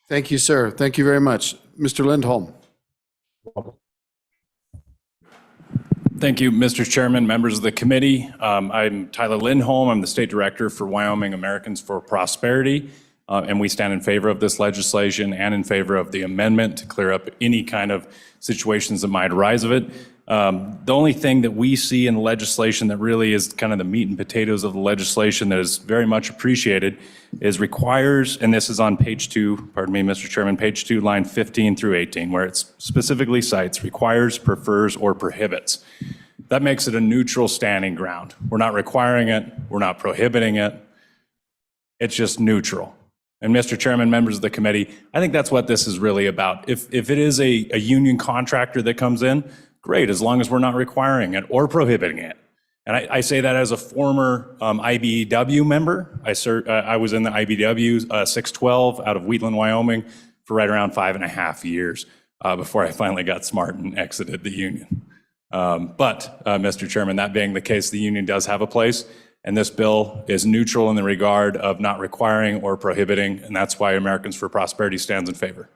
Thank you, sir. Thank you very much. Mr. Lindholm. Thank you, Mr. Chairman, members of the committee. I'm Tyler Lindholm. I'm the State Director for Wyoming Americans for Prosperity, and we stand in favor of this legislation and in favor of the amendment to clear up any kind of situations that might arise of it. The only thing that we see in the legislation that really is kind of the meat and potatoes of the legislation that is very much appreciated is requires, and this is on page 2, pardon me, Mr. Chairman, page 2, line 15 through 18, where it specifically cites requires, prefers, or prohibits. That makes it a neutral standing ground. We're not requiring it, we're not prohibiting it. It's just neutral. And Mr. Chairman, members of the committee, I think that's what this is really about. If it is a union contractor that comes in, great, as long as we're not requiring it or prohibiting it. And I say that as a former IBEW member. I was in the IBEW 612 out of Wheatland, Wyoming for right around 5.5 years before I finally got smart and exited the union. But Mr. Chairman, that being the case, the union does have a place, and this bill is neutral in the regard of not requiring or prohibiting, and that's why Americans for Prosperity stands in favor.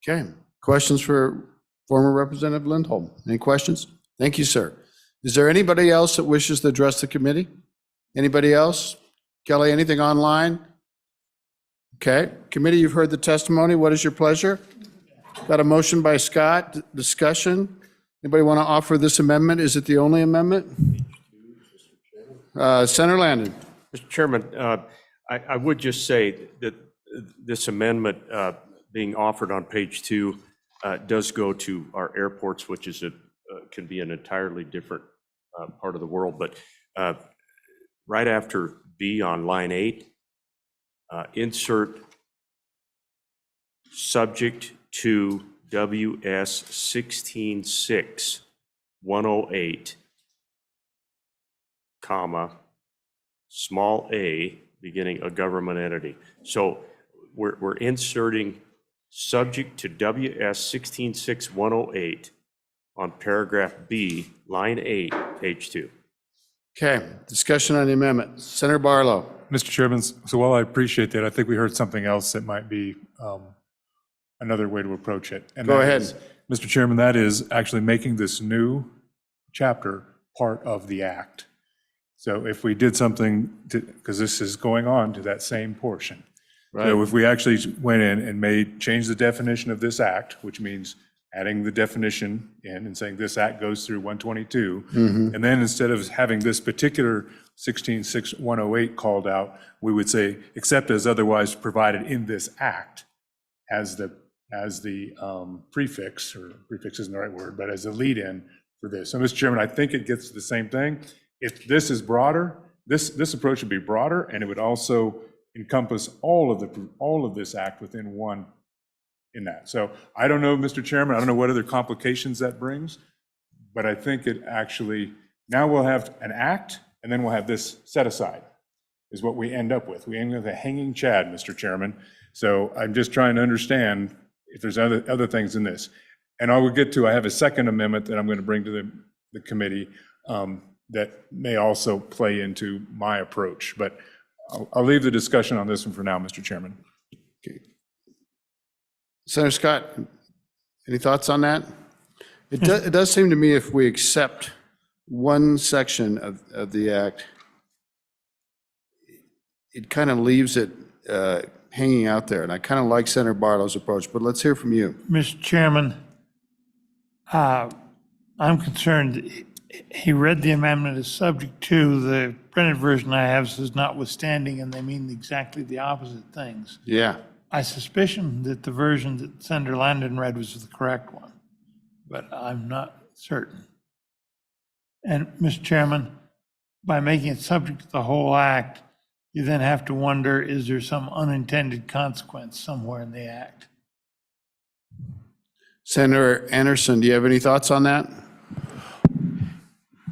Okay, questions for former Representative Lindholm? Any questions? Thank you, sir. Is there anybody else that wishes to address the committee? Anybody else? Kelly, anything online? Okay, committee, you've heard the testimony. What is your pleasure? Got a motion by Scott, discussion. Anybody want to offer this amendment? Is it the only amendment? Senator Landon. Mr. Chairman, I would just say that this amendment being offered on page 2 does go to our airports, which is can be an entirely different part of the world. But right after B on line 8, insert subject to WS 16.6.108, comma, small a, beginning a government entity. So we're inserting subject to WS 16.6.108 on paragraph B, line 8, page 2. Okay, discussion on the amendment. Senator Barlow. Mr. Chairman, so while I appreciate that, I think we heard something else that might be another way to approach it. And Go that ahead. is, Mr. Chairman, that is actually making this new chapter part of the act. So if we did something, because this is going on to that same portion. Right. So if we actually went in and change the definition of this act, which means adding the definition in and saying this act goes through 122, and then instead of having this particular 16.6.108 called out, we would say, except as otherwise provided in this act, as the prefix, or prefix isn't the right word, but as a lead-in for this. So, Mr. Chairman, I think it gets to the same thing. If this is broader, this approach would be broader, and it would also encompass all of this act within one in that. So I don't know, Mr. Chairman, I don't know what other complications that brings, but I think it actually, now we'll have an act, and then we'll have this set aside, is what we end up with. We end up with a hanging chad, Mr. Chairman. So I'm just trying to understand if there's other things in this. And I have a second amendment that I'm going to bring to the committee that may also play into my approach. But I'll leave the discussion on this one for now, Mr. Chairman. Okay. Senator Scott, any thoughts on that? It does seem to me if we accept one section of the act, it kind of leaves it hanging out there. And I kind of like Senator Barlow's approach, but let's hear from you. Mr. Chairman, I'm concerned, he read the amendment as subject to. The printed version I have says notwithstanding, and they mean exactly the opposite things. Yeah. I suspicion that the version that Senator Landon read was the correct one, but I'm not certain. And, Mr. Chairman, by making it subject to the whole act, you then have to wonder, is there some unintended consequence somewhere in the act? Senator Anderson, do you have any thoughts on that?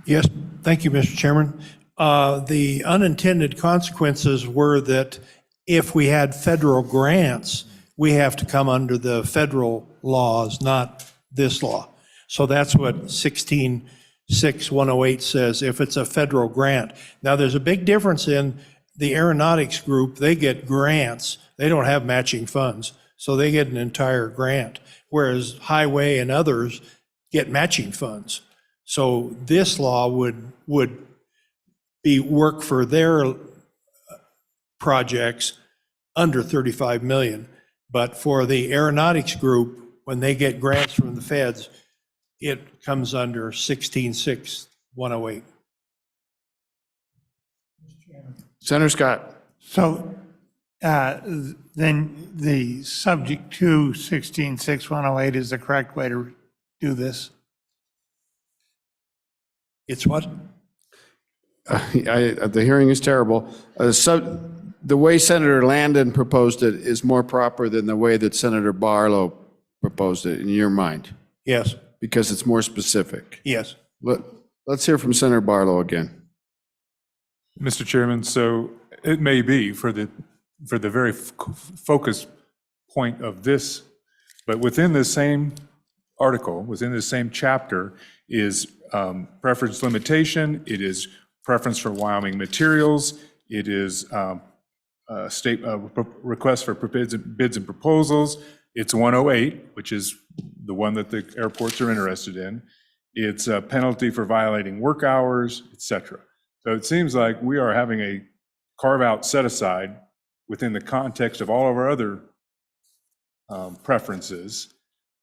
Yes, thank you, Mr. Chairman. The unintended consequences were that if we had federal grants, we have to come under the federal laws, not this law. So that's what 16.6.108 says, if it's a federal grant. Now, there's a big difference in the aeronautics group. They get grants. They don't have matching funds, so they get an entire grant, whereas highway and others get matching funds. So this law would be work for their projects under 35 million. But for the aeronautics group, when they get grants from the feds, it comes under 16.6.108. Senator Scott. So then the subject to 16.6.108 is the correct way to do this? It's what? The hearing is terrible. The way Senator Landon proposed it is more proper than the way that Senator Barlow proposed it in your mind, Yes, because it's more specific. yes. Let's hear from Senator Barlow again. Mr. Chairman, so it may be for the very focus point of this, but within the same article, within the same chapter is preference limitation, it is preference for Wyoming materials, it is request for bids and proposals, it's 108, which is the one that the airports are interested in, it's a penalty for violating work hours, et cetera. So it seems like we are having a carve-out set-aside within the context of all of our other preferences,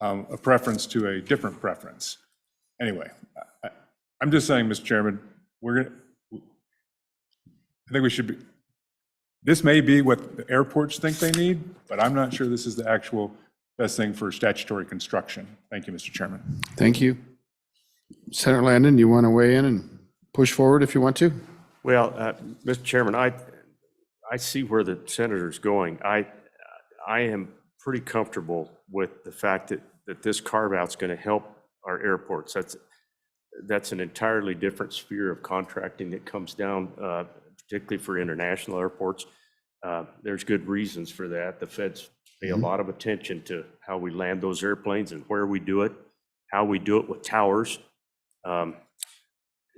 a preference to a different preference. Anyway, I'm just saying, Mr. Chairman, I think we should be, this may be what the airports think they need, but I'm not sure this is the actual best thing for statutory construction. Thank you, Mr. Chairman. Thank you. Senator Landon, you want to weigh in and push forward if you want to? Well, Mr. Chairman, I see where the senator's going. I am pretty comfortable with the fact that this carve-out's going to help our airports. That's an entirely different sphere of contracting that comes down, particularly for international airports. There's good reasons for that. The feds pay a lot of attention to how we land those airplanes and where we do it, how we do it with towers.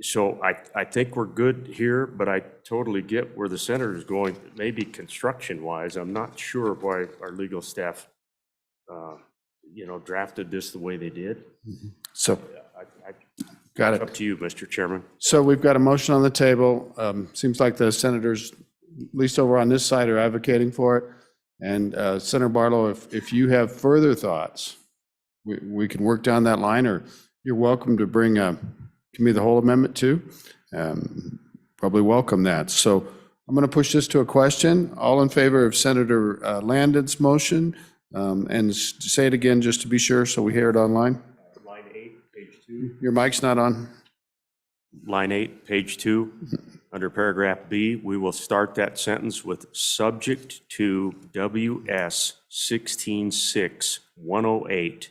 So I think we're good here, but I totally get where the senator's going. Maybe construction-wise, I'm not sure why our legal staff, drafted this the way they did. So, got it. Up to you, Mr. Chairman. So we've got a motion on the table. Seems like the senators, at least over on this side, are advocating for it. And Senator Barlow, if you have further thoughts, we can work down that line, or you're welcome to bring Committee of the Whole amendment too. Probably welcome that. So I'm going to push this to a question. All in favor of Senator Landon's motion? And say it again just to be sure so we hear it online. Line 8, page 2. Your mic's not on. Line 8, page 2, under paragraph B, we will start that sentence with subject to WS 166108,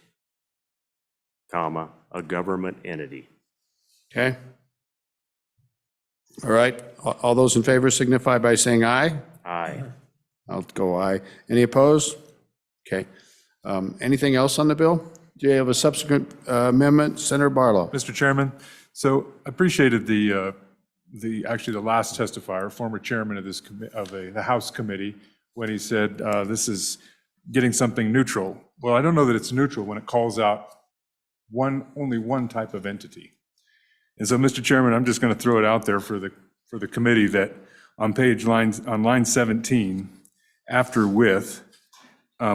comma, a government entity. Okay. All right. All those in favor signify by saying aye. Aye. I'll go aye. Any opposed? Okay. Anything else on the bill? Do you have a subsequent amendment? Senator Barlow. Mr. Chairman, so I appreciated the last testifier, former chairman of this the House committee, when he said this is getting something neutral. Well, I don't know that it's neutral when it calls out only one type of entity. And so, Mr. Chairman, I'm just going to throw it out there for the committee that on line 17, after with,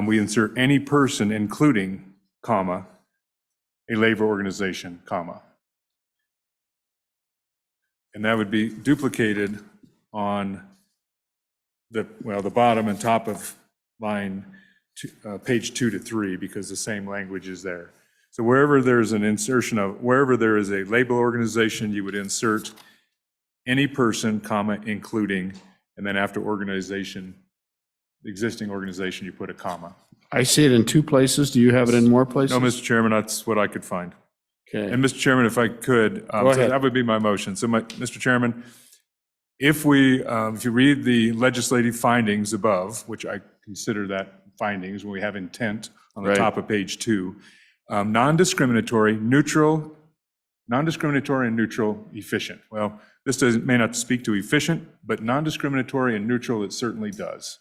we insert any person including, comma, a labor organization, comma. And that would be duplicated on the bottom and top of line page 2 to 3, because the same language is there. So wherever there's an insertion wherever there is a label organization, you would insert any person, comma, including, and then after organization, the existing organization, you put a comma. I see it in 2 places. Do you have it in more places? No, Mr. Chairman, that's what I could find. Okay. And Mr. Chairman, if I could, Go ahead. so that would be my motion. So Mr. Chairman, if you read the legislative findings above, which I consider that findings when we have intent on the Right. top of page 2, non-discriminatory, neutral, non-discriminatory and neutral, efficient. Well, this may not speak to efficient, but non-discriminatory and neutral, it certainly does.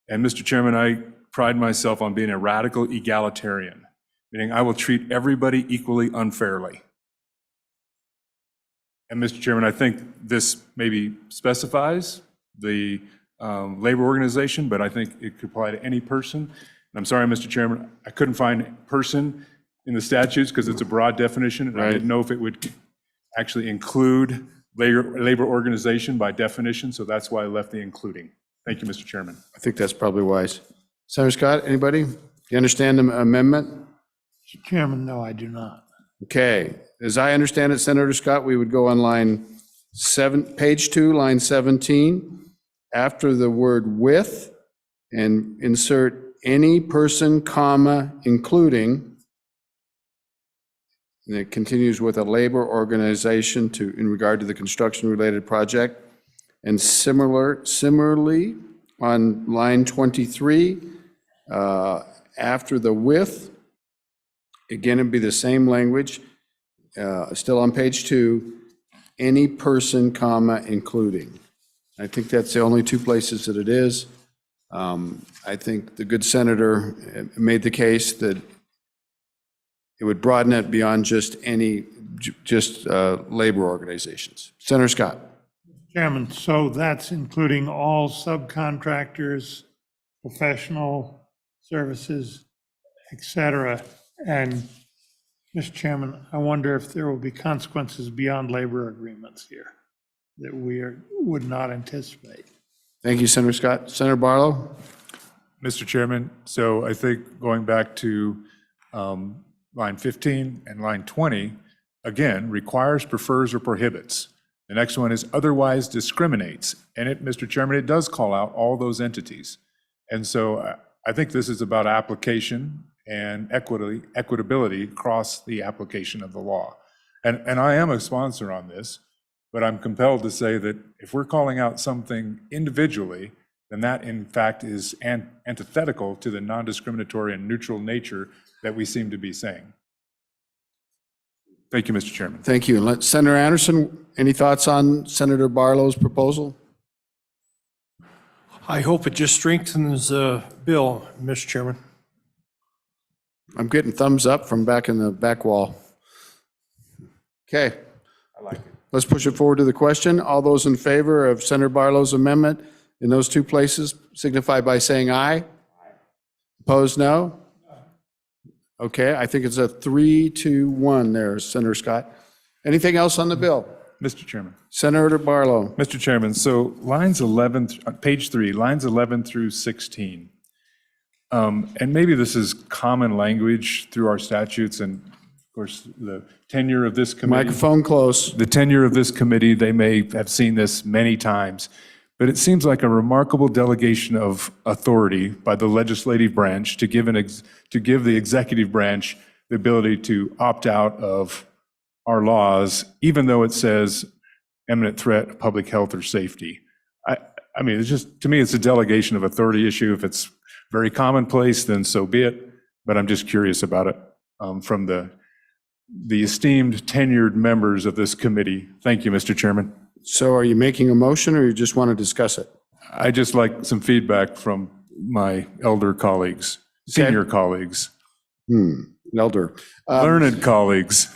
And Mr. Chairman, I pride myself on being a radical egalitarian, meaning I will treat everybody equally unfairly. And Mr. Chairman, I think this maybe specifies the labor organization, but I think it could apply to any person. And I'm sorry, Mr. Chairman, I couldn't find person in the statutes because it's a broad definition, and I didn't know if it would actually include labor organization by definition, so that's why I left the including. Thank you, Mr. Chairman. I think that's probably wise. Senator Scott, anybody? Do you understand the amendment? Mr. Chairman, no, I do not. Okay. As I understand it, Senator Scott, we would go on page 2, line 17, after the word with, and insert any person, comma, including, and it continues with a labor organization in regard to the construction-related project. And similarly, on line 23, after the with, again, it'd be the same language, still on page 2, any person, comma, including. I think that's the only 2 places that it is. I think the good senator made the case that it would broaden it beyond just labor organizations. Senator Scott. Chairman, so that's including all subcontractors, professional services, et cetera. And, Mr. Chairman, I wonder if there will be consequences beyond labor agreements here. that would not anticipate. Thank you, Senator Scott. Senator Barlow? Mr. Chairman, so I think going back to line 15 and line 20, again, requires, prefers, or prohibits. The next one is otherwise discriminates. And it, Mr. Chairman, it does call out all those entities. And so I think this is about application and equitability across the application of the law. And I am a sponsor on this, but I'm compelled to say that if we're calling out something individually, then that in fact is antithetical to the non-discriminatory and neutral nature that we seem to be saying. Thank you, Mr. Chairman. Thank you. Senator Anderson, any thoughts on Senator Barlow's proposal? I hope it just strengthens the bill, Mr. Chairman. I'm getting thumbs up from back in the back wall. Okay. I like it. Let's push it forward to the question. All those in favor of Senator Barlow's amendment in those two places signify by saying aye. Opposed, no? Okay, I think it's a 3-1 there, Senator Scott. Anything else on the bill? Mr. Chairman. Senator Barlow. Mr. Chairman, so lines 11, page 3, lines 11 through 16. And maybe this is common language through our statutes and of course the tenure of this committee. Microphone close. The tenure of this committee, they may have seen this many times, but it seems like a remarkable delegation of authority by the legislative branch to give the executive branch the ability to opt out of our laws, even though it says imminent threat of public health or safety. I mean, it's just, to me, it's a delegation of authority issue. If it's very commonplace, then so be it. But I'm just curious about it from the esteemed tenured members of this committee. Thank you, Mr. Chairman. So are you making a motion or you just want to discuss it? I just like some feedback from my elder colleagues, senior colleagues. Elder. Learned colleagues.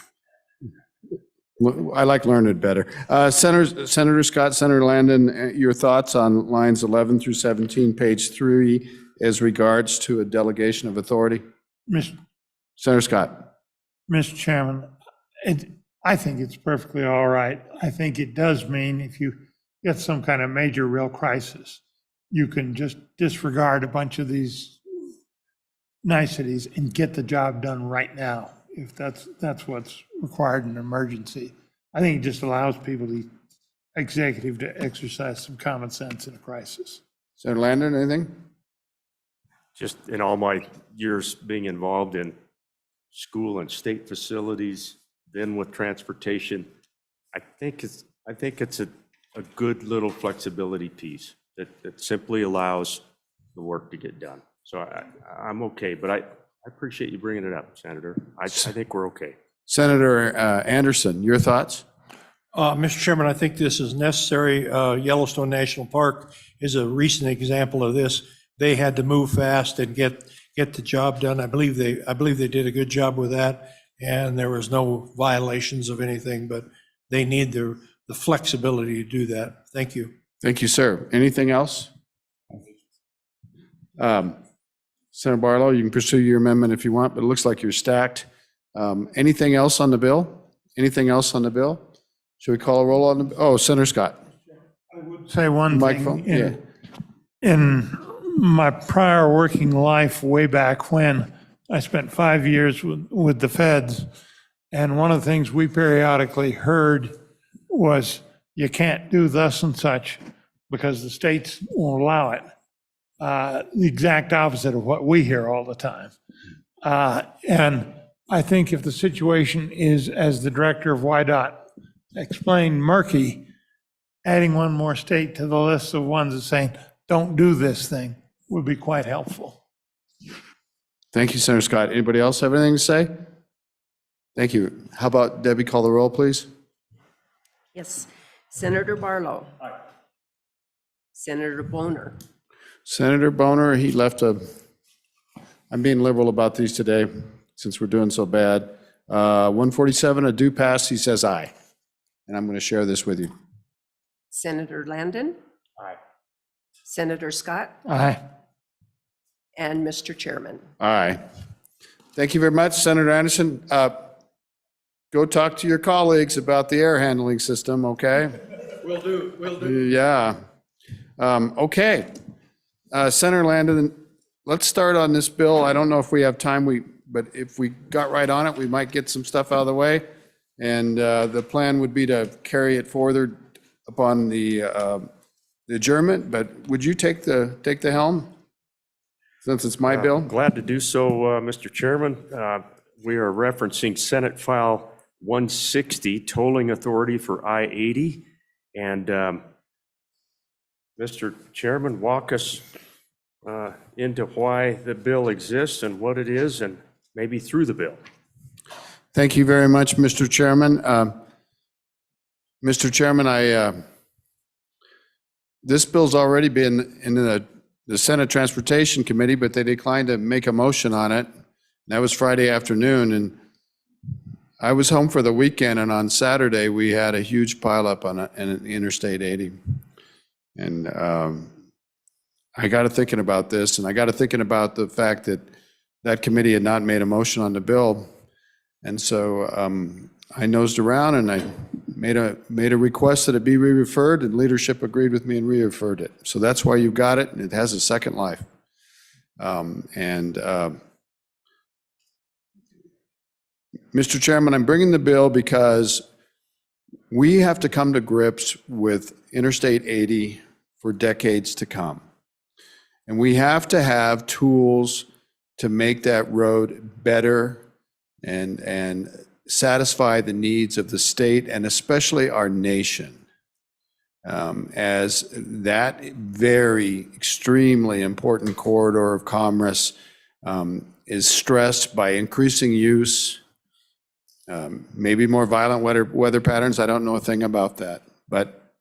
I like learned better. Senator Scott, Senator Landon, your thoughts on lines 11 through 17, page 3, as regards to a delegation of authority? Senator Scott. Mr. Chairman, I think it's perfectly all right. I think it does mean if you get some kind of major real crisis, you can just disregard a bunch of these niceties and get the job done right now, if that's what's required in an emergency. I think it just allows people, the executive, to exercise some common sense in a crisis. Senator Landon, anything? Just in all my years being involved in school and state facilities, then with transportation, I think it's a good little flexibility piece that simply allows the work to get done. So I'm okay, but I appreciate you bringing it up, Senator. I think we're okay. Senator Anderson, your thoughts? Mr. Chairman, I think this is necessary. Yellowstone National Park is a recent example of this. They had to move fast and get the job done. I believe they did a good job with that, and there was no violations of anything, but they need the flexibility to do that. Thank you. Thank you, sir. Anything else? Senator Barlow, you can pursue your amendment if you want, but it looks like you're stacked. Anything else on the bill? Anything else on the bill? Should we call a roll on the, oh, Senator Scott. I would say one Microphone, thing. In my prior working life, way back when, I spent 5 years with the feds, and one of the things we periodically heard was, you can't do thus and such because the states won't allow it. The exact opposite of what we hear all the time. And I think if the situation is, as the director of YDOT explained, murky, adding one more state to the list of ones that saying, don't do this thing, would be quite helpful. Thank you, Senator Scott. Anybody else have anything to say? Thank you. How about Debbie, call the roll, please? Yes. Senator Barlow. Aye. Senator Boner. Senator Boner, he left I'm being liberal about these today since we're doing so bad. 147, a do pass, he says aye. And I'm going to share this with you. Senator Landon. Aye. Senator Scott. Aye. And Mr. Chairman. Aye. Thank you very much, Senator Anderson. Go talk to your colleagues about the air handling system, okay? Will do. Yeah. Okay. Senator Landon, let's start on this bill. I don't know if we have time, but if we got right on it, we might get some stuff out of the way. And the plan would be to carry it forward upon the adjournment, but would you take the helm? Since it's my bill? Glad to do so, Mr. Chairman. We are referencing Senate File 160, tolling authority for I-80. And Mr. Chairman, walk us into why the bill exists and what it is, and maybe through the bill. Thank you very much, Mr. Chairman. Mr. Chairman, this bill's already been in the Senate Transportation Committee, but they declined to make a motion on it. That was Friday afternoon, and I was home for the weekend, and on Saturday, we had a huge pileup on Interstate 80. And I got to thinking about this, and I got to thinking about the fact that that committee had not made a motion on the bill. And so I nosed around and I made a request that it be re-referred, and leadership agreed with me and re-referred it. So that's why you got it, and it has a second life. Mr. Chairman, I'm bringing the bill because we have to come to grips with Interstate 80 for decades to come. And we have to have tools to make that road better and satisfy the needs of the state and especially our nation, as that very extremely important corridor of commerce is stressed by increasing use, maybe more violent weather patterns. I don't know a thing about that, but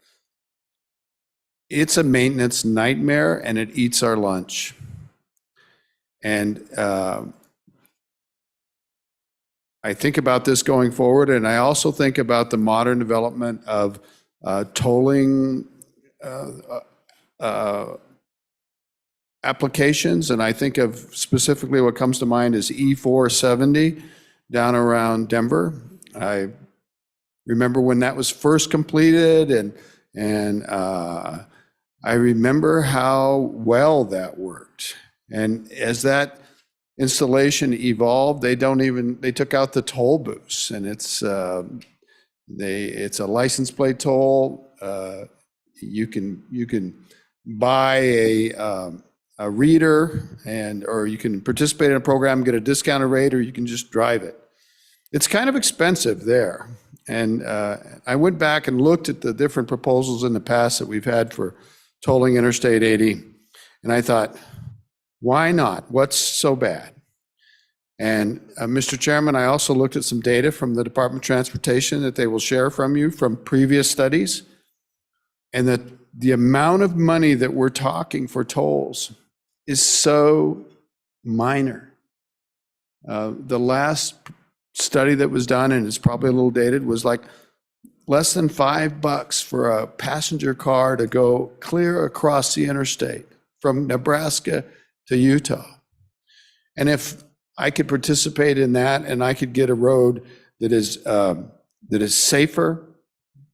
it's a maintenance nightmare and it eats our lunch. And I think about this going forward, and I also think about the modern development of tolling applications, and I think of specifically what comes to mind is E470 down around Denver. I remember when that was first completed, and I remember how well that worked. And as that installation evolved, they took out the toll booths, and it's a license plate toll. You can buy a reader, or you can participate in a program, get a discounted rate, or you can just drive it. It's kind of expensive there. And I went back and looked at the different proposals in the past that we've had for tolling Interstate 80, and I thought, why not? What's so bad? And Mr. Chairman, I also looked at some data from the Department of Transportation that they will share from you from previous studies, and that the amount of money that we're talking for tolls is so minor. The last study that was done, and it's probably a little dated, was like less than $5 for a passenger car to go clear across the interstate from Nebraska to Utah. And if I could participate in that, and I could get a road that is safer,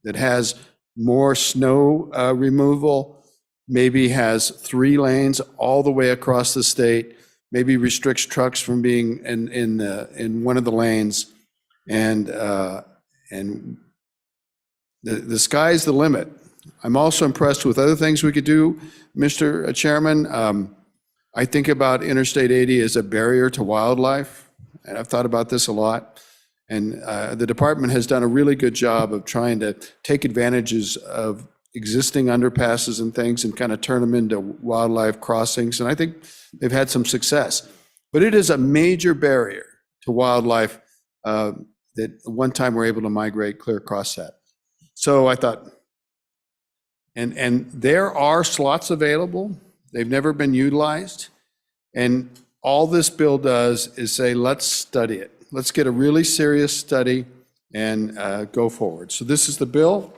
that has more snow removal, maybe has 3 lanes all the way across the state, maybe restricts trucks from being in one of the lanes, and the sky's the limit. I'm also impressed with other things we could do, Mr. Chairman. I think about Interstate 80 as a barrier to wildlife, and I've thought about this a lot. And the department has done a really good job of trying to take advantages of existing underpasses and things and kind of turn them into wildlife crossings. And I think they've had some success. But it is a major barrier to wildlife that one time we're able to migrate clear across that. So I thought, and there are slots available. They've never been utilized. And all this bill does is say, let's study it. Let's get a really serious study and go forward. So this is the bill.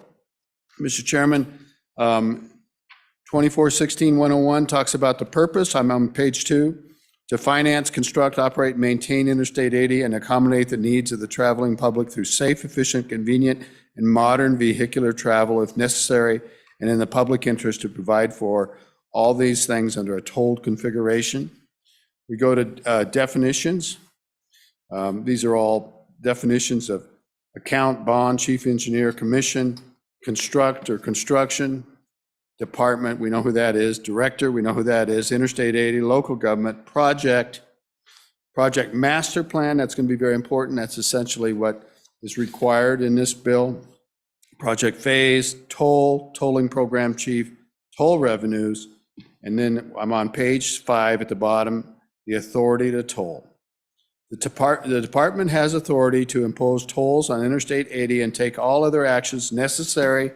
Mr. Chairman, 2416-101 talks about the purpose. I'm on page 2. To finance, construct, operate, maintain Interstate 80 and accommodate the needs of the traveling public through safe, efficient, convenient, and modern vehicular travel if necessary and in the public interest to provide for all these things under a tolled configuration. We go to definitions. These are all definitions of account, bond, chief engineer, commission, construct or construction, department, we know who that is, director, we know who that is, Interstate 80, local government, project master plan, that's going to be very important. That's essentially what is required in this bill. Project phase, tolling program chief, toll revenues, and then I'm on page 5 at the bottom, the authority to toll. The department has authority to impose tolls on Interstate 80 and take all other actions necessary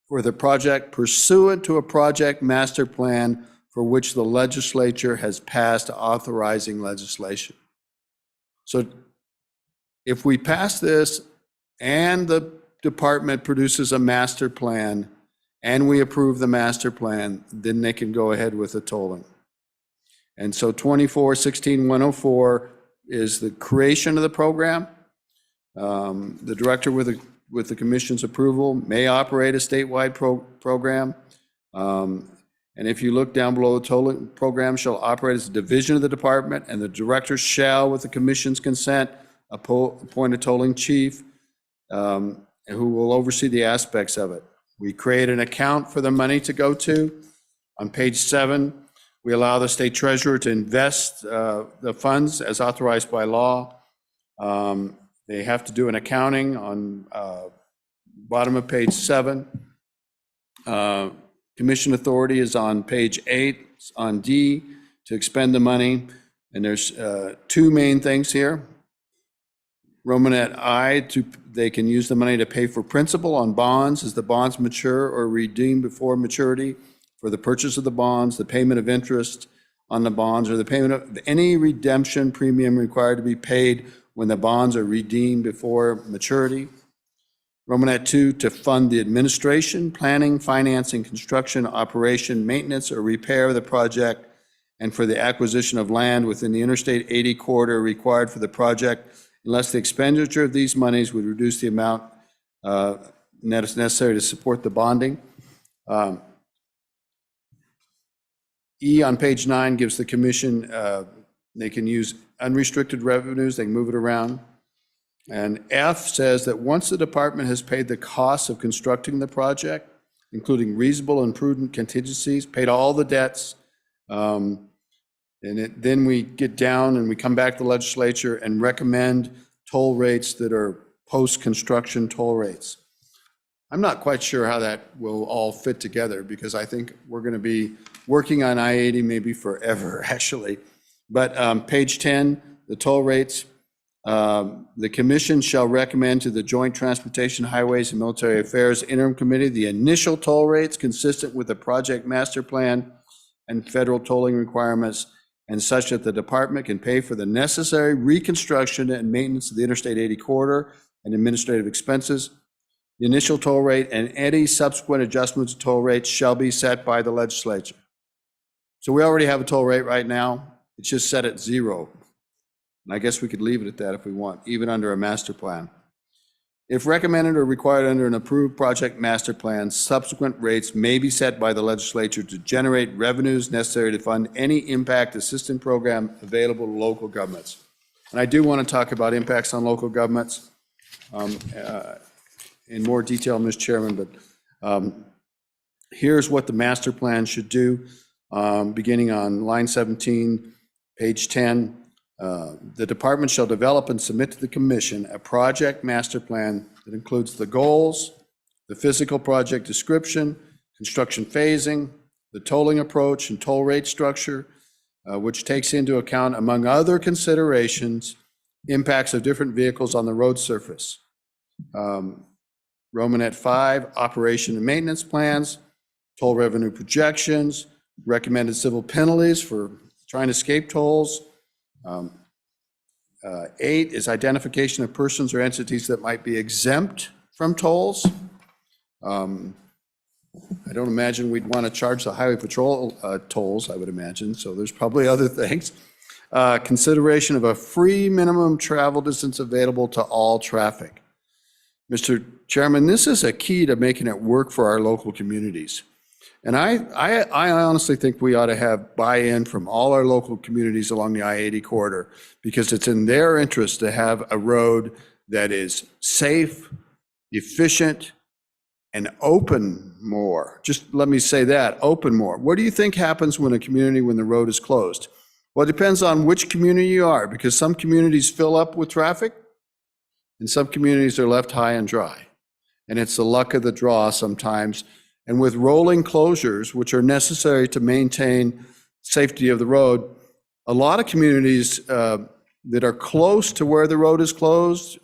for the project pursuant to a project master plan for which the legislature has passed authorizing legislation. So if we pass this and the department produces a master plan and we approve the master plan, then they can go ahead with the tolling. And so 24-16-104 is the creation of the program. The director with the commission's approval may operate a statewide program. And if you look down below, the tolling program shall operate as a division of the department, and the director shall, with the commission's consent, appoint a tolling chief who will oversee the aspects of it. We create an account for the money to go to. On page 7, we allow the state treasurer to invest the funds as authorized by law. They have to do an accounting on bottom of page 7. Commission authority is on page 8, on D, to expend the money. And there's 2 main things here. Romanet I, they can use the money to pay for principal on bonds as the bonds mature or redeemed before maturity, for the purchase of the bonds, the payment of interest on the bonds, or the payment of any redemption premium required to be paid when the bonds are redeemed before maturity. Romanet II, to fund the administration, planning, financing, construction, operation, maintenance, or repair of the project, and for the acquisition of land within the Interstate 80 corridor required for the project, unless the expenditure of these monies would reduce the amount necessary to support the bonding. E on page 9 gives the commission, they can use unrestricted revenues, they can move it around. And F says that once the department has paid the costs of constructing the project, including reasonable and prudent contingencies, paid all the debts, then we get down and we come back to the legislature and recommend toll rates that are post-construction toll rates. I'm not quite sure how that will all fit together, because I think we're going to be working on I-80 maybe forever, actually. But page 10, the toll rates, the commission shall recommend to the Joint Transportation, Highways, and Military Affairs Interim Committee the initial toll rates consistent with the project master plan and federal tolling requirements, and such that the department can pay for the necessary reconstruction and maintenance of the Interstate 80 corridor and administrative expenses. The initial toll rate and any subsequent adjustments to toll rates shall be set by the legislature. So we already have a toll rate right now. It's just set at 0. And I guess we could leave it at that if we want, even under a master plan. If recommended or required under an approved project master plan, subsequent rates may be set by the legislature to generate revenues necessary to fund any impact assistance program available to local governments. And I do want to talk about impacts on local governments in more detail, Mr. Chairman, but here's what the master plan should do, beginning on line 17, page 10. The department shall develop and submit to the commission a project master plan that includes the goals, the physical project description, construction phasing, the tolling approach and toll rate structure, which takes into account, among other considerations, impacts of different vehicles on the road surface. Romanet 5, operation and maintenance plans, toll revenue projections, recommended civil penalties for trying to escape tolls. 8 is identification of persons or entities that might be exempt from tolls. I don't imagine we'd want to charge the highway patrol tolls, I would imagine, so there's probably other things. Consideration of a free minimum travel distance available to all traffic. Mr. Chairman, this is a key to making it work for our local communities. And I honestly think we ought to have buy-in from all our local communities along the I-80 corridor, because it's in their interest to have a road that is safe, efficient, and open more. Just let me say that, open more. What do you think happens when the road is closed? Well, it depends on which community you are, because some communities fill up with traffic and some communities are left high and dry. And it's the luck of the draw sometimes. And with rolling closures, which are necessary to maintain safety of the road, a lot of communities that are close to where the road is closed,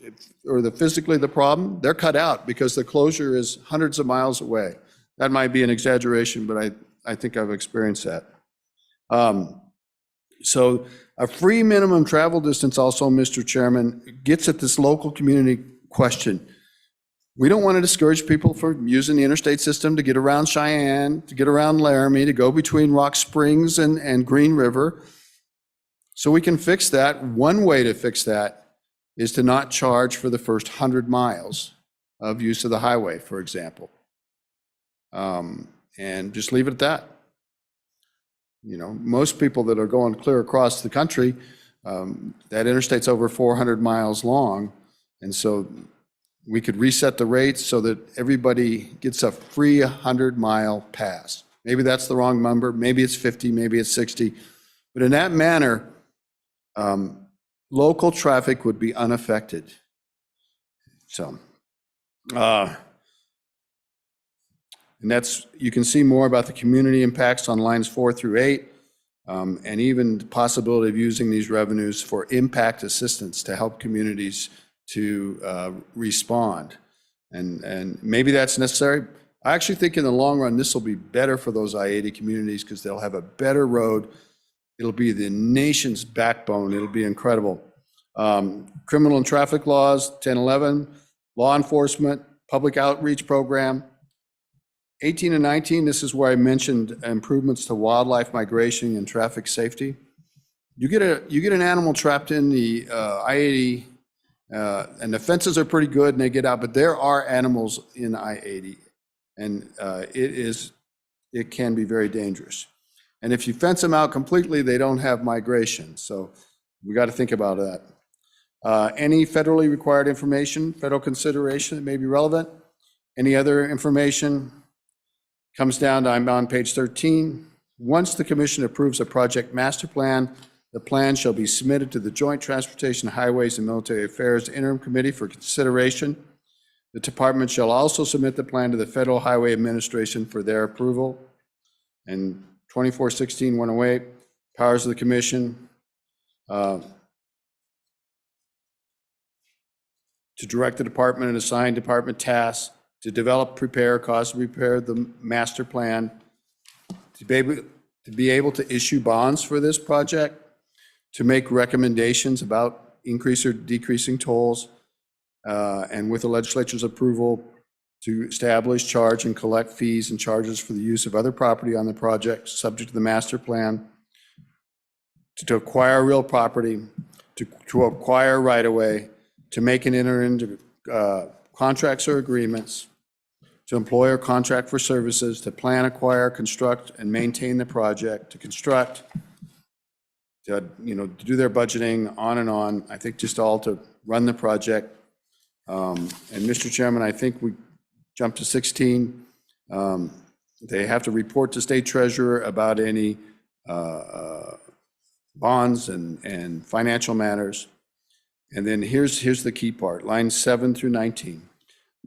or physically the problem, they're cut out because the closure is hundreds of miles away. That might be an exaggeration, but I think I've experienced that. So a free minimum travel distance also, Mr. Chairman, gets at this local community question. We don't want to discourage people from using the interstate system to get around Cheyenne, to get around Laramie, to go between Rock Springs and Green River. So we can fix that. One way to fix that is to not charge for the first 100 miles of use of the highway, for example. And just leave it at that. You know, most people that are going clear across the country, that interstate's over 400 miles long. And so we could reset the rates so that everybody gets a free 100-mile pass. Maybe that's the wrong number. Maybe it's 50, maybe it's 60. But in that manner, local traffic would be unaffected. So, and you can see more about the community impacts on lines 4 through 8, and even the possibility of using these revenues for impact assistance to help communities to respond. And maybe that's necessary. I actually think in the long run, this will be better for those I-80 communities because they'll have a better road. It'll be the nation's backbone. It'll be incredible. Criminal and traffic laws, 1011, law enforcement, public outreach program. 18 and 19, this is where I mentioned improvements to wildlife migration and traffic safety. You get an animal trapped in the I-80, and the fences are pretty good and they get out, but there are animals in I-80, and it can be very dangerous. And if you fence them out completely, they don't have migration. So we got to think about that. Any federally required information, federal consideration that may be relevant. Any other information comes down to, I'm on page 13. Once the commission approves a project master plan, the plan shall be submitted to the Joint Transportation, Highways, and Military Affairs Interim Committee for consideration. The department shall also submit the plan to the Federal Highway Administration for their approval. And 2416-108, powers of the commission to direct the department and assign department tasks to develop, prepare, cause to prepare the master plan, to be able to issue bonds for this project, to make recommendations about increase or decreasing tolls, and with the legislature's approval, to establish, charge, and collect fees and charges for the use of other property on the project, subject to the master plan, to acquire real property, to acquire right-of-way, to make and enter into contracts or agreements, to employ or contract for services, to plan, acquire, construct, and maintain the project, to construct, to do their budgeting, on and on. I think just all to run the project. And Mr. Chairman, I think we jump to 16. They have to report to state treasurer about any bonds and financial matters. And then here's the key part, lines 7 through 19.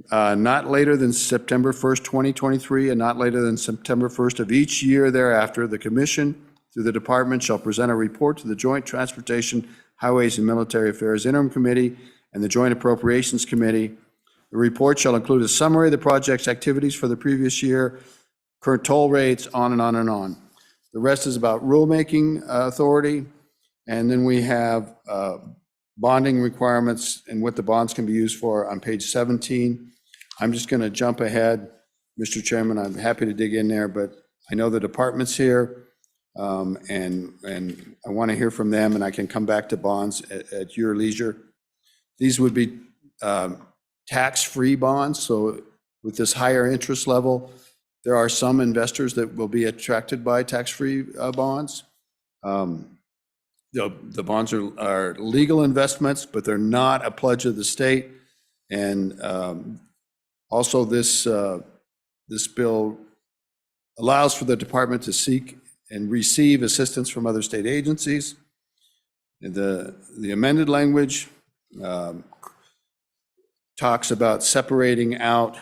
Not later than September 1st, 2023, and not later than September 1st of each year thereafter, the commission through the department shall present a report to the Joint Transportation, Highways, and Military Affairs Interim Committee and the Joint Appropriations Committee. The report shall include a summary of the project's activities for the previous year, current toll rates, on and on and on. The rest is about rulemaking authority, and then we have bonding requirements and what the bonds can be used for on page 17. I'm just going to jump ahead, Mr. Chairman. I'm happy to dig in there, but I know the department's here, and I want to hear from them, and I can come back to bonds at your leisure. These would be tax-free bonds. So with this higher interest level, there are some investors that will be attracted by tax-free bonds. The bonds are legal investments, but they're not a pledge of the state. And also this bill allows for the department to seek and receive assistance from other state agencies. The amended language talks about separating out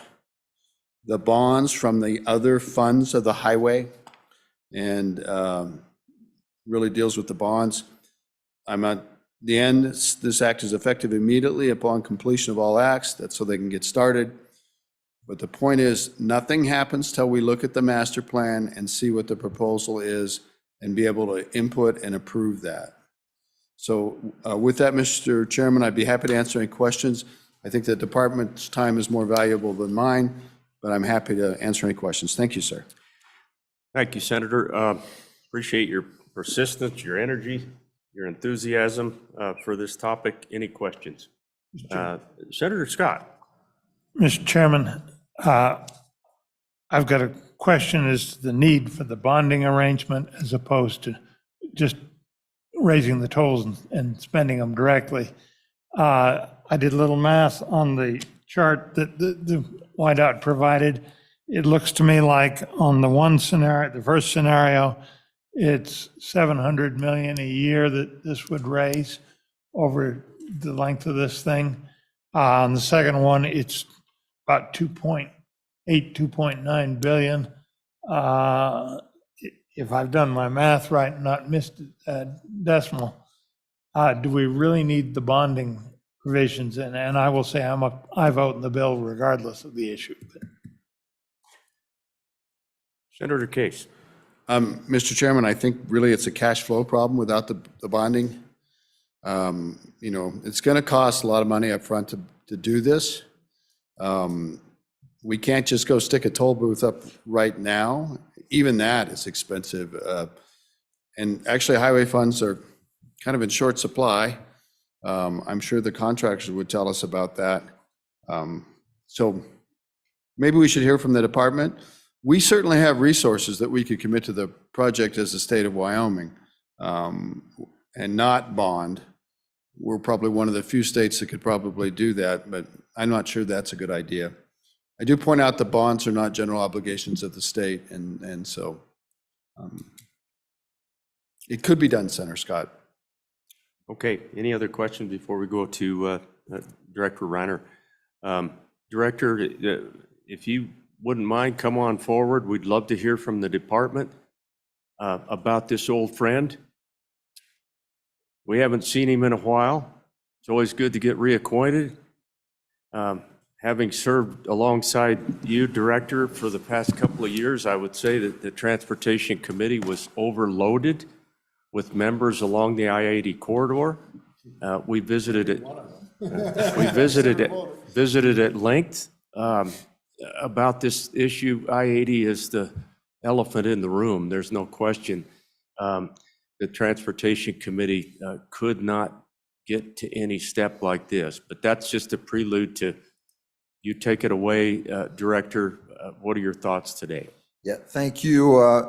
the bonds from the other funds of the highway, and really deals with the bonds. I'm at the end, this act is effective immediately upon completion of all acts. That's so they can get started. But the point is, nothing happens till we look at the master plan and see what the proposal is and be able to input and approve that. So with that, Mr. Chairman, I'd be happy to answer any questions. I think the department's time is more valuable than mine, but I'm happy to answer any questions. Thank you, sir. Thank you, Senator. Appreciate your persistence, your energy, your enthusiasm for this topic. Any questions? Senator Scott. Mr. Chairman, I've got a question as to the need for the bonding arrangement as opposed to just raising the tolls and spending them directly. I did a little math on the chart that the whiteout provided. It looks to me like on the one scenario, the first scenario, it's 700 million a year that this would raise over the length of this thing. On the second one, it's about 2.8, 2.9 billion. If I've done my math right and not missed a decimal, do we really need the bonding provisions? And I will say I vote in the bill regardless of the issue. Senator Case. Mr. Chairman, I think really it's a cash flow problem without the bonding. You know, it's going to cost a lot of money up front to do this. We can't just go stick a toll booth up right now. Even that is expensive. And actually, highway funds are kind of in short supply. I'm sure the contractors would tell us about that. So maybe we should hear from the department. We certainly have resources that we could commit to the project as the state of Wyoming and not bond. We're probably one of the few states that could probably do that, but I'm not sure that's a good idea. I do point out the bonds are not general obligations of the state, and so it could be done, Senator Scott. Okay, any other questions before we go to Director Reiner? Director, if you wouldn't mind, come on forward. We'd love to hear from the department about this old friend. We haven't seen him in a while. It's always good to get reacquainted. Having served alongside you, Director, for the past couple of years, I would say that the Transportation Committee was overloaded with members along the I-80 corridor. We visited it. Visited at length about this issue. I-80 is the elephant in the room. There's no question. The Transportation Committee could not get to any step like this, but that's just a prelude to you. Take it away, Director. What are your thoughts today? Yeah, thank you,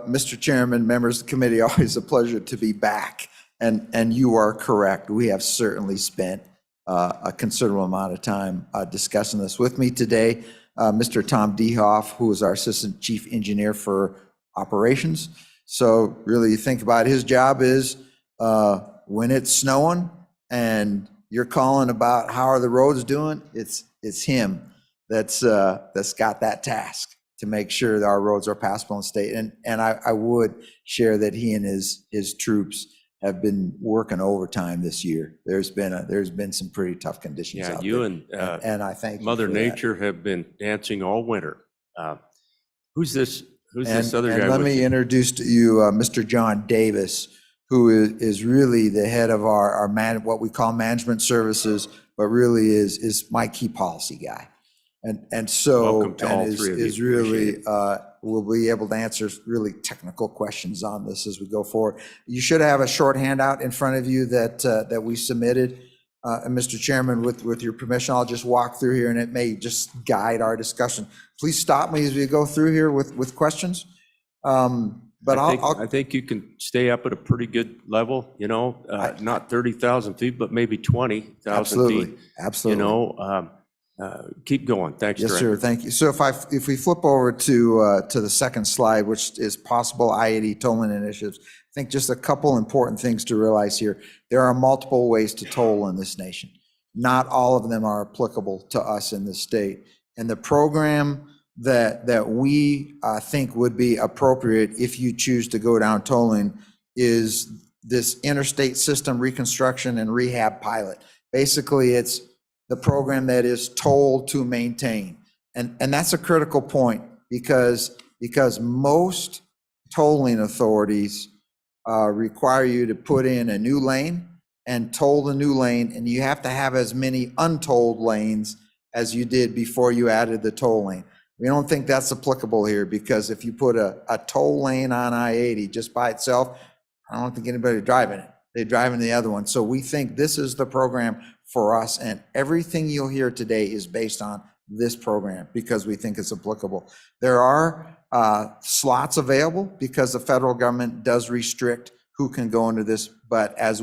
Mr. Chairman, members of the committee. Always a pleasure to be back. And you are correct. We have certainly spent a considerable amount of time discussing this. With me today, Mr. Tom Dehoff, who is our Assistant Chief Engineer for Operations. So really, you think about his job is when it's snowing and you're calling about how are the roads doing, it's him that's got that task to make sure that our roads are passable in the state. And I would share that he and his troops have been working overtime this year. There's been some pretty tough conditions out you there. And I thank Mother you for Nature have been dancing all winter. Who's this other guy? Let me introduce to you Mr. John Davis, who is really the head of our what we call management services, but really is my key policy guy. And so welcome to all three of you. is really we'll be able to answer really technical questions on this as we go forward. You should have a short handout in front of you that we submitted. And Mr. Chairman, with your permission, I'll just walk through here and it may just guide our discussion. Please stop me as we go through here with questions. But I think you can stay up at a pretty good level, you know, not 30,000 feet, but maybe 20,000 feet. Absolutely, absolutely. You know, keep going. Thanks, Yes, Director. sir. Thank you. So if we flip over to the second slide, which is possible I-80 tolling initiatives, I think just a couple important things to realize here. There are multiple ways to toll in this nation. Not all of them are applicable to us in this state. And the program that we think would be appropriate if you choose to go down tolling is this interstate system reconstruction and rehab pilot. Basically, it's the program that is toll to maintain. And that's a critical point because most tolling authorities require you to put in a new lane and toll the new lane, and you have to have as many untolled lanes as you did before you added the toll lane. We don't think that's applicable here because if you put a toll lane on I-80 just by itself, I don't think anybody driving it. They're driving the other one. So we think this is the program for us, and everything you'll hear today is based on this program because we think it's applicable. There are slots available because the federal government does restrict who can go into this, but as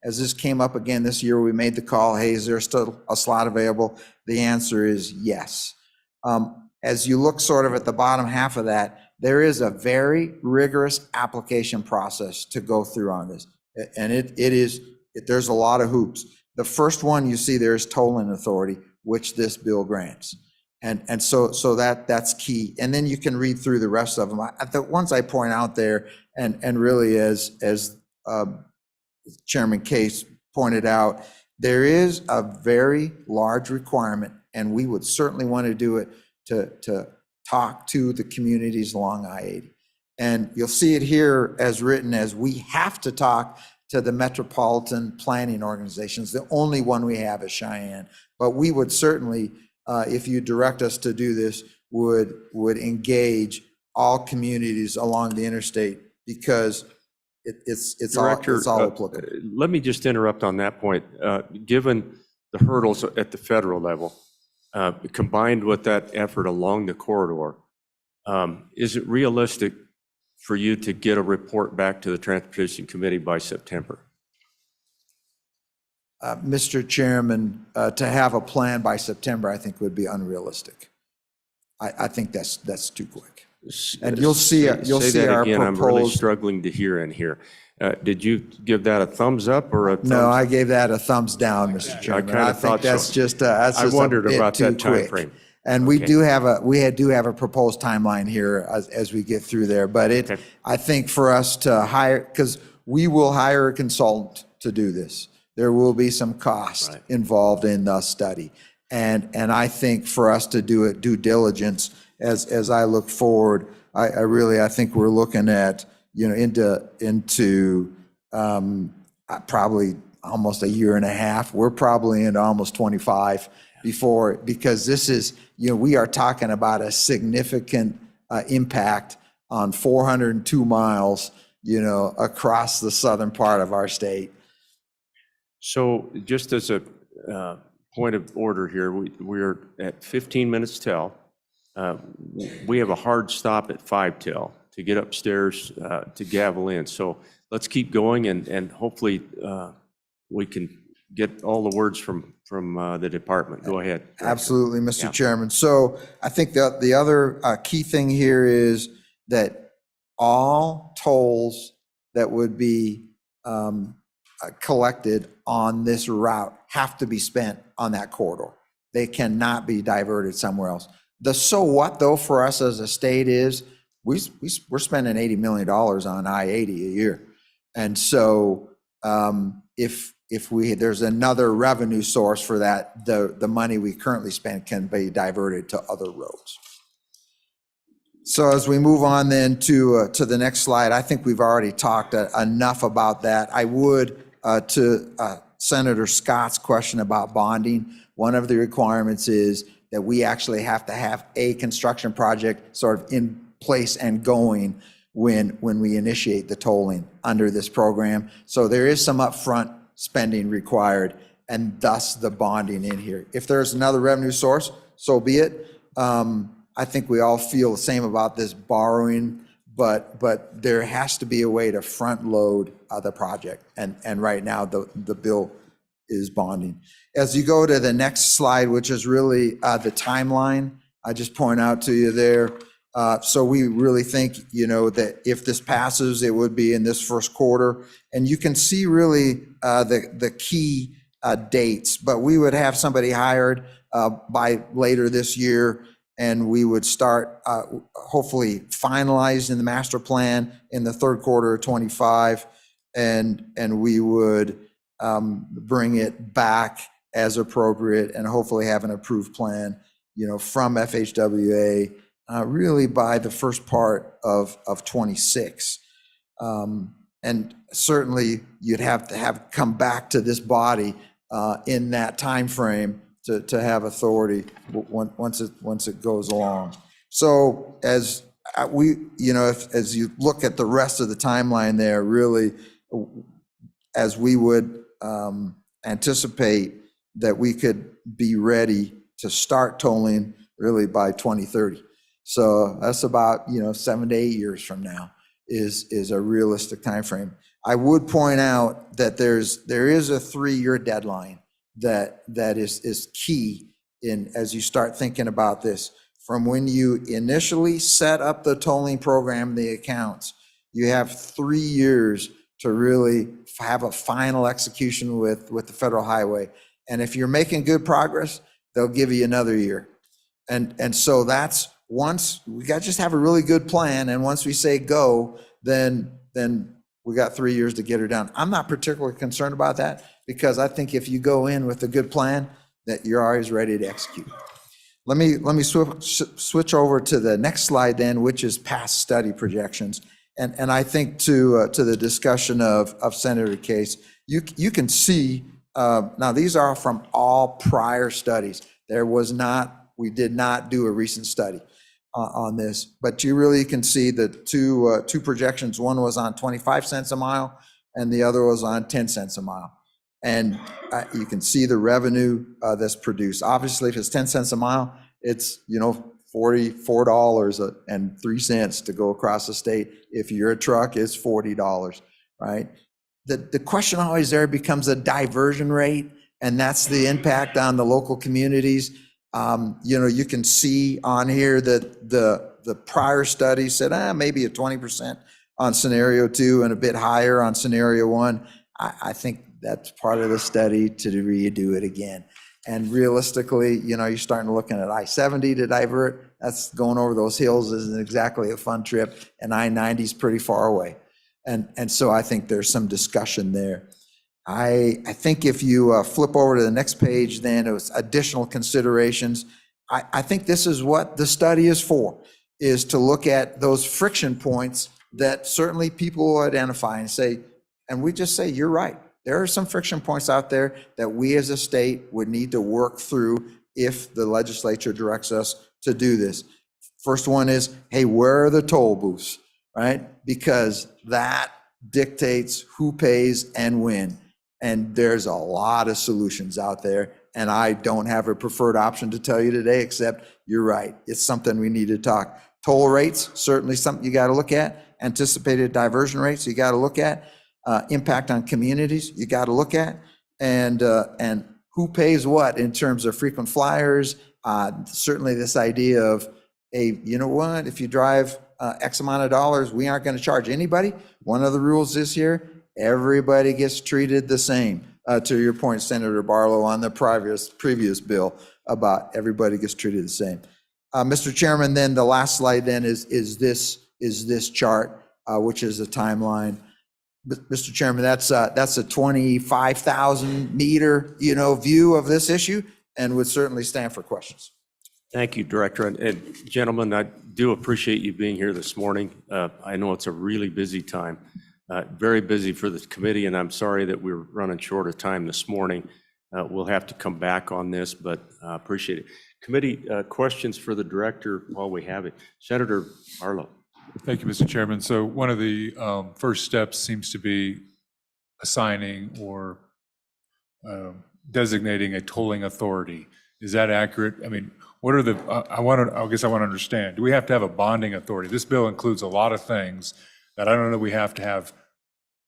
this came up again this year, we made the call, hey, is there still a slot available? The answer is yes. As you look sort of at the bottom half of that, there is a very rigorous application process to go through on this. And there's a lot of hoops. The first one you see there is tolling authority, which this bill grants. And so that's key. And then you can read through the rest of them. The ones I point out there, and really as Chairman Case pointed out, there is a very large requirement, and we would certainly want to do it to talk to the communities along I-80. And you'll see it here as written as we have to talk to the metropolitan planning organizations. The only one we have is Cheyenne. But we would certainly, if you direct us to do this, would engage all communities along the interstate because it's all applicable. Let me just interrupt on that point. Given the hurdles at the federal level, combined with that effort along the corridor, is it realistic for you to get a report back to the Transportation Committee by September? Mr. Chairman, to have a plan by September, I think would be unrealistic. I think that's too quick. And you'll see our again, I'm really proposed. struggling to hear in here. Did you give that a thumbs up or a thumbs? No, I gave that a thumbs down, Mr. Chairman. I think that's so. just I wondered a bit about too that time quick. frame. And we do have a proposed timeline here as we get through there. But I think for us to hire, because we will hire a consultant to do this. There will be some cost involved in the study. And I think for us to do it due diligence, as I look forward, I think we're looking at, into probably almost a year and a half. We're probably into almost 25 because this is, we are talking about a significant impact on 402 miles, across the southern part of our state. So just as a point of order here, we're at 15 minutes till. We have a hard stop at 5 till to get upstairs to gavel in. So let's keep going and hopefully we can get all the words from the department. Go ahead. Director. Absolutely, Mr. Chairman. So I think that the other key thing here is that all tolls that would be collected on this route have to be spent on that corridor. They cannot be diverted somewhere else. The so what though for us as a state is we're spending $80 million on I-80 a year. And so if there's another revenue source for that, the money we currently spend can be diverted to other roads. So as we move on then to the next slide, I think we've already talked enough about that. I would, to Senator Scott's question about bonding, one of the requirements is that we actually have to have a construction project sort of in place and going when we initiate the tolling under this program. So there is some upfront spending required and thus the bonding in here. If there's another revenue source, so be it. I think we all feel the same about this borrowing, but there has to be a way to front load the project. And right now, the bill is bonding. As you go to the next slide, which is really the timeline, I just point out to you there. So we really think, that if this passes, it would be in this first quarter. And you can see really the key dates, but we would have somebody hired by later this year, and we would start hopefully finalizing the master plan in the third quarter of 25, and we would bring it back as appropriate and hopefully have an approved plan, from FHWA really by the first part of 26. And certainly you'd have to come back to this body in that time frame to have authority once it goes along. So as as you look at the rest of the timeline there, really, as we would anticipate that we could be ready to start tolling really by 2030. So that's about 7 to 8 years from now is a realistic time frame. I would point out that there is a 3-year deadline that is key in as you start thinking about this. From when you initially set up the tolling program, the accounts, you have 3 years to really have a final execution with the federal highway. And if you're making good progress, they'll give you another year. And so that's once we got to just have a really good plan. And once we say go, then we got 3 years to get her done. I'm not particularly concerned about that because I think if you go in with a good plan, that you're always ready to execute. Let me switch over to the next slide then, which is past study projections. And I think to the discussion of Senator Case, you can see, now these are from all prior studies. We did not do a recent study on this, but you really can see the two projections. One was on 25 cents a mile and the other was on 10 cents a mile. And you can see the revenue that's produced. Obviously, if it's 10 cents a mile, it's, $44.03 to go across the state. If you're a truck, it's $40, right? The question always there becomes a diversion rate, and that's the impact on the local communities. You can see on here that the prior study said maybe a 20% on scenario 2 and a bit higher on scenario 1. I think that's part of the study to redo it again. And realistically, you're starting to look at I-70 to divert. That's going over those hills isn't exactly a fun trip, and I-90 is pretty far away. And so I think there's some discussion there. I think if you flip over to the next page, then it was additional considerations. I think this is what the study is for, is to look at those friction points that certainly people will identify and say, and we just say, you're right. There are some friction points out there that we as a state would need to work through if the legislature directs us to do this. First one is, hey, where are the toll booths, right? Because that dictates who pays and when. And there's a lot of solutions out there. And I don't have a preferred option to tell you today, except you're right. It's something we need to talk. Toll rates, certainly something you got to look at. Anticipated diversion rates, you got to look at. Impact on communities, you got to look at. And who pays what in terms of frequent flyers. Certainly this idea of, hey, you know what, if you drive X amount of dollars, we aren't going to charge anybody. One of the rules is here, everybody gets treated the same. To your point, Senator Barlow, on the previous bill about everybody gets treated the same. Mr. Chairman, then the last slide then is this chart, which is a timeline. Mr. Chairman, that's a 25,000 meter, view of this issue, and would certainly stand for questions. Thank you, Director. And gentlemen, I do appreciate you being here this morning. I know it's a really busy time, very busy for the committee, and I'm sorry that we're running short of time this morning. We'll have to come back on this, but I appreciate it. Committee questions for the Director while we have it. Senator Barlow. Thank you, Mr. Chairman. So one of the first steps seems to be assigning or designating a tolling authority. Is that accurate? I mean, what are the, I guess I want to understand, do we have to have a bonding authority? This bill includes a lot of things that I don't know we have to have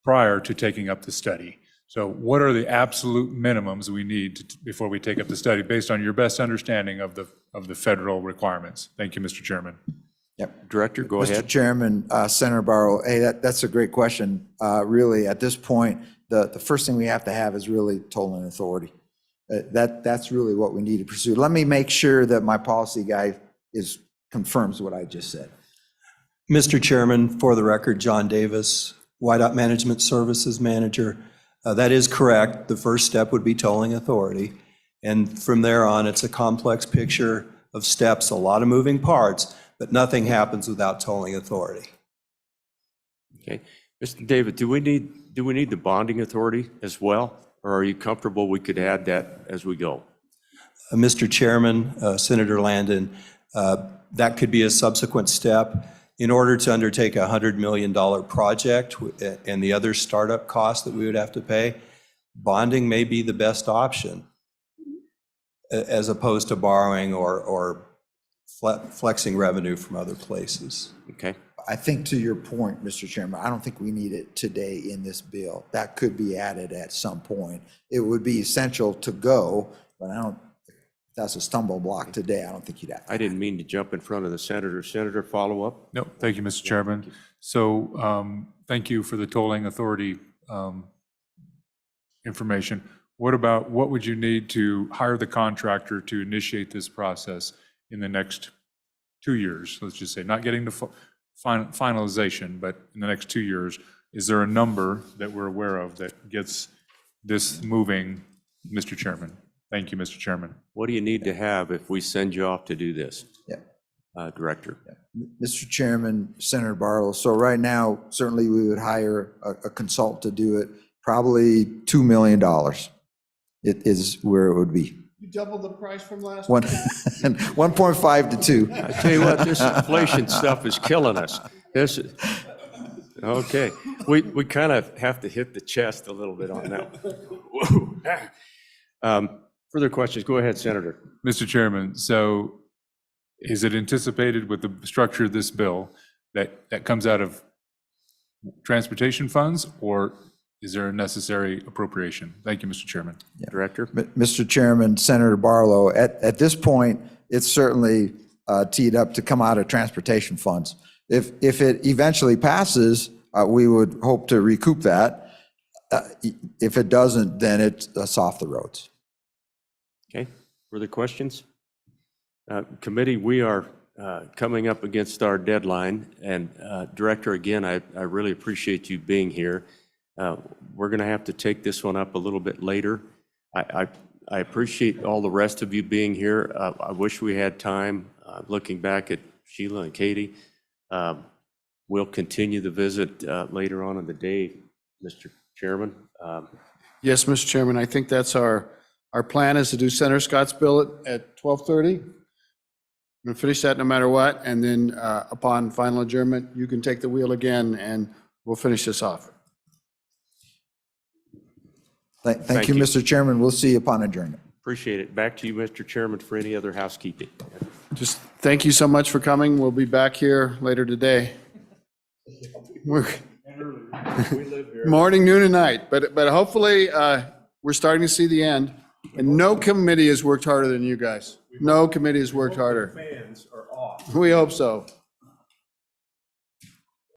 prior to taking up the study. So what are the absolute minimums we need before we take up the study, based on your best understanding of the federal requirements? Thank you, Mr. Chairman. Yep. Director, go Mr. ahead. Chairman, Senator Barrow, hey, that's a great question. Really, at this point, the first thing we have to have is really tolling authority. That's really what we need to pursue. Let me make sure that my policy guy confirms what I just said. Mr. Chairman, for the record, John Davis, YDOT Management Services Manager. That is correct. The first step would be tolling authority. And from there on, it's a complex picture of steps, a lot of moving parts, but nothing happens without tolling authority. Okay. Mr. David, do we need the bonding authority as well? Or are you comfortable we could add that as we go? Mr. Chairman, Senator Landon, that could be a subsequent step. In order to undertake a $100 million project and the other startup costs that we would have to pay, bonding may be the best option as opposed to borrowing or flexing revenue from other places. Okay. I think to your point, Mr. Chairman, I don't think we need it today in this bill. That could be added at some point. It would be essential to go, but I don't, if that's a stumble block today, I don't think you'd have to. I didn't mean to jump in front of the senator. Senator, follow up? No, thank you, Mr. Chairman. So thank you for the tolling authority information. What would you need to hire the contractor to initiate this process in the next 2 years? Let's just say, not getting to finalization, but in the next 2 years, is there a number that we're aware of that gets this moving, Mr. Chairman? Thank you, Mr. Chairman. What do you need to have if we send you off to do this? Yeah. Director. Yeah. Mr. Chairman, Senator Barlow, so right now, certainly we would hire a consultant to do it, probably $2 million. It is where it would be. You doubled the price from last One, year? 1.5 to 2. I tell you what, this inflation stuff is killing us. This is, okay. We kind of have to hit the chest a little bit on that. Whoa. Further questions? Go ahead, Senator. Mr. Chairman, so is it anticipated with the structure of this bill that comes out of transportation funds, or is there a necessary appropriation? Thank you, Mr. Chairman. Yeah. Director? Mr. Chairman, Senator Barlow, at this point, it's certainly teed up to come out of transportation funds. If it eventually passes, we would hope to recoup that. If it doesn't, then it's off the roads. Okay. Further questions? Committee, we are coming up against our deadline. And Director, again, I really appreciate you being here. We're going to have to take this one up a little bit later. I appreciate all the rest of you being here. I wish we had time. Looking back at Sheila and Katie, we'll continue the visit later on in the day, Mr. Chairman. Yes, Mr. Chairman, I think that's our plan is to do Senator Scott's bill at 12:30. I'm going to finish that no matter what, and then upon final adjournment, you can take the wheel again, and we'll finish this off. Thank you, Mr. Chairman. We'll see you upon adjournment. Appreciate it. Back to you, Mr. Chairman, for any other housekeeping. Just thank you so much for coming. We'll be back here later today. Morning, noon, and night. But hopefully, we're starting to see the end. And no committee has worked harder than you guys. No committee has worked harder. Fans are off. We hope so.